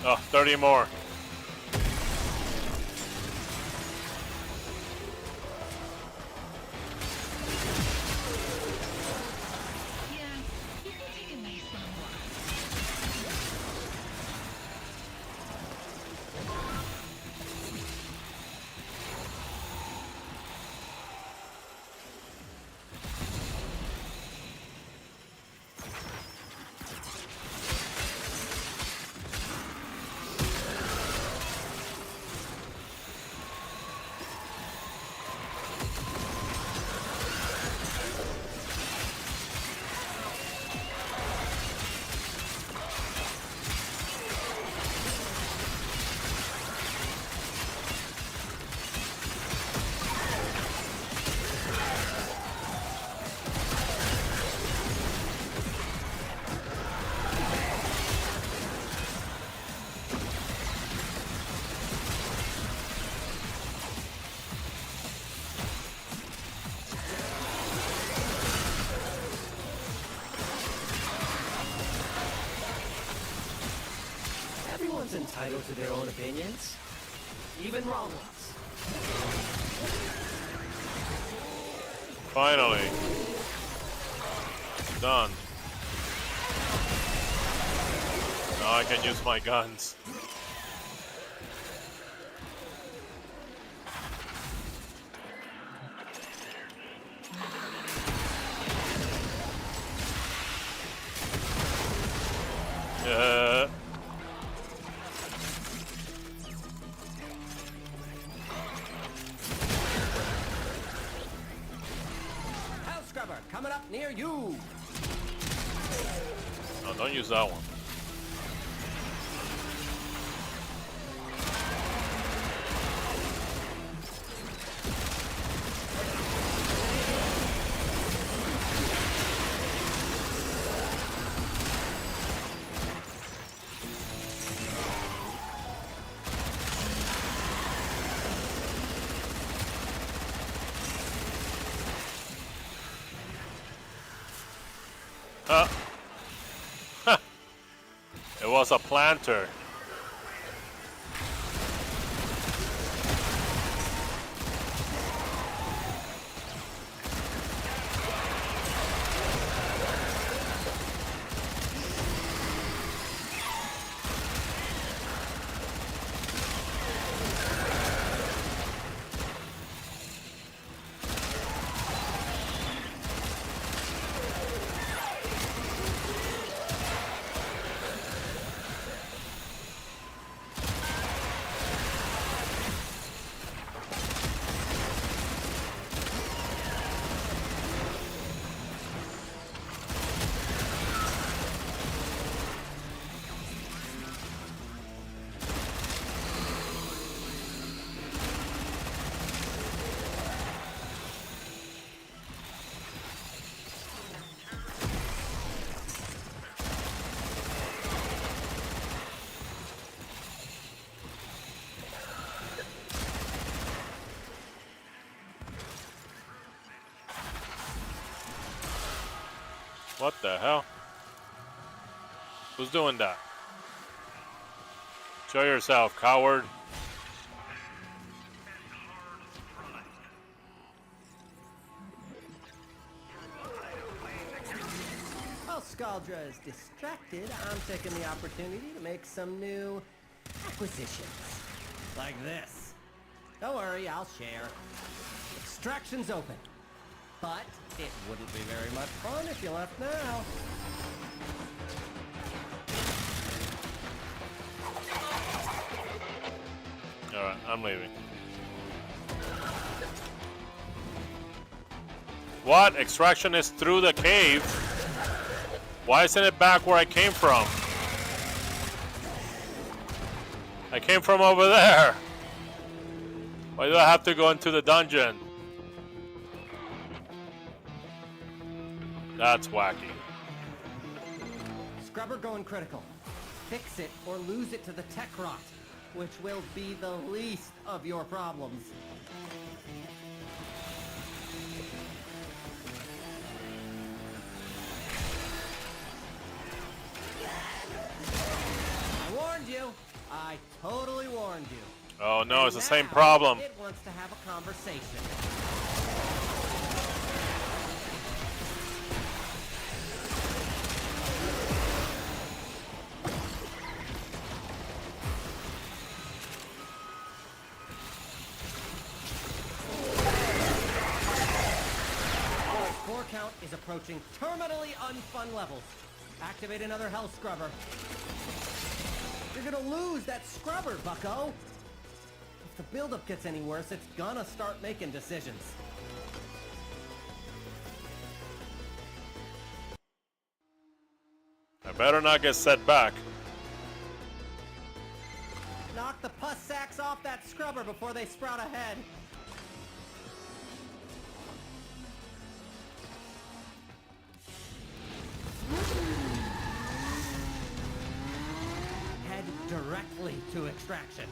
Oh, 30 more. Everyone's entitled to their own opinions, even wrong ones. Finally. Done. Now I can use my guns. House scrubber coming up near you. No, don't use that one. It was a planter. What the hell? Who's doing that? Show yourself, coward. While Scaldra is distracted, I'm taking the opportunity to make some new acquisitions. Like this. Don't worry, I'll share. Extraction's open. But it wouldn't be very much fun if you left now. Alright, I'm leaving. What? Extraction is through the cave? Why isn't it back where I came from? I came from over there. Why do I have to go into the dungeon? That's wacky. Scrubber going critical. Fix it or lose it to the tech rot, which will be the least of your problems. I warned you. I totally warned you. Oh no, it's the same Now problem. It wants to have a conversation. Core count is approaching terminally unfun levels. Activate another Hell Scrubber. You're gonna lose that scrubber, bucko! If the buildup gets any worse, it's gonna start making decisions. I better not get set back. Knock the pus sacks off that scrubber before they sprout ahead. Head directly to extraction.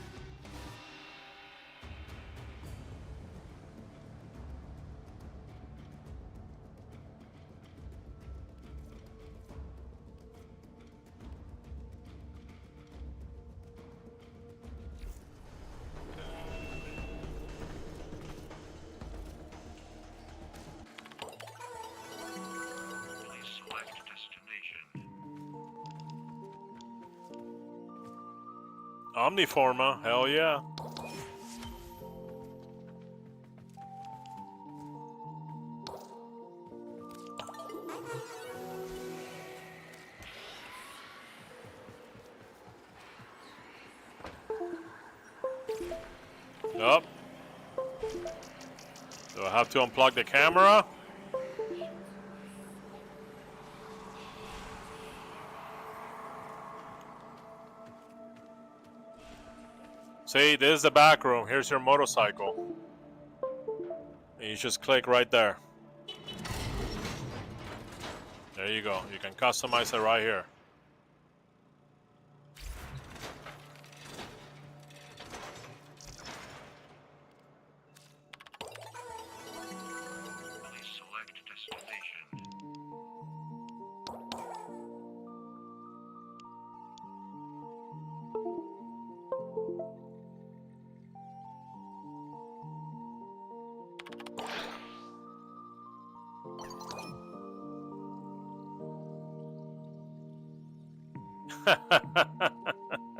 Please select destination. Omniforma, hell yeah. Yup. Do I have to unplug the camera? See, this is the back room. Here's your motorcycle. And you just click right there. There you go. You can customize it right here. Please select destination.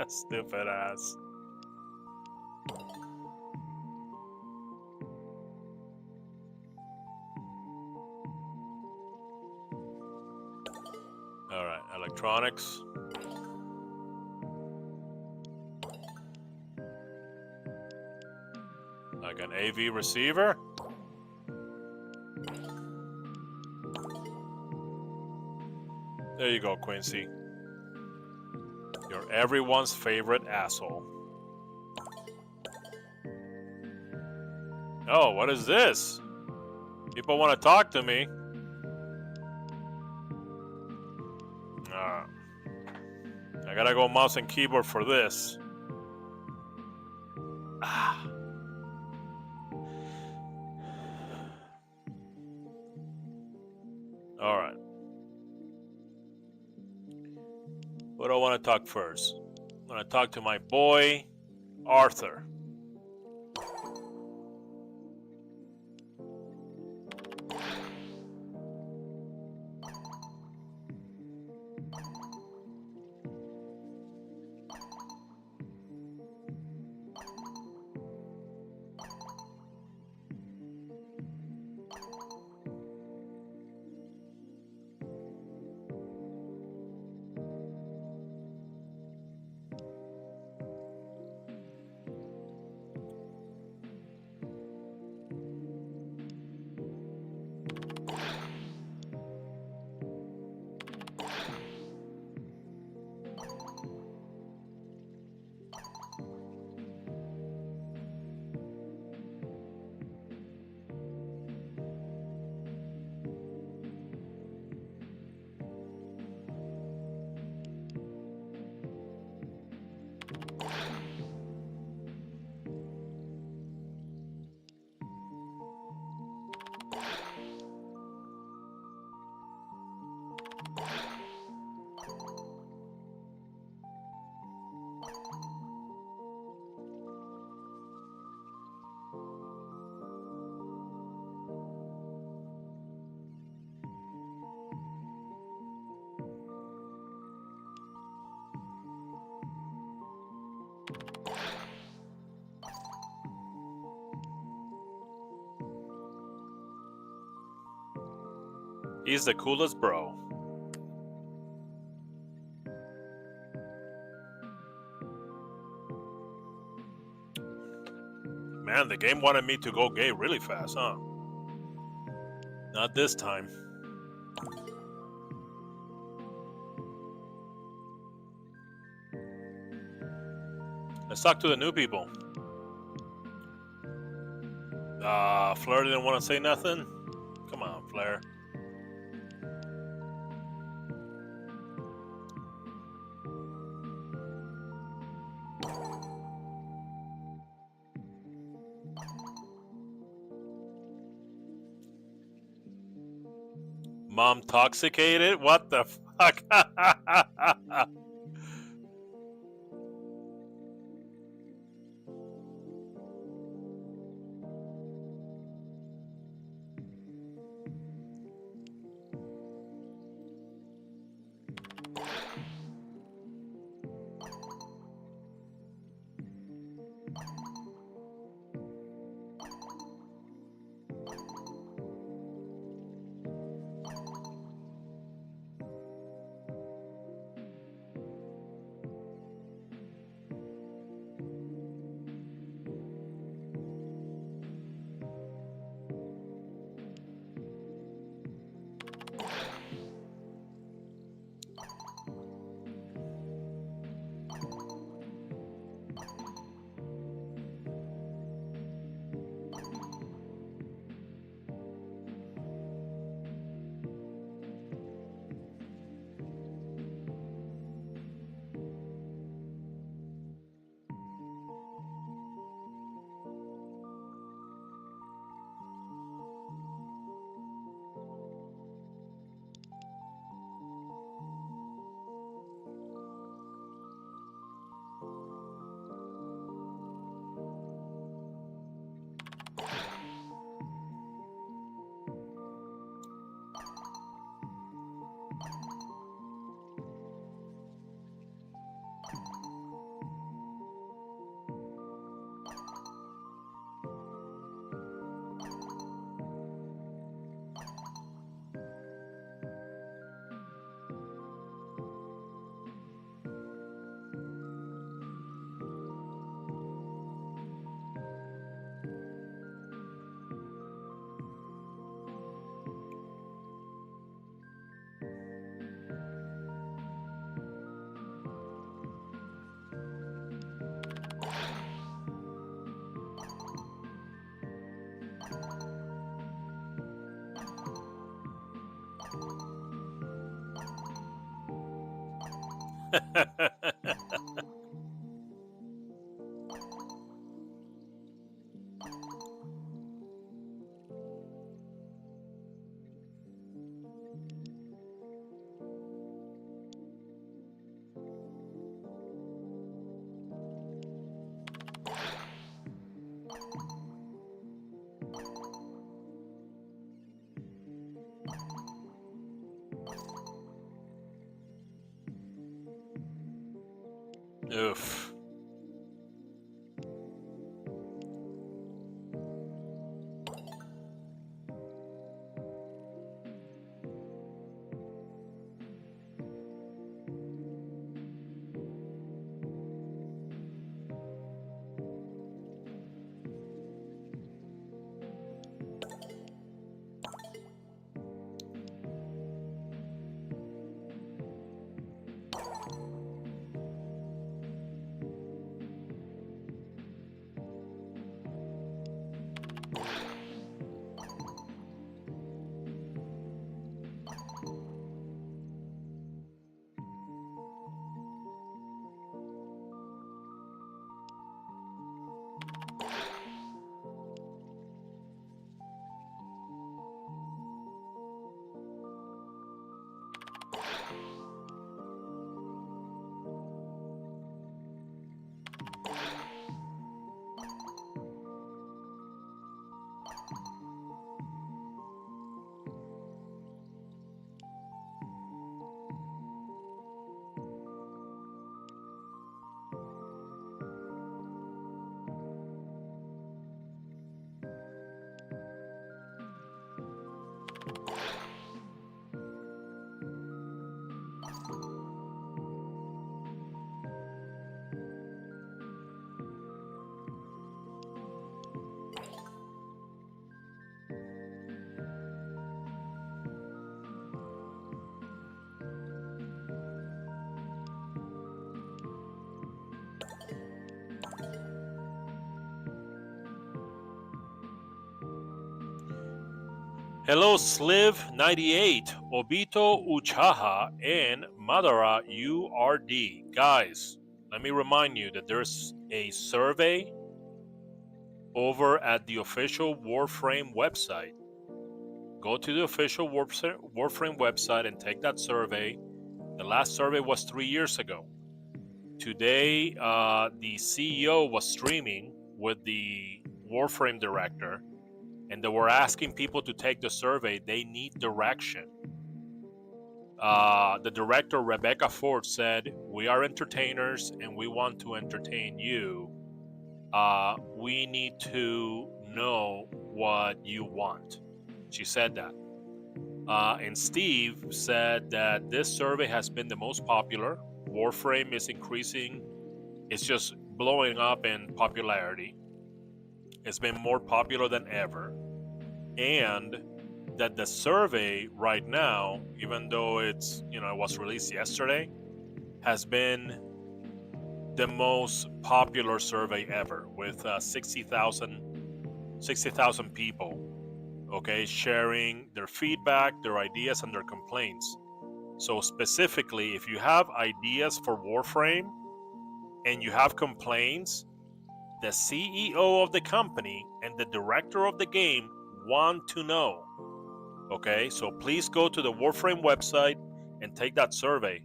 Stupid ass. Alright, electronics. Like an AV receiver? There you go, Quincy. You're everyone's favorite asshole. Oh, what is this? People want to talk to me. I gotta go mouse and keyboard for this. Ah. All right. What do I want to talk first? I want to talk to my boy, Arthur. He's the coolest bro. Man, the game wanted me to go gay really fast, huh? Not this time. Let's talk to the new people. Fleur didn't want to say nothing? Come on, Fleur. Mom toxicated? What the fuck? Oof. Hello, Sliv98, Obito Uchaha, and Madara URD. Guys, let me remind you that there's a survey over at the official Warframe website. Go to the official Warframe website and take that survey. The last survey was 3 years ago. Today, the CEO was streaming with the Warframe director, and they were asking people to take the survey. They need direction. The director, Rebecca Ford, said, "We are entertainers and we want to entertain you. We need to know what you want." She said that. And Steve said that this survey has been the most popular. Warframe is increasing. It's just blowing up in popularity. It's been more popular than ever. And that the survey right now, even though it's, it was released yesterday, has been the most popular survey ever, with 60,000 people, okay, sharing their feedback, their ideas, and their complaints. So specifically, if you have ideas for Warframe and you have complaints, the CEO of the company and the director of the game want to know. Okay, so please go to the Warframe website and take that survey.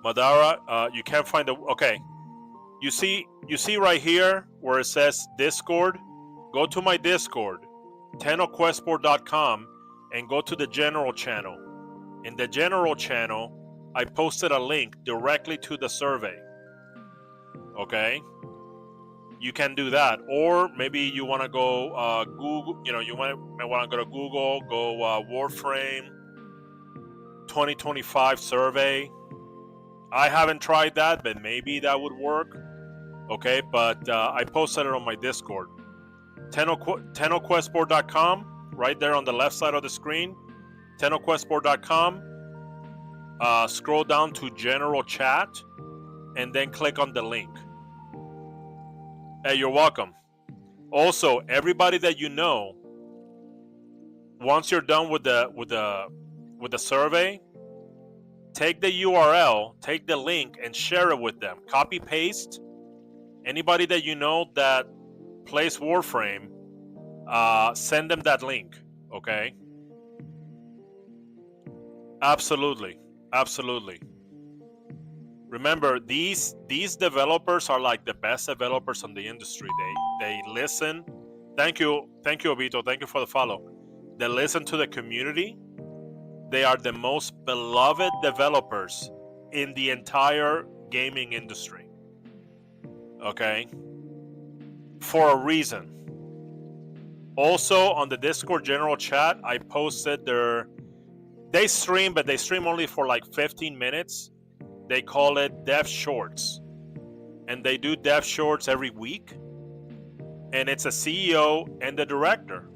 Madara, you can't find the... Okay, you see right here where it says Discord? Go to my Discord, tennoquestboard.com, and go to the general channel. In the general channel, I posted a link directly to the survey. Okay? You can do that. Or maybe you want to go Google, you might want to go to Google, go Warframe 2025 survey. I haven't tried that, but maybe that would work. Okay, but I posted it on my Discord. tennoquestboard.com, right there on the left side of the screen. tennoquestboard.com. Scroll down to general chat and then click on the link. Hey, you're welcome. Also, everybody that you know, once you're done with the survey, take the URL, take the link, and share it with them. Copy paste. Anybody that you know that plays Warframe, send them that link. Okay. Absolutely. Remember, these developers are like the best developers in the industry. They listen. Thank you, Obito. Thank you for the follow. They listen to the community. They are the most beloved developers in the entire gaming industry. Okay? For a reason. Also, on the Discord general chat, I posted they stream, but they stream only for like 15 minutes. They call it Dev Shorts. And they do Dev Shorts every week. And it's a CEO and the director.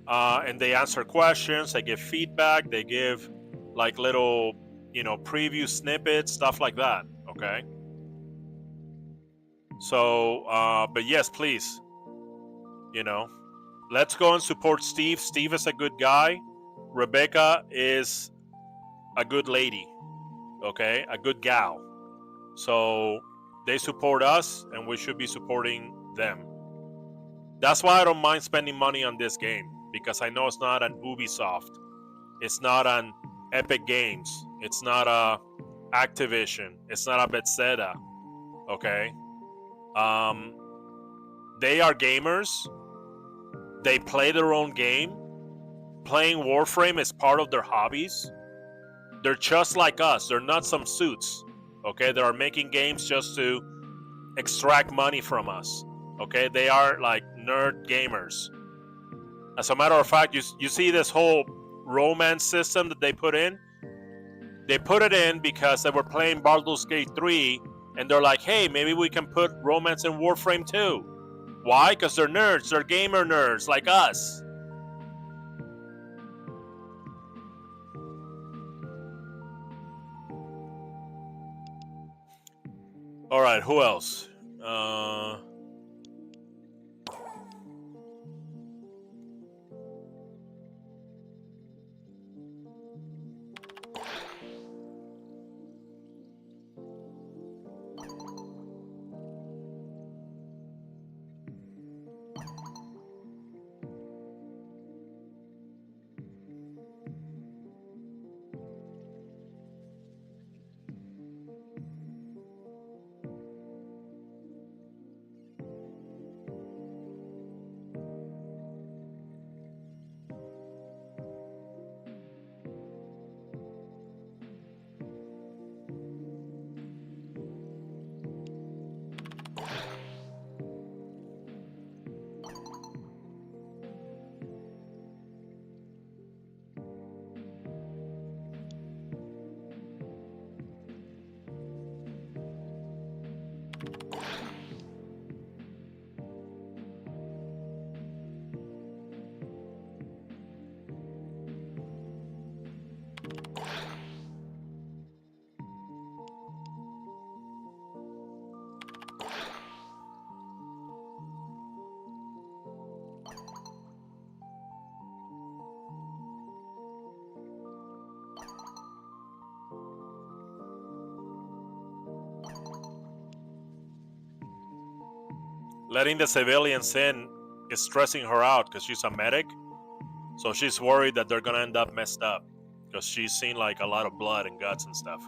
And they answer questions, they give feedback, they give like little, preview snippets, stuff like that. Okay. So, but yes, please, let's go and support Steve. Steve is a good guy. Rebecca is a good lady. Okay. A good gal. So they support us and we should be supporting them. That's why I don't mind spending money on this game. Because I know it's not an Ubisoft. It's not an Epic Games. It's not a Activision. It's not a Bethesda. Okay? They are gamers. They play their own game. Playing Warframe is part of their hobbies. They're just like us. They're not some suits. Okay? They are making games just to extract money from us. Okay? They are like nerd gamers. As a matter of fact, you see this whole romance system that they put in? They put it in because they were playing Baldur's Gate 3, and they're like, hey, maybe we can put romance in Warframe too. Why? Because they're nerds. They're gamer nerds like us. All right, who else? Letting the civilians in is stressing her out because she's a medic. So she's worried that they're going to end up messed up because she's seen like a lot of blood and guts and stuff.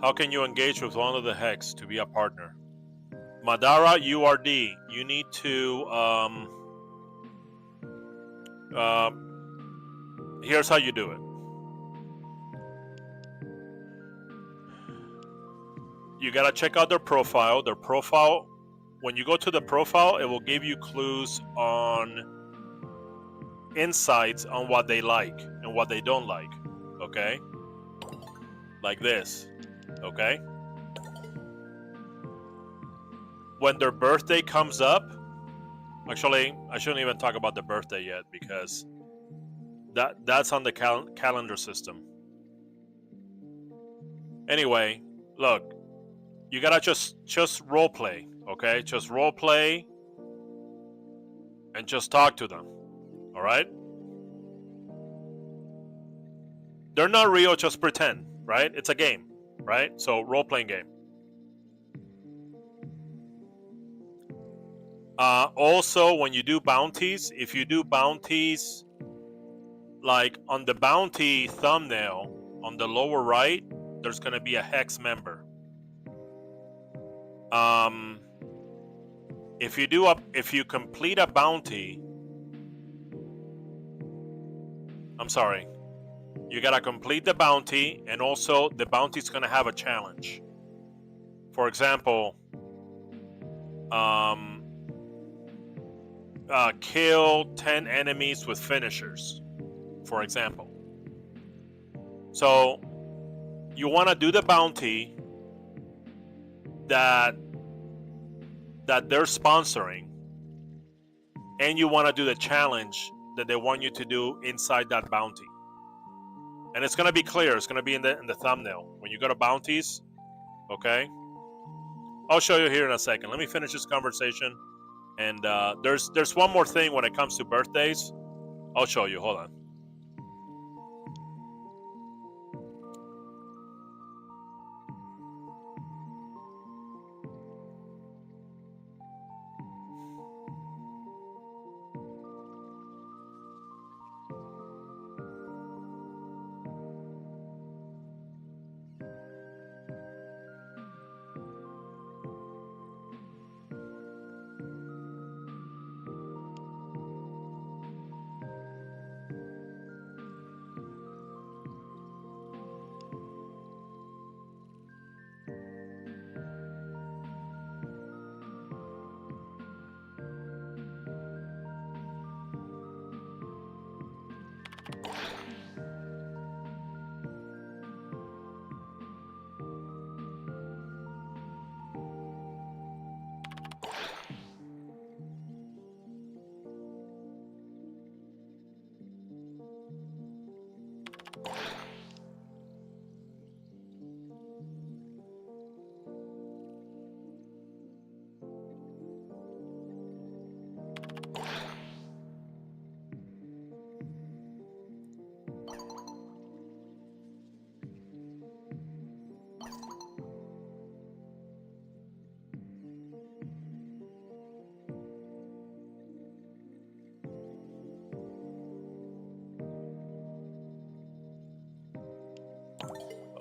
How can you engage with one of the Hex to be a partner? Madara URD, you need to... here's how you do it. You gotta check out their profile. Their profile, when you go to the profile, it will give you clues on insights on what they like and what they don't like. Okay? Like this. Okay? When their birthday comes up, actually, I shouldn't even talk about the birthday yet because that's on the calendar system. Anyway, look. You gotta just role play, okay? Just role play and just talk to them, all right? they're not real, just pretend, right? It's a game, right? So role-playing game. Also, when you do bounties, if you do bounties, like on the bounty thumbnail, on the lower right, there's gonna be a Hex member. If you complete a bounty, I'm sorry, you gotta complete the bounty, and also the bounty's gonna have a challenge. For example, kill 10 enemies with finishers, for example. So you want to do the bounty that they're sponsoring, and you want to do the challenge that they want you to do inside that bounty. And it's going to be clear. It's going to be in the thumbnail when you go to bounties. Okay, I'll show you here in a second. Let me finish this conversation. And there's one more thing when it comes to birthdays. I'll show you. Hold on.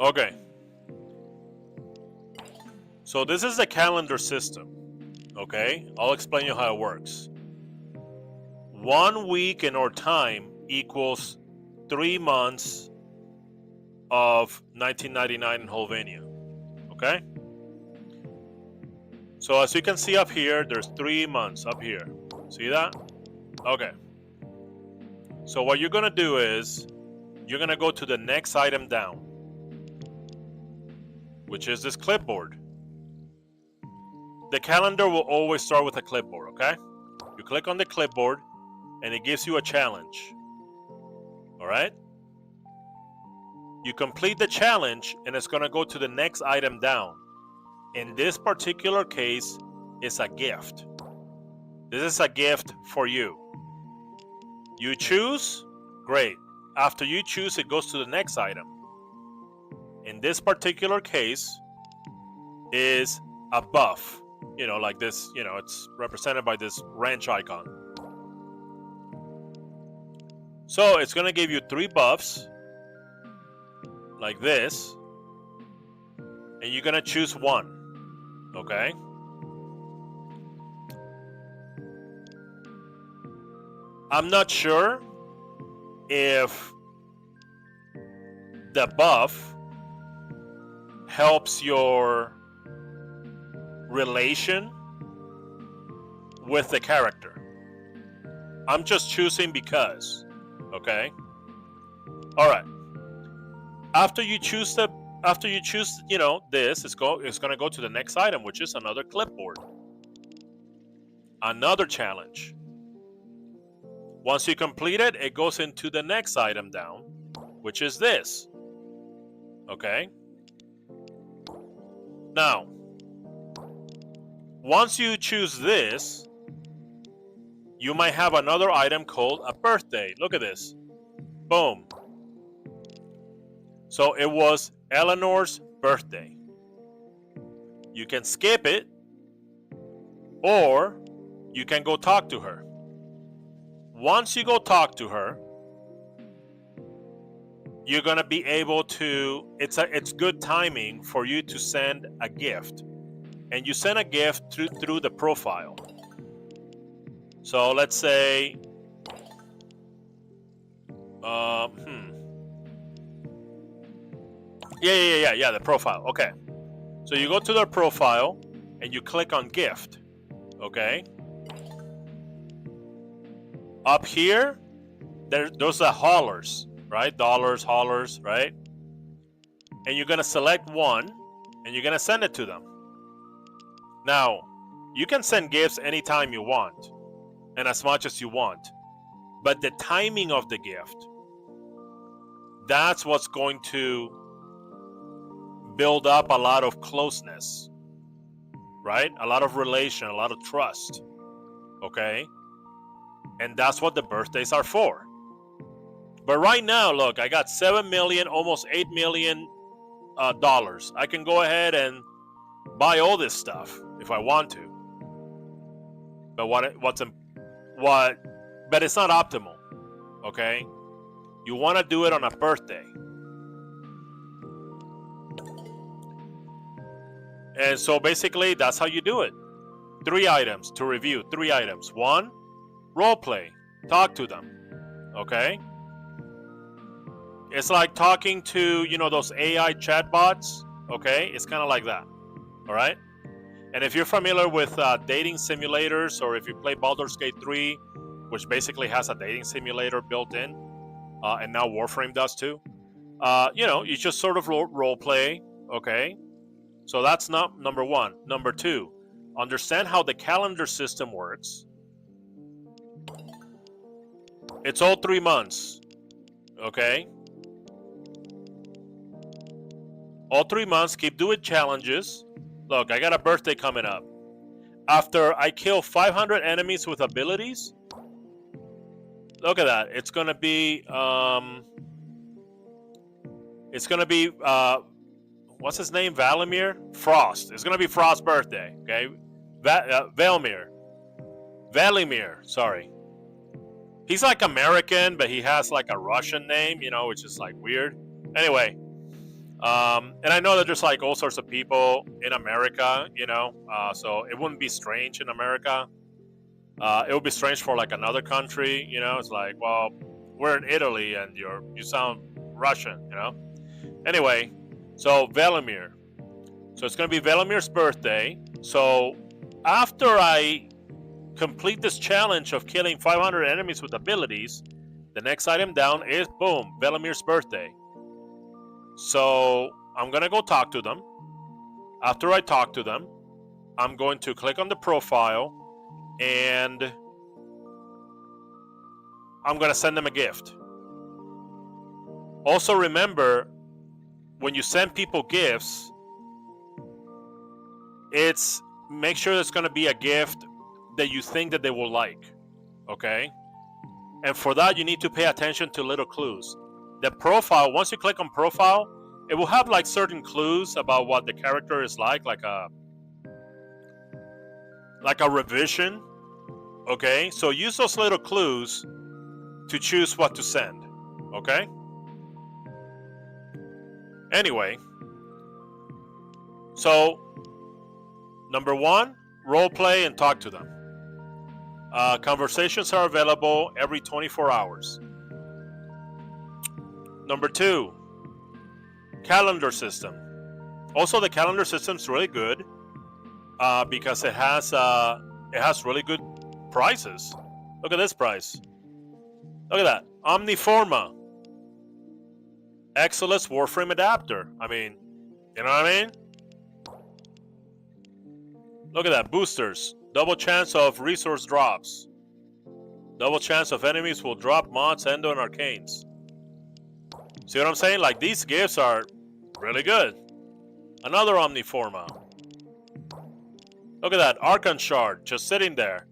Okay. So this is the calendar system. Okay, I'll explain you how it works. 1 week in our time equals 3 months of 1999 in Holvania. Okay? So as you can see up here, there's 3 months up here. See that? Okay. So what you're gonna do is you're gonna go to the next item down, which is this clipboard. The calendar will always start with a clipboard, okay? You click on the clipboard and it gives you a challenge. All right? You complete the challenge and it's gonna go to the next item down. In this particular case, it's a gift. This is a gift for you. You choose, great. After you choose, it goes to the next item. In this particular case, is a buff. You know, like this, you know, it's represented by this wrench icon. So it's gonna give you 3 buffs, like this, and you're gonna choose one, okay? I'm not sure if the buff helps your relation with the character. I'm just choosing because, okay? All right. After you choose, you know, this, it's gonna go to the next item, which is another clipboard, another challenge. Once you complete it, it goes into the next item down, which is this. Okay? Now, once you choose this, you might have another item called a birthday. Look at this. Boom. So it was Eleanor's birthday. You can skip it, or you can go talk to her. Once you go talk to her, you're gonna be able to. It's good timing for you to send a gift, and you send a gift through the profile. So let's say, yeah, the profile. Okay, so you go to their profile and you click on gift. Okay. Up here, those are haulers, right? Dollars, haulers, right? And you're gonna select one, and you're gonna send it to them. Now, you can send gifts anytime you want, and as much as you want, but the timing of the gift, that's what's going to build up a lot of closeness, right? A lot of relation, a lot of trust, okay? And that's what the birthdays are for. But right now, look, I got 7 million, almost $8 million dollars. I can go ahead and buy all this stuff if I want to. But but it's not optimal, okay? You want to do it on a birthday. And so basically, that's how you do it. 3 items to review, 3 items. 1, role play, talk to them, okay? It's like talking to, those AI chatbots, okay? It's kind of like that, all right? And if you're familiar with dating simulators, or if you play Baldur's Gate 3, which basically has a dating simulator built in, and now Warframe does too, you just sort of role play, okay? So that's not number 1. Number 2, understand how the calendar system works. It's all 3 months, okay? All 3 months, keep doing challenges. Look, I got a birthday coming up. After I kill 500 enemies with abilities, look at that. It's gonna be, what's his name? Valimir? Frost. It's gonna be Frost's birthday, okay? Valimir, sorry. He's like American, but he has like a Russian name, which is like weird. Anyway, and I know that there's like all sorts of people in America, so it wouldn't be strange in America. It would be strange for like another country, it's like, well, we're in Italy and you sound Russian, Anyway, so Valimir. So it's going to be Valimir's birthday. So after I complete this challenge of killing 500 enemies with abilities, the next item down is, boom, Valimir's birthday. So I'm going to go talk to them. After I talk to them, I'm going to click on the profile and I'm going to send them a gift. Also remember, when you send people gifts, make sure it's going to be a gift that you think that they will like, okay? And for that, you need to pay attention to little clues. The profile, once you click on profile, it will have like certain clues about what the character is like a revision, okay? So use those little clues to choose what to send, okay? Anyway, so number 1, role play and talk to them. Conversations are available every 24 hours. Number 2, calendar system. Also, the calendar system is really good because it has really good prices. Look at this price. Look at that, Omniforma. Exilus Warframe adapter. I mean, you know what I mean? Look at that. Boosters. Double chance of resource drops. Double chance of enemies will drop mods, endo, and arcanes. See what I'm saying? Like, these gifts are really good. Another Omniforma. Look at that. Archon Shard just sitting there.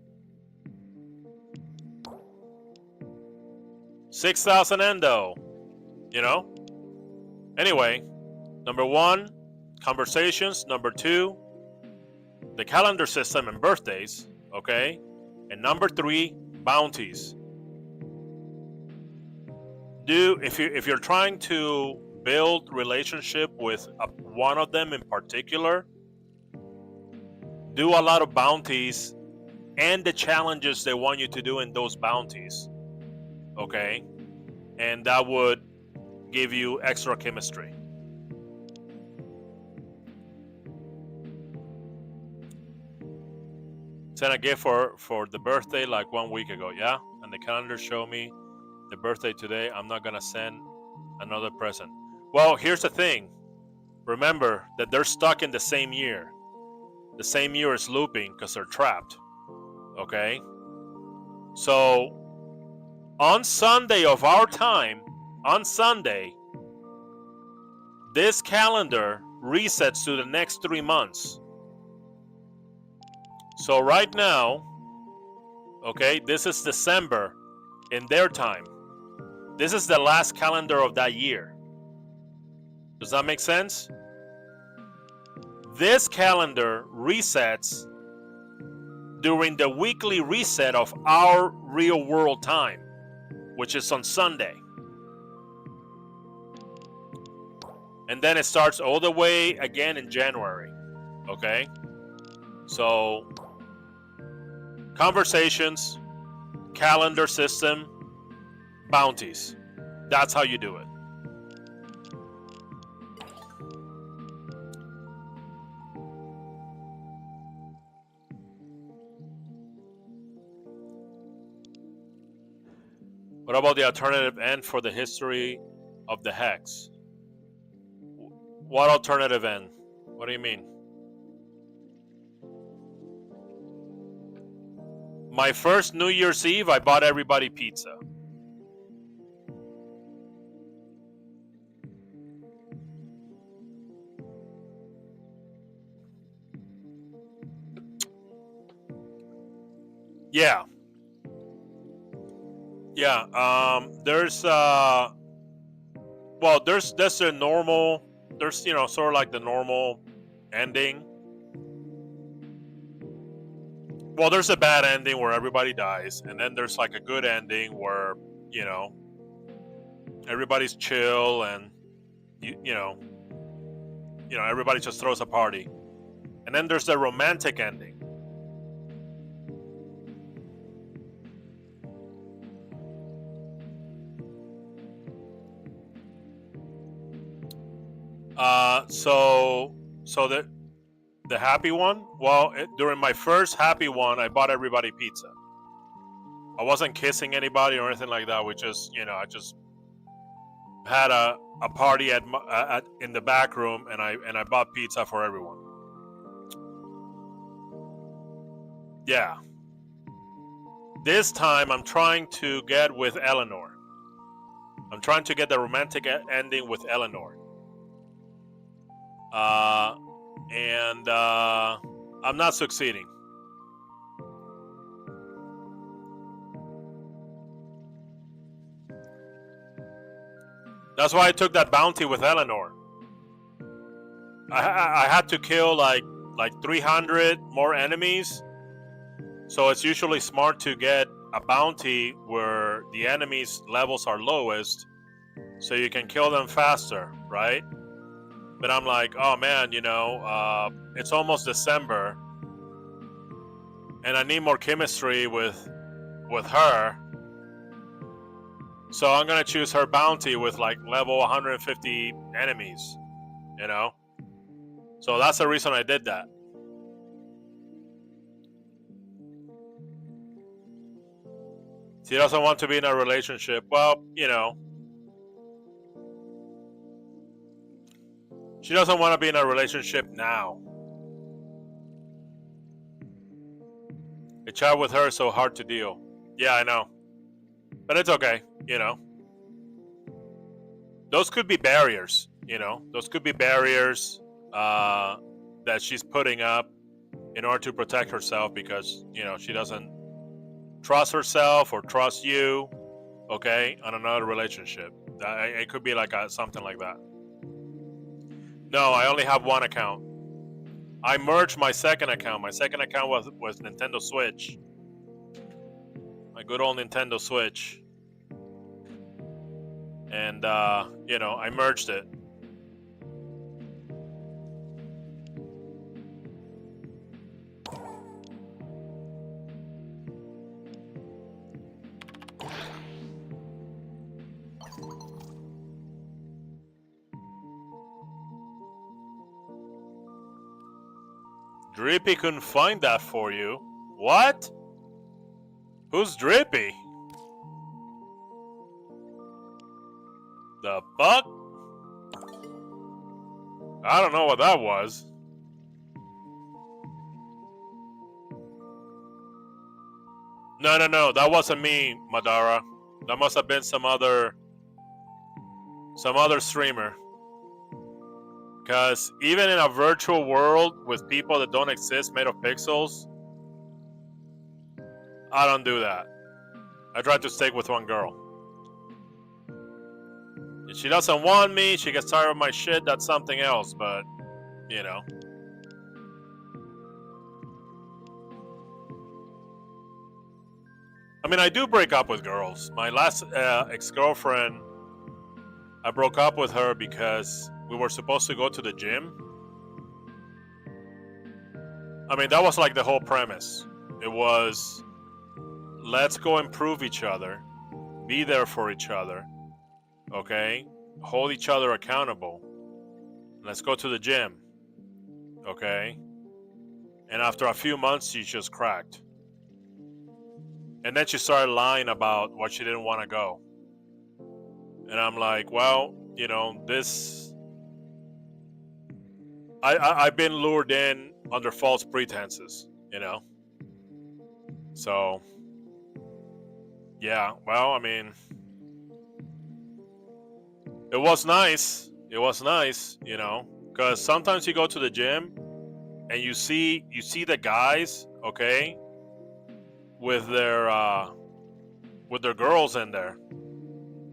6,000 endo. Anyway, number 1, conversations. Number 2, the calendar system and birthdays. Okay, and number 3, bounties. If you're trying to build relationship with one of them in particular, do a lot of bounties and the challenges they want you to do in those bounties. Okay, and that would give you extra chemistry. Sent a gift for the birthday like 1 week ago, yeah? And the calendar showed me the birthday today. I'm not gonna send another present. Well, here's the thing. Remember that they're stuck in the same year. The same year is looping because they're trapped. Okay? So, on Sunday of our time, on Sunday, this calendar resets to the next 3 months. So right now, okay, this is December in their time. This is the last calendar of that year. Does that make sense? This calendar resets during the weekly reset of our real world time, which is on Sunday. And then it starts all the way again in January. Okay? So, conversations, calendar system, bounties. That's how you do it. What about the alternative end for the history of the Hex? What alternative end? What do you mean? My first New Year's Eve, I bought everybody pizza. Yeah. Yeah, there's well, there's a normal, there's, you know, sort of like the normal ending. Well, there's a bad ending where everybody dies, and then there's like a good ending where, you know, everybody's chill and you know, everybody just throws a party. And then there's the romantic ending. So the happy one, well, during my first happy one, I bought everybody pizza. I wasn't kissing anybody or anything like that. We just, you know, I just had a party in the back room, and I bought pizza for everyone. Yeah. This time I'm trying to get with Eleanor. I'm trying to get the romantic ending with Eleanor. And I'm not succeeding. That's why I took that bounty with Eleanor. I had to kill like 300 more enemies. So it's usually smart to get a bounty where the enemies' levels are lowest, so you can kill them faster, right? But I'm like, oh man, you know, it's almost December, and I need more chemistry with her. So I'm gonna choose her bounty with like level 150 enemies, you know. So that's the reason I did that. She doesn't want to be in a relationship. Well, you know, she doesn't want to be in a relationship now. A child with her is so hard to deal. Yeah, I know. But it's okay, you know. Those could be barriers, you know. Those could be barriers that she's putting up in order to protect herself because, you know, she doesn't trust herself or trust you, okay, on another relationship. It could be like something like that. No, I only have one account. I merged my second account. My second account was Nintendo Switch. My good old Nintendo Switch. And, you know, I merged it. Drippy couldn't find that for you. What? Who's Drippy? The fuck? I don't know what that was. No, that wasn't me, Madara. That must have been some other streamer. Because even in a virtual world with people that don't exist made of pixels, I don't do that. I try to stick with one girl. If she doesn't want me, she gets tired of my shit, that's something else, but, you know. I mean, I do break up with girls. My last ex-girlfriend, I broke up with her because we were supposed to go to the gym. I mean, that was like the whole premise. It was, let's go improve each other, be there for each other, okay? Hold each other accountable. Let's go to the gym, okay? And after a few months, she just cracked. And then she started lying about what she didn't want to go. And I'm like, well, you know, this... I've been lured in under false pretenses, you know? So, yeah, well, I mean, it was nice. It was nice, you know? Because sometimes you go to the gym and you see the guys, okay, with their girls in there,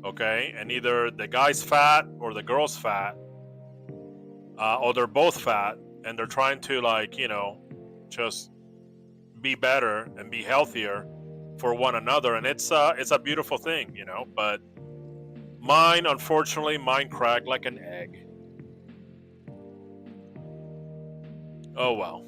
okay, and either the guy's fat or the girl's fat, or they're both fat, and they're trying to, like, you know, just be better and be healthier for one another, and it's a beautiful thing, you know. But unfortunately, mine cracked like an egg. Oh well.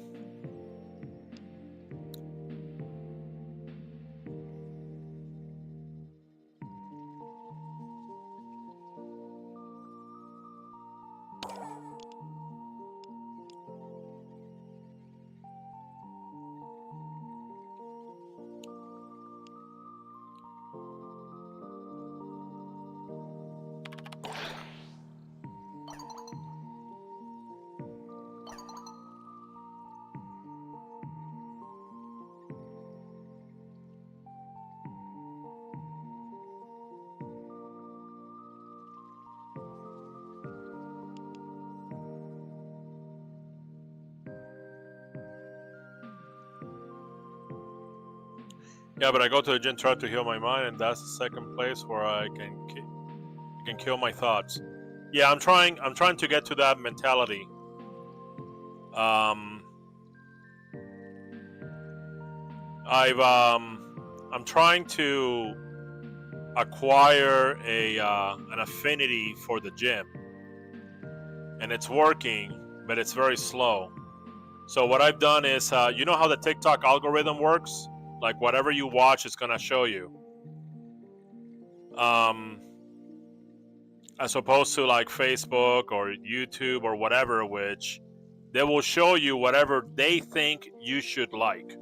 Yeah, but I go to the gym try to heal my mind, and that's the second place where I can kill my thoughts. Yeah, I'm trying to get to that mentality. I'm trying to acquire an affinity for the gym, and it's working, but it's very slow. So what I've done is, you know how the TikTok algorithm works? Like, whatever you watch, it's gonna show you. As opposed to like Facebook or YouTube or whatever, which they will show you whatever they think you should like.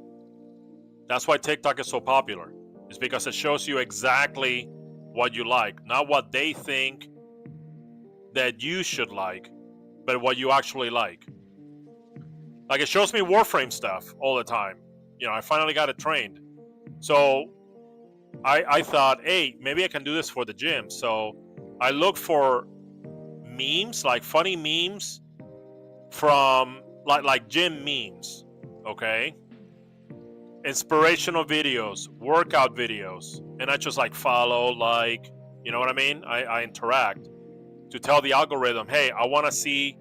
That's why TikTok is so popular. It's because it shows you exactly what you like, not what they think that you should like, but what you actually like. Like, it shows me Warframe stuff all the time. You know, I finally got it trained. So I thought, hey, maybe I can do this for the gym. So I looked for memes, like funny memes from like gym memes, okay? Inspirational videos, workout videos. And I just like follow, like, you know what I mean? I interact to tell the algorithm, hey, I want to see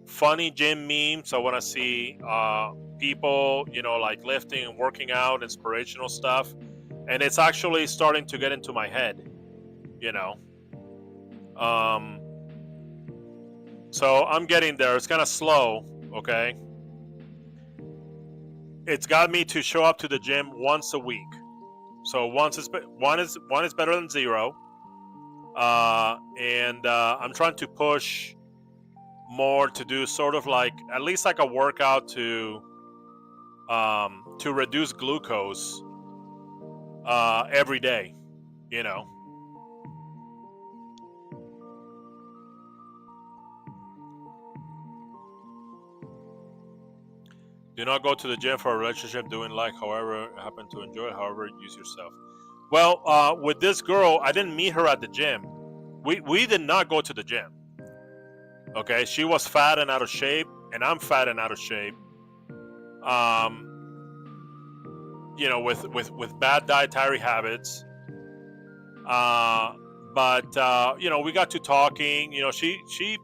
funny gym memes. I want to see people, like lifting and working out, inspirational stuff. And it's actually starting to get into my head, So I'm getting there. It's kind of slow, okay? It's got me to show up to the gym once a week. So one is better than zero. And I'm trying to push more to do sort of like at least like a workout to reduce glucose every day, Do not go to the gym for a relationship. Doing like, however, happen to enjoy it. However, use yourself. Well, with this girl, I didn't meet her at the gym. We did not go to the gym. Okay, she was fat and out of shape, and I'm fat and out of shape. With bad dietary habits. But we got to talking. She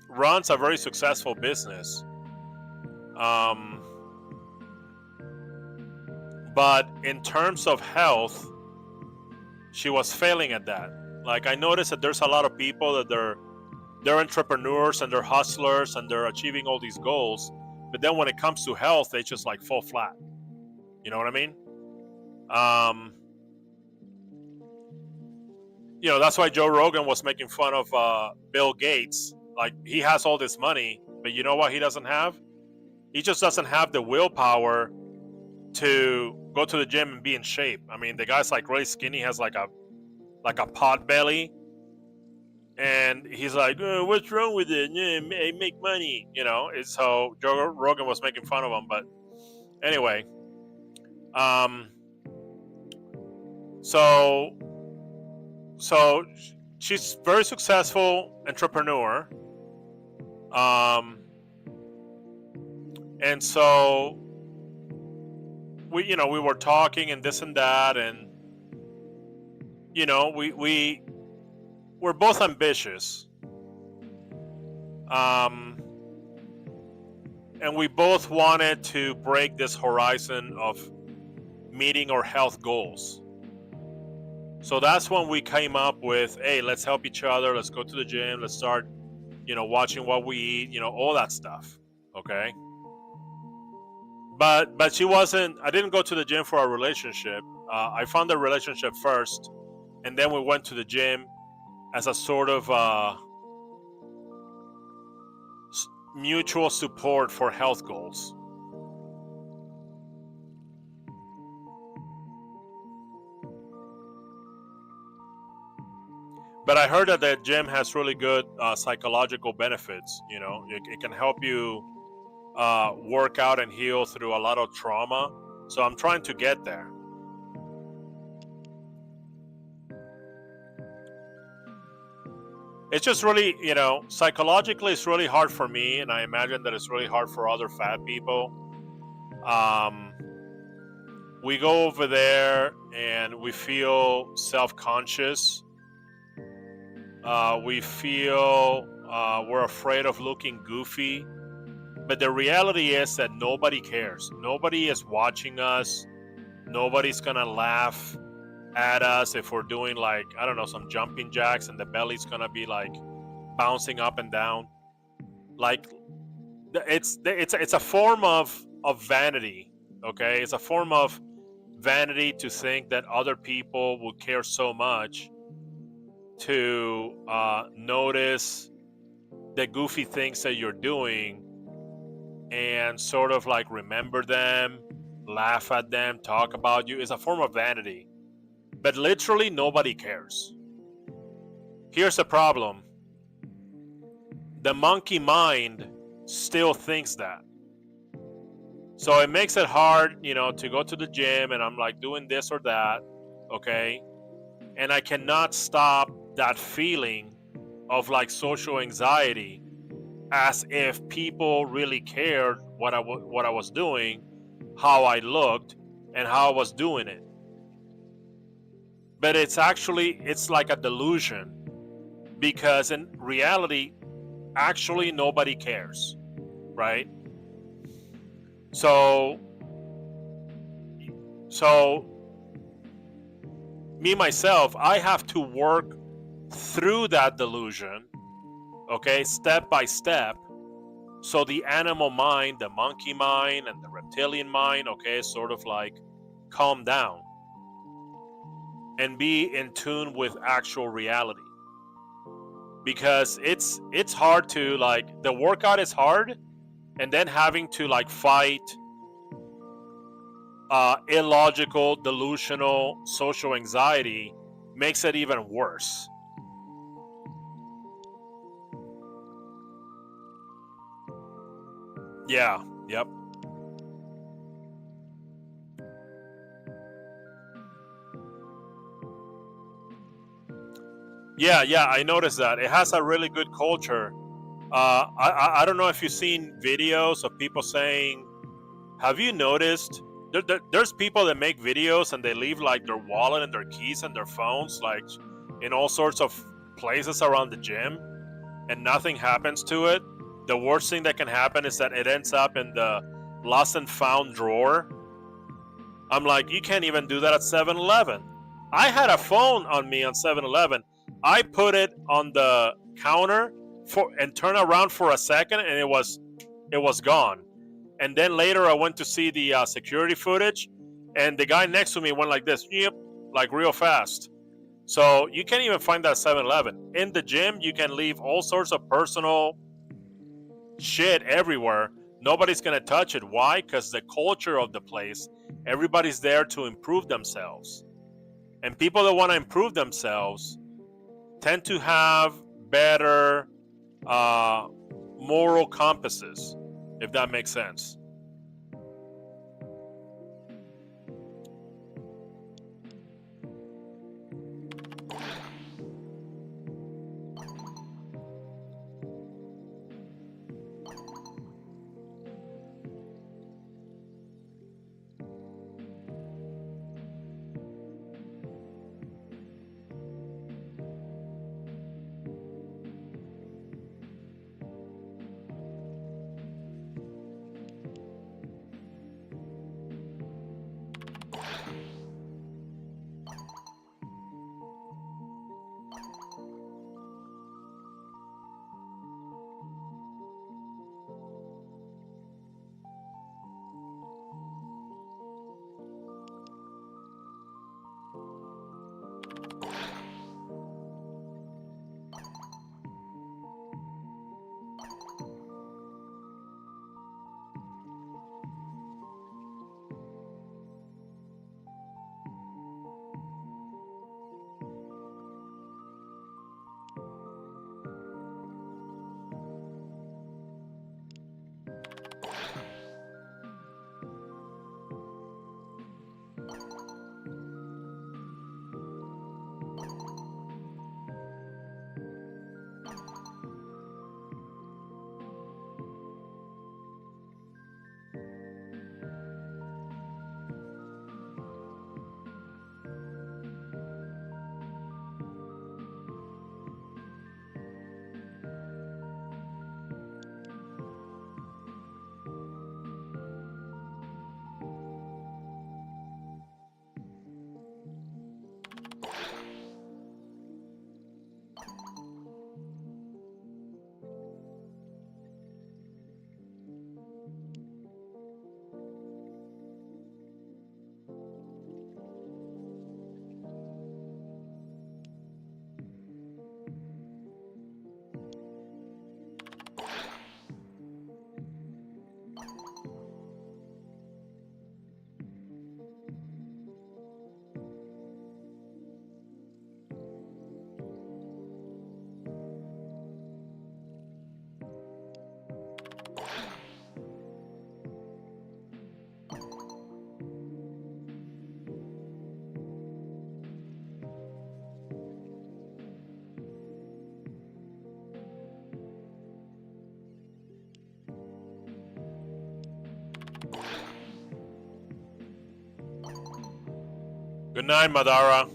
runs a very successful business. But in terms of health, she was failing at that. Like, I noticed that there's a lot of people that they're entrepreneurs and they're hustlers and they're achieving all these goals, but then when it comes to health, they just like fall flat. You know what I mean? That's why Joe Rogan was making fun of Bill Gates. Like, he has all this money, but you know what he doesn't have? He just doesn't have the willpower to go to the gym and be in shape. I mean, the guy's like really skinny, has like a pot belly, and he's like, what's wrong with it? I make money, So Joe Rogan was making fun of him, but anyway, so she's very successful entrepreneur, and so we were talking and this and that, and we're both ambitious, and we both wanted to break this horizon of meeting our health goals. So that's when we came up with, hey, let's help each other, let's go to the gym, let's start watching what we eat, all that stuff. Okay. But she wasn't. I didn't go to the gym for our relationship. I found the relationship first, and then we went to the gym as a sort of mutual support for health goals. But I heard that the gym has really good psychological benefits. It can help you work out and heal through a lot of trauma. So I'm trying to get there. It's just really, psychologically it's really hard for me, and I imagine that it's really hard for other fat people. We go over there and we feel self-conscious. We feel we're afraid of looking goofy. But the reality is that nobody cares. Nobody is watching us. Nobody's gonna laugh at us if we're doing like, I don't know, some jumping jacks and the belly's gonna be like bouncing up and down. Like, it's a form of vanity, okay? It's a form of vanity to think that other people will care so much to notice the goofy things that you're doing and sort of like remember them, laugh at them, talk about you. Is a form of vanity. But literally nobody cares. Here's the problem. The monkey mind still thinks that. So it makes it hard, to go to the gym and I'm like doing this or that, okay? And I cannot stop that feeling of like social anxiety, as if people really cared what I was doing, how I looked, and how I was doing it. But it's like a delusion, because in reality, actually nobody cares, right? So me myself, I have to work through that delusion, okay, step by step, so the animal mind, the monkey mind, and the reptilian mind, okay, sort of like calm down and be in tune with actual reality. Because it's hard to, like, the workout is hard, and then having to like fight illogical, delusional social anxiety makes it even worse. Yeah, yep. Yeah, I noticed that. It has a really good culture. I don't know if you've seen videos of people saying, have you noticed there's people that make videos and they leave like their wallet and their keys and their phones like in all sorts of places around the gym and nothing happens to it? The worst thing that can happen is that it ends up in the lost and found drawer. I'm like, you can't even do that at 7-Eleven. I had a phone on me on 7-Eleven. I put it on the counter and turned around for a second, and it was gone. And then later I went to see the security footage, and the guy next to me went like this, yep, like real fast. So you can't even find that 7-Eleven. In the gym, you can leave all sorts of personal shit everywhere. Nobody's gonna touch it. Why? Because the culture of the place, everybody's there to improve themselves. And people that want to improve themselves tend to have better moral compasses, if that makes sense. Good night, Madara.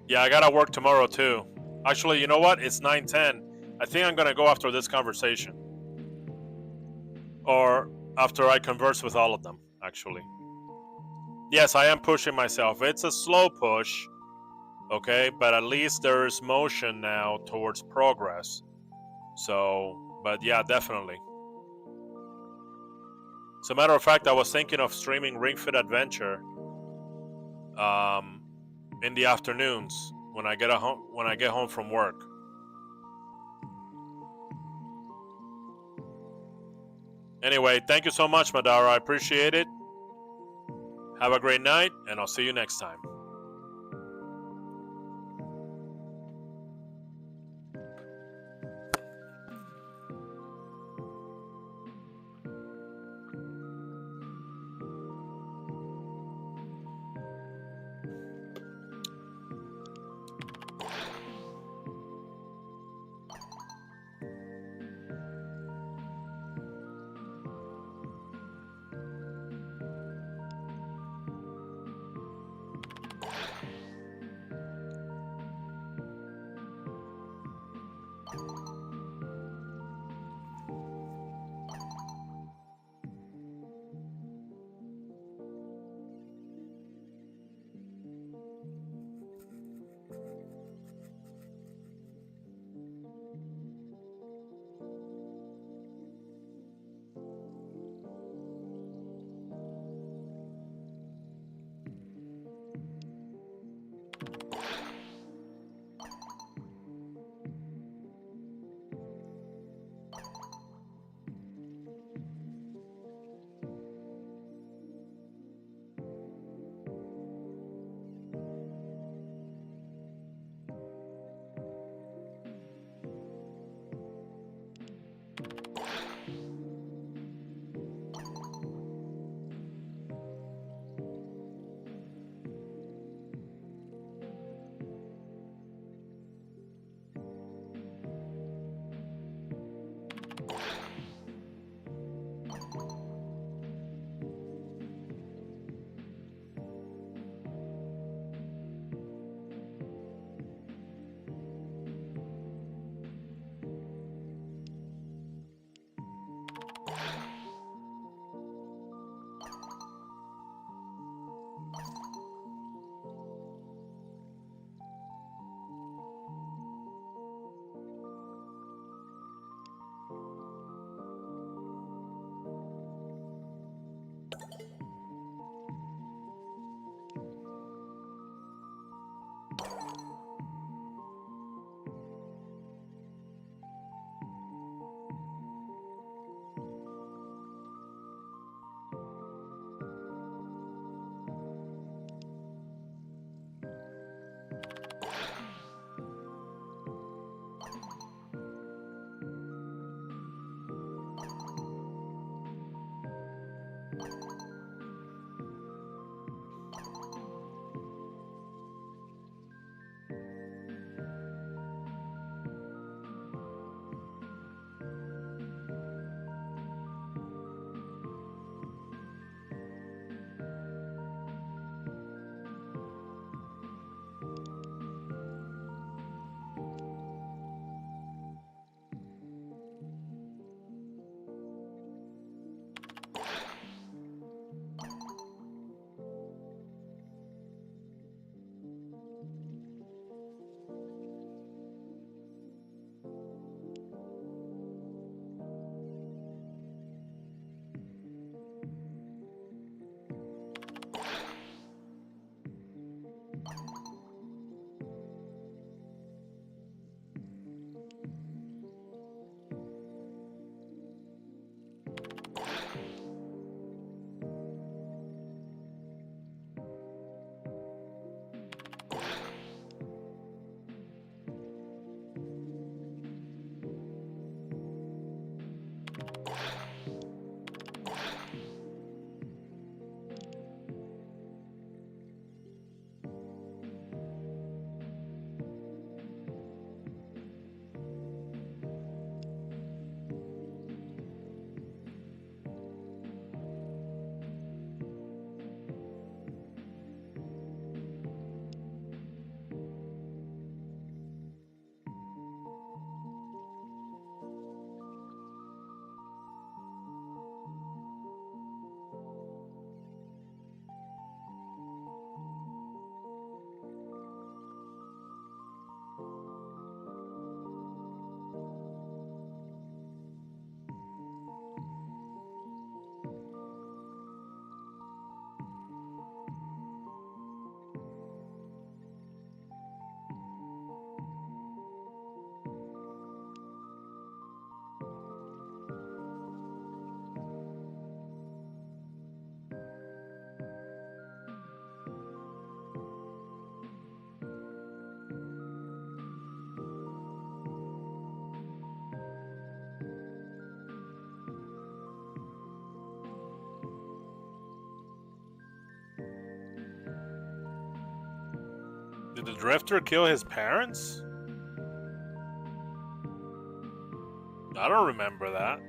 Yeah, I gotta work tomorrow too. Actually, you know what? It's 9:10. I think I'm gonna go after this conversation. Or after I converse with all of them, actually. Yes, I am pushing myself. It's a slow push, okay? But at least there is motion now towards progress. So, but yeah, definitely. As a matter of fact, I was thinking of streaming Ring Fit Adventure in the afternoons when I get home from work. Anyway, thank you so much, Madara. I appreciate it. Have a great night, and I'll see you next time. Did the Drifter kill his parents? I don't remember that.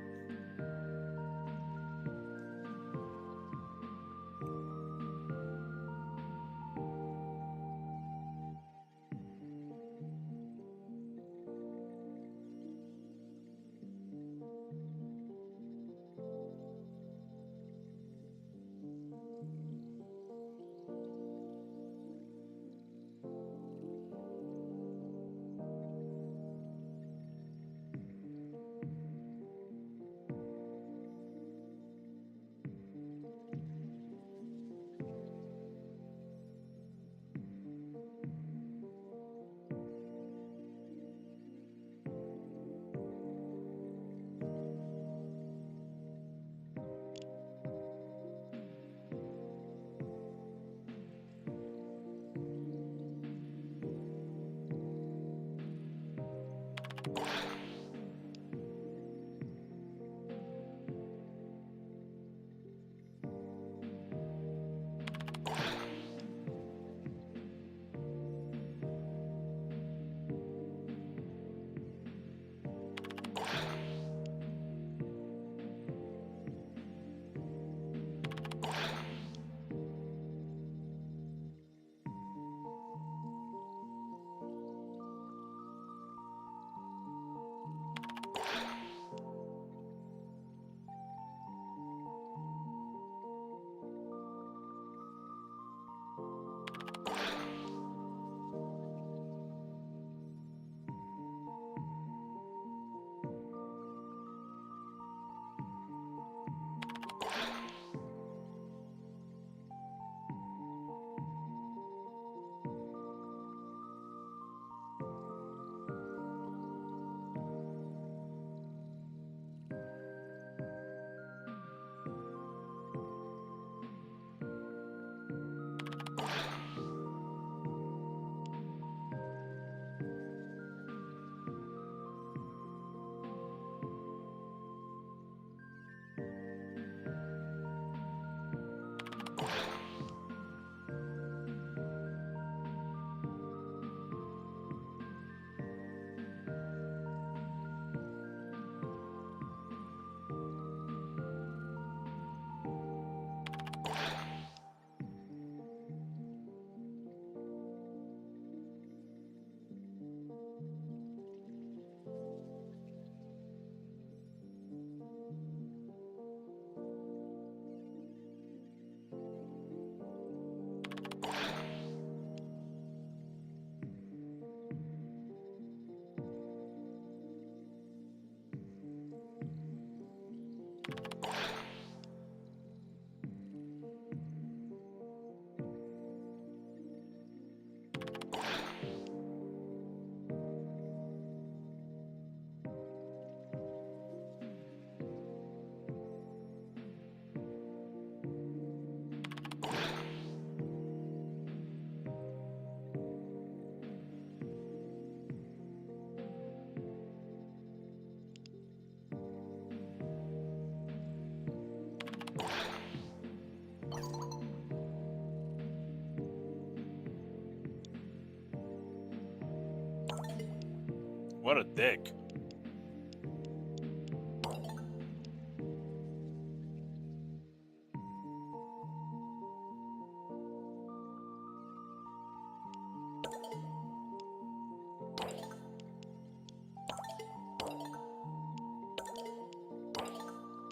What a dick.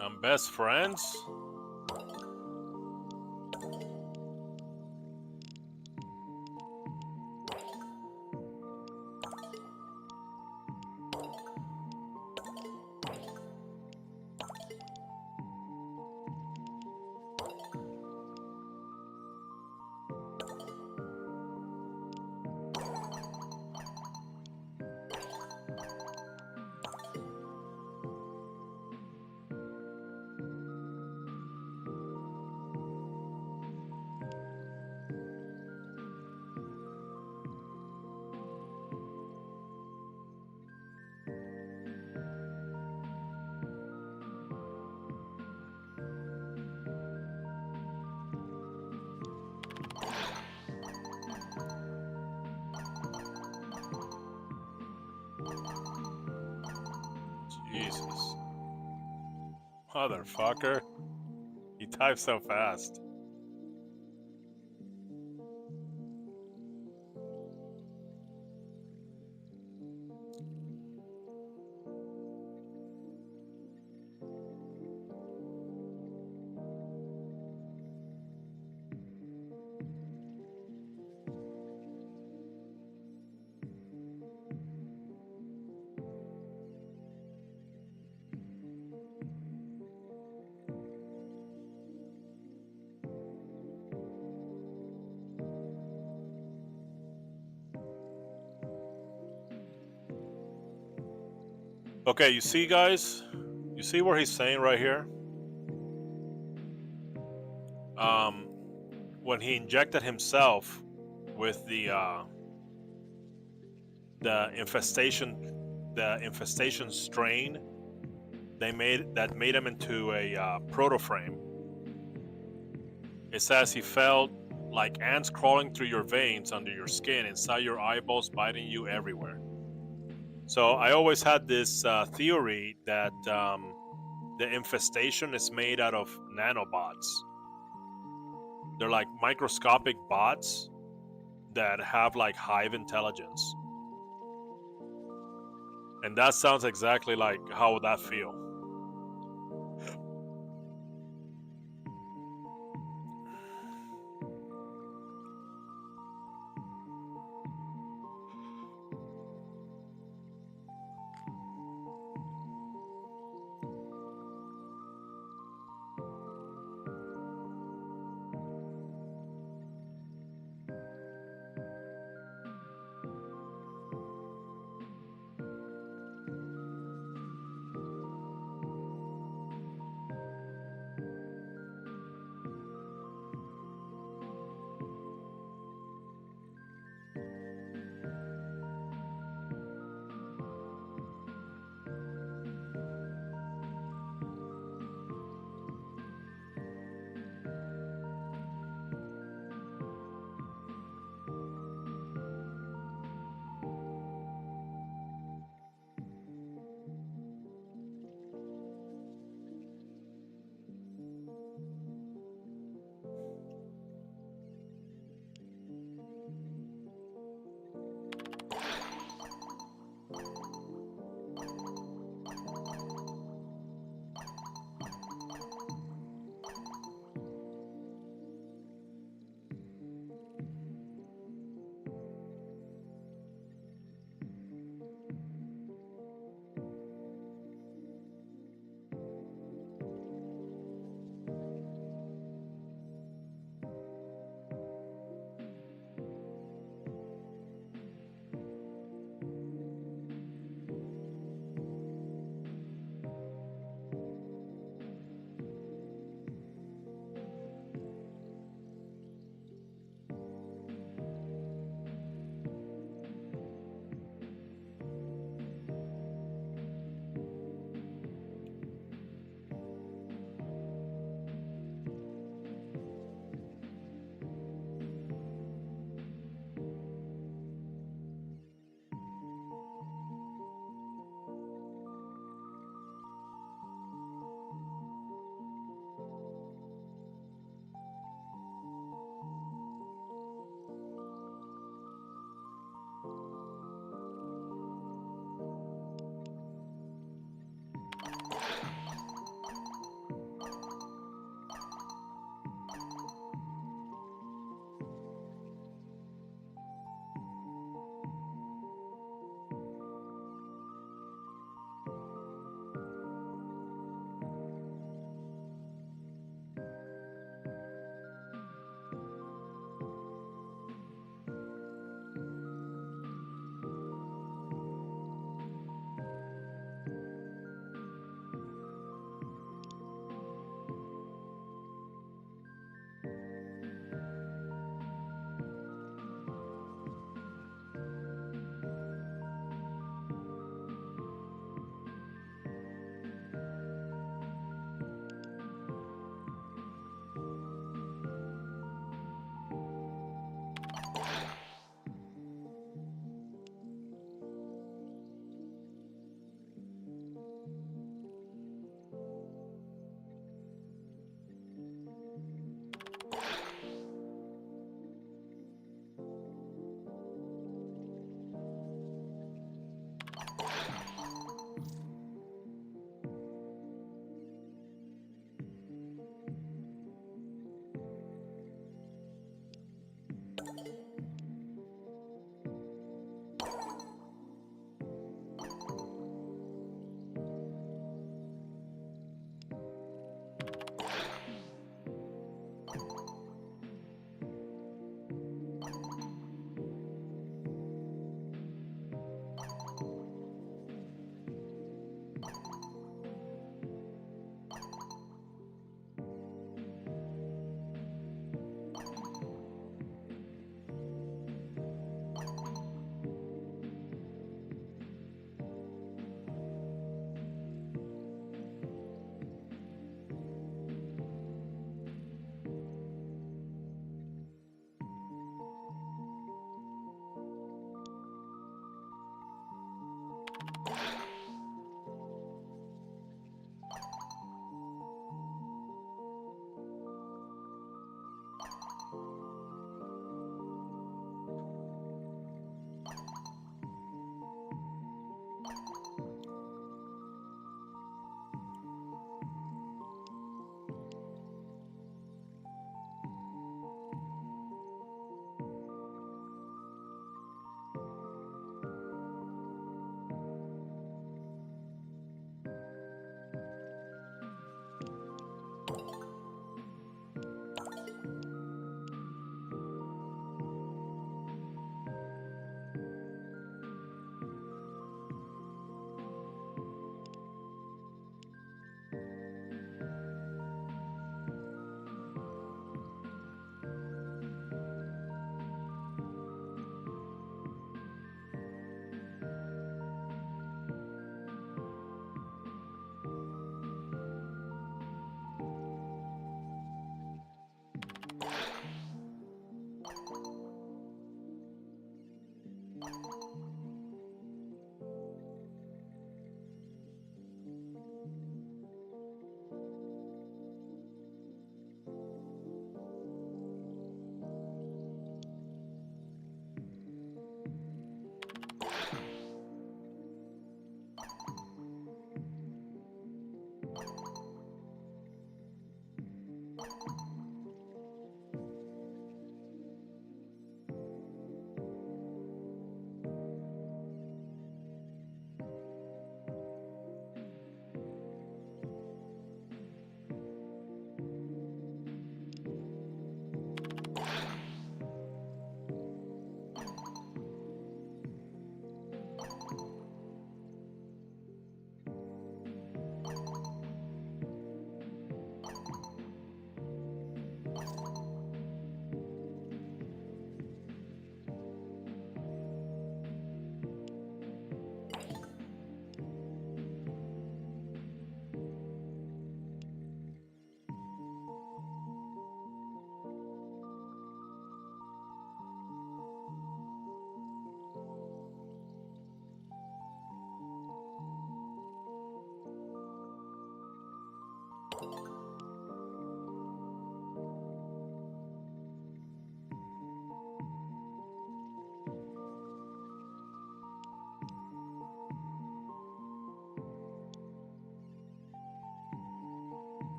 I'm best friends? Jesus. Motherfucker. He types so fast. Okay, you see, guys? You see where he's saying right here? When he injected himself with the infestation strain, that made him into a protoframe. It says he felt like ants crawling through your veins, under your skin, inside your eyeballs, biting you everywhere. So I always had this theory that the infestation is made out of nanobots. They're like microscopic bots that have like hive intelligence. And that sounds exactly like how would that feel.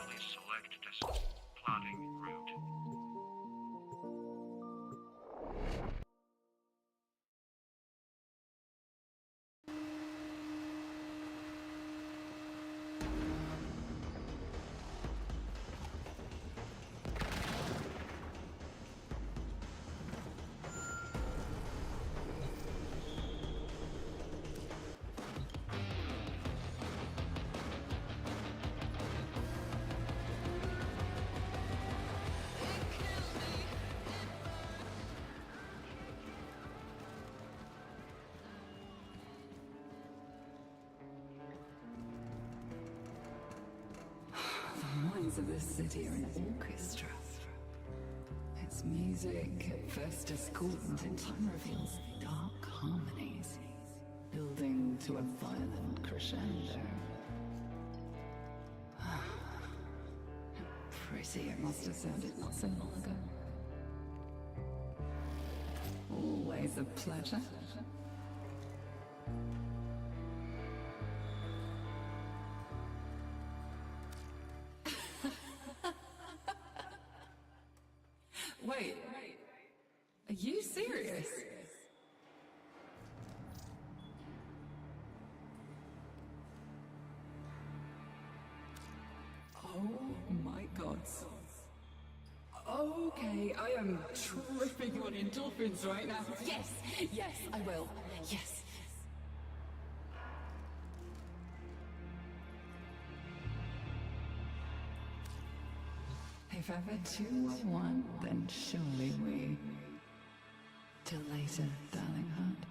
Please select plotting route. The minds of this city are an orchestra. Its music, at first discordant, in time reveals dark harmonies, building to a violent crescendo. How pretty it must have sounded not so long ago. Always a pleasure. Wait, are you serious? Oh my god. Okay, I am tripping on endorphins right now. Yes, yes, I will. Yes. If ever two were one, then surely we. Till later, darling heart.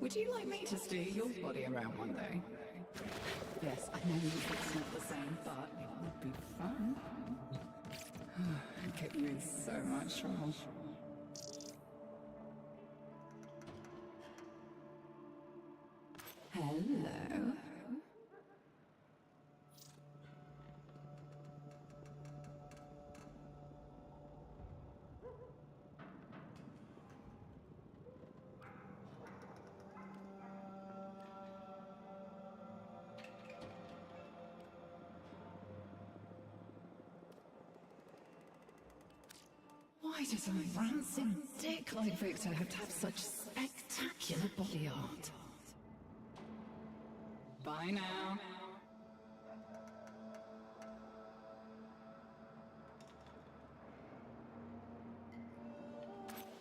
Would you like me to steer your body around one day? Yes, I know it's not the same, but it would be fun. I'd get you in so much trouble. Hello. Why does a rancid dick like Victor have to have such spectacular body art? Bye now.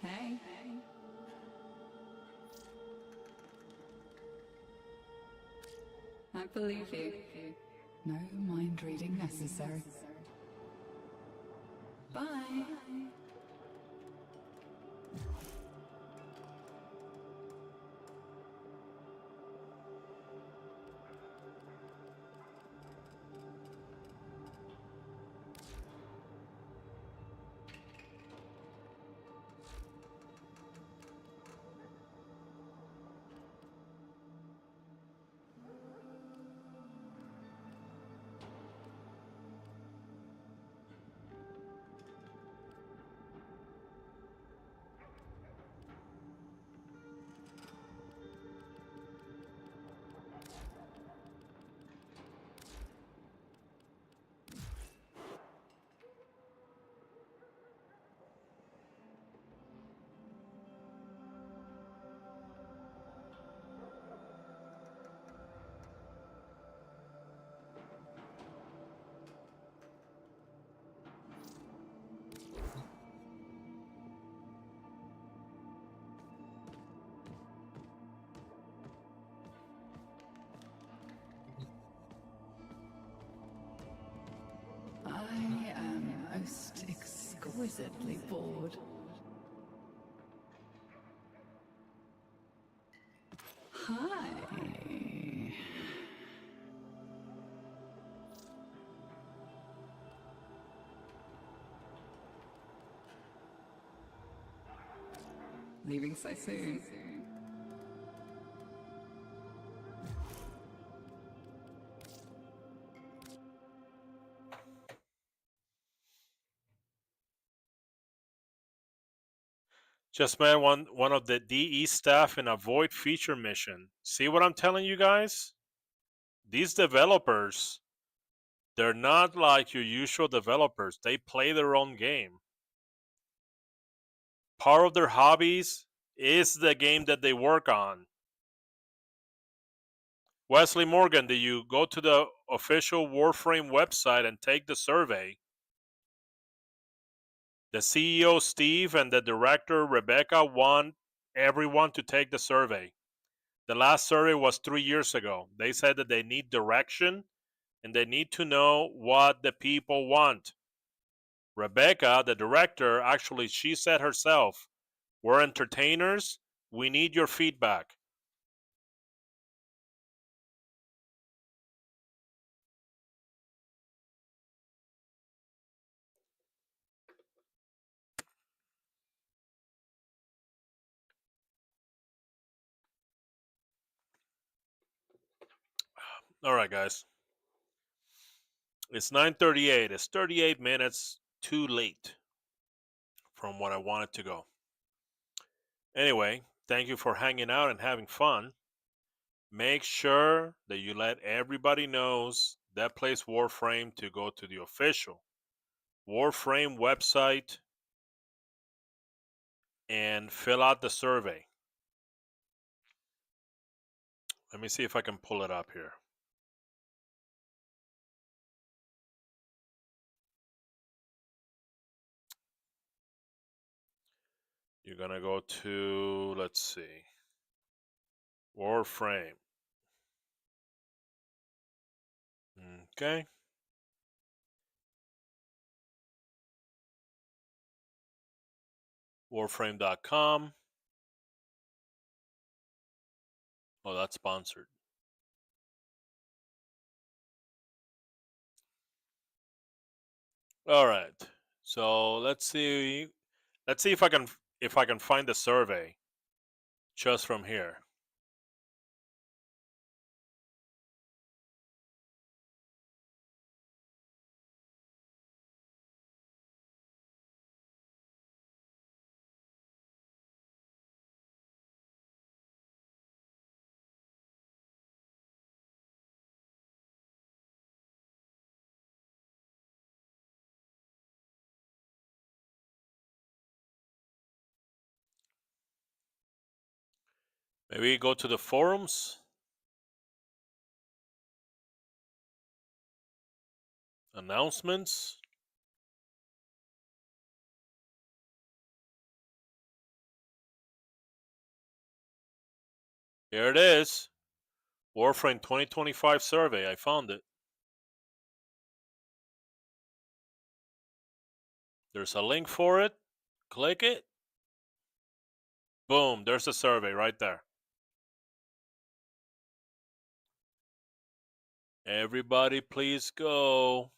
Hey. I believe you. No mind reading necessary. Bye. exquisitely bored. Hi. Leaving so soon. Just met one of the DE staff in a Void feature mission. See what I'm telling you guys? These developers, they're not like your usual developers. They play their own game. Part of their hobbies is the game that they work on. Wesley Morgan, do you go to the official Warframe website and take the survey? The CEO, Steve, and the director, Rebecca, want everyone to take the survey. The last survey was 3 years ago. They said that they need direction and they need to know what the people want. Rebecca, the director, actually, she said herself, we're entertainers. We need your feedback. All right, guys. It's 9:38. It's 38 minutes too late from what I wanted to go. Anyway, thank you for hanging out and having fun. Make sure that you let everybody knows that plays Warframe to go to the official Warframe website and fill out the survey. Let me see if I can pull it up here. You're going to go to, let's see, Warframe. Okay. Warframe.com. Oh, that's sponsored. All right. So let's see if I can find the survey just from here. Maybe go to the forums. Announcements. Here it is. Warframe 2025 survey. I found it. There's a link for it. Click it. Boom. There's the survey right there. Everybody, please go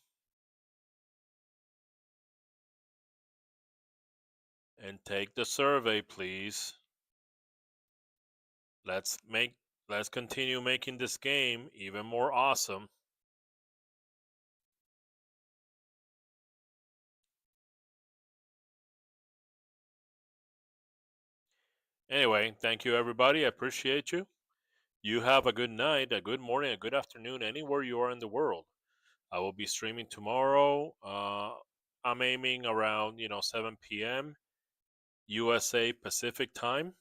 and take the survey, please. Let's continue making this game even more awesome. Anyway, thank you everybody. I appreciate you. You have a good night, a good morning, a good afternoon, anywhere you are in the world. I will be streaming tomorrow. I'm aiming around 7 p.m. USA Pacific time.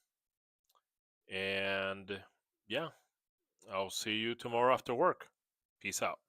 And yeah, I'll see you tomorrow after work. Peace out.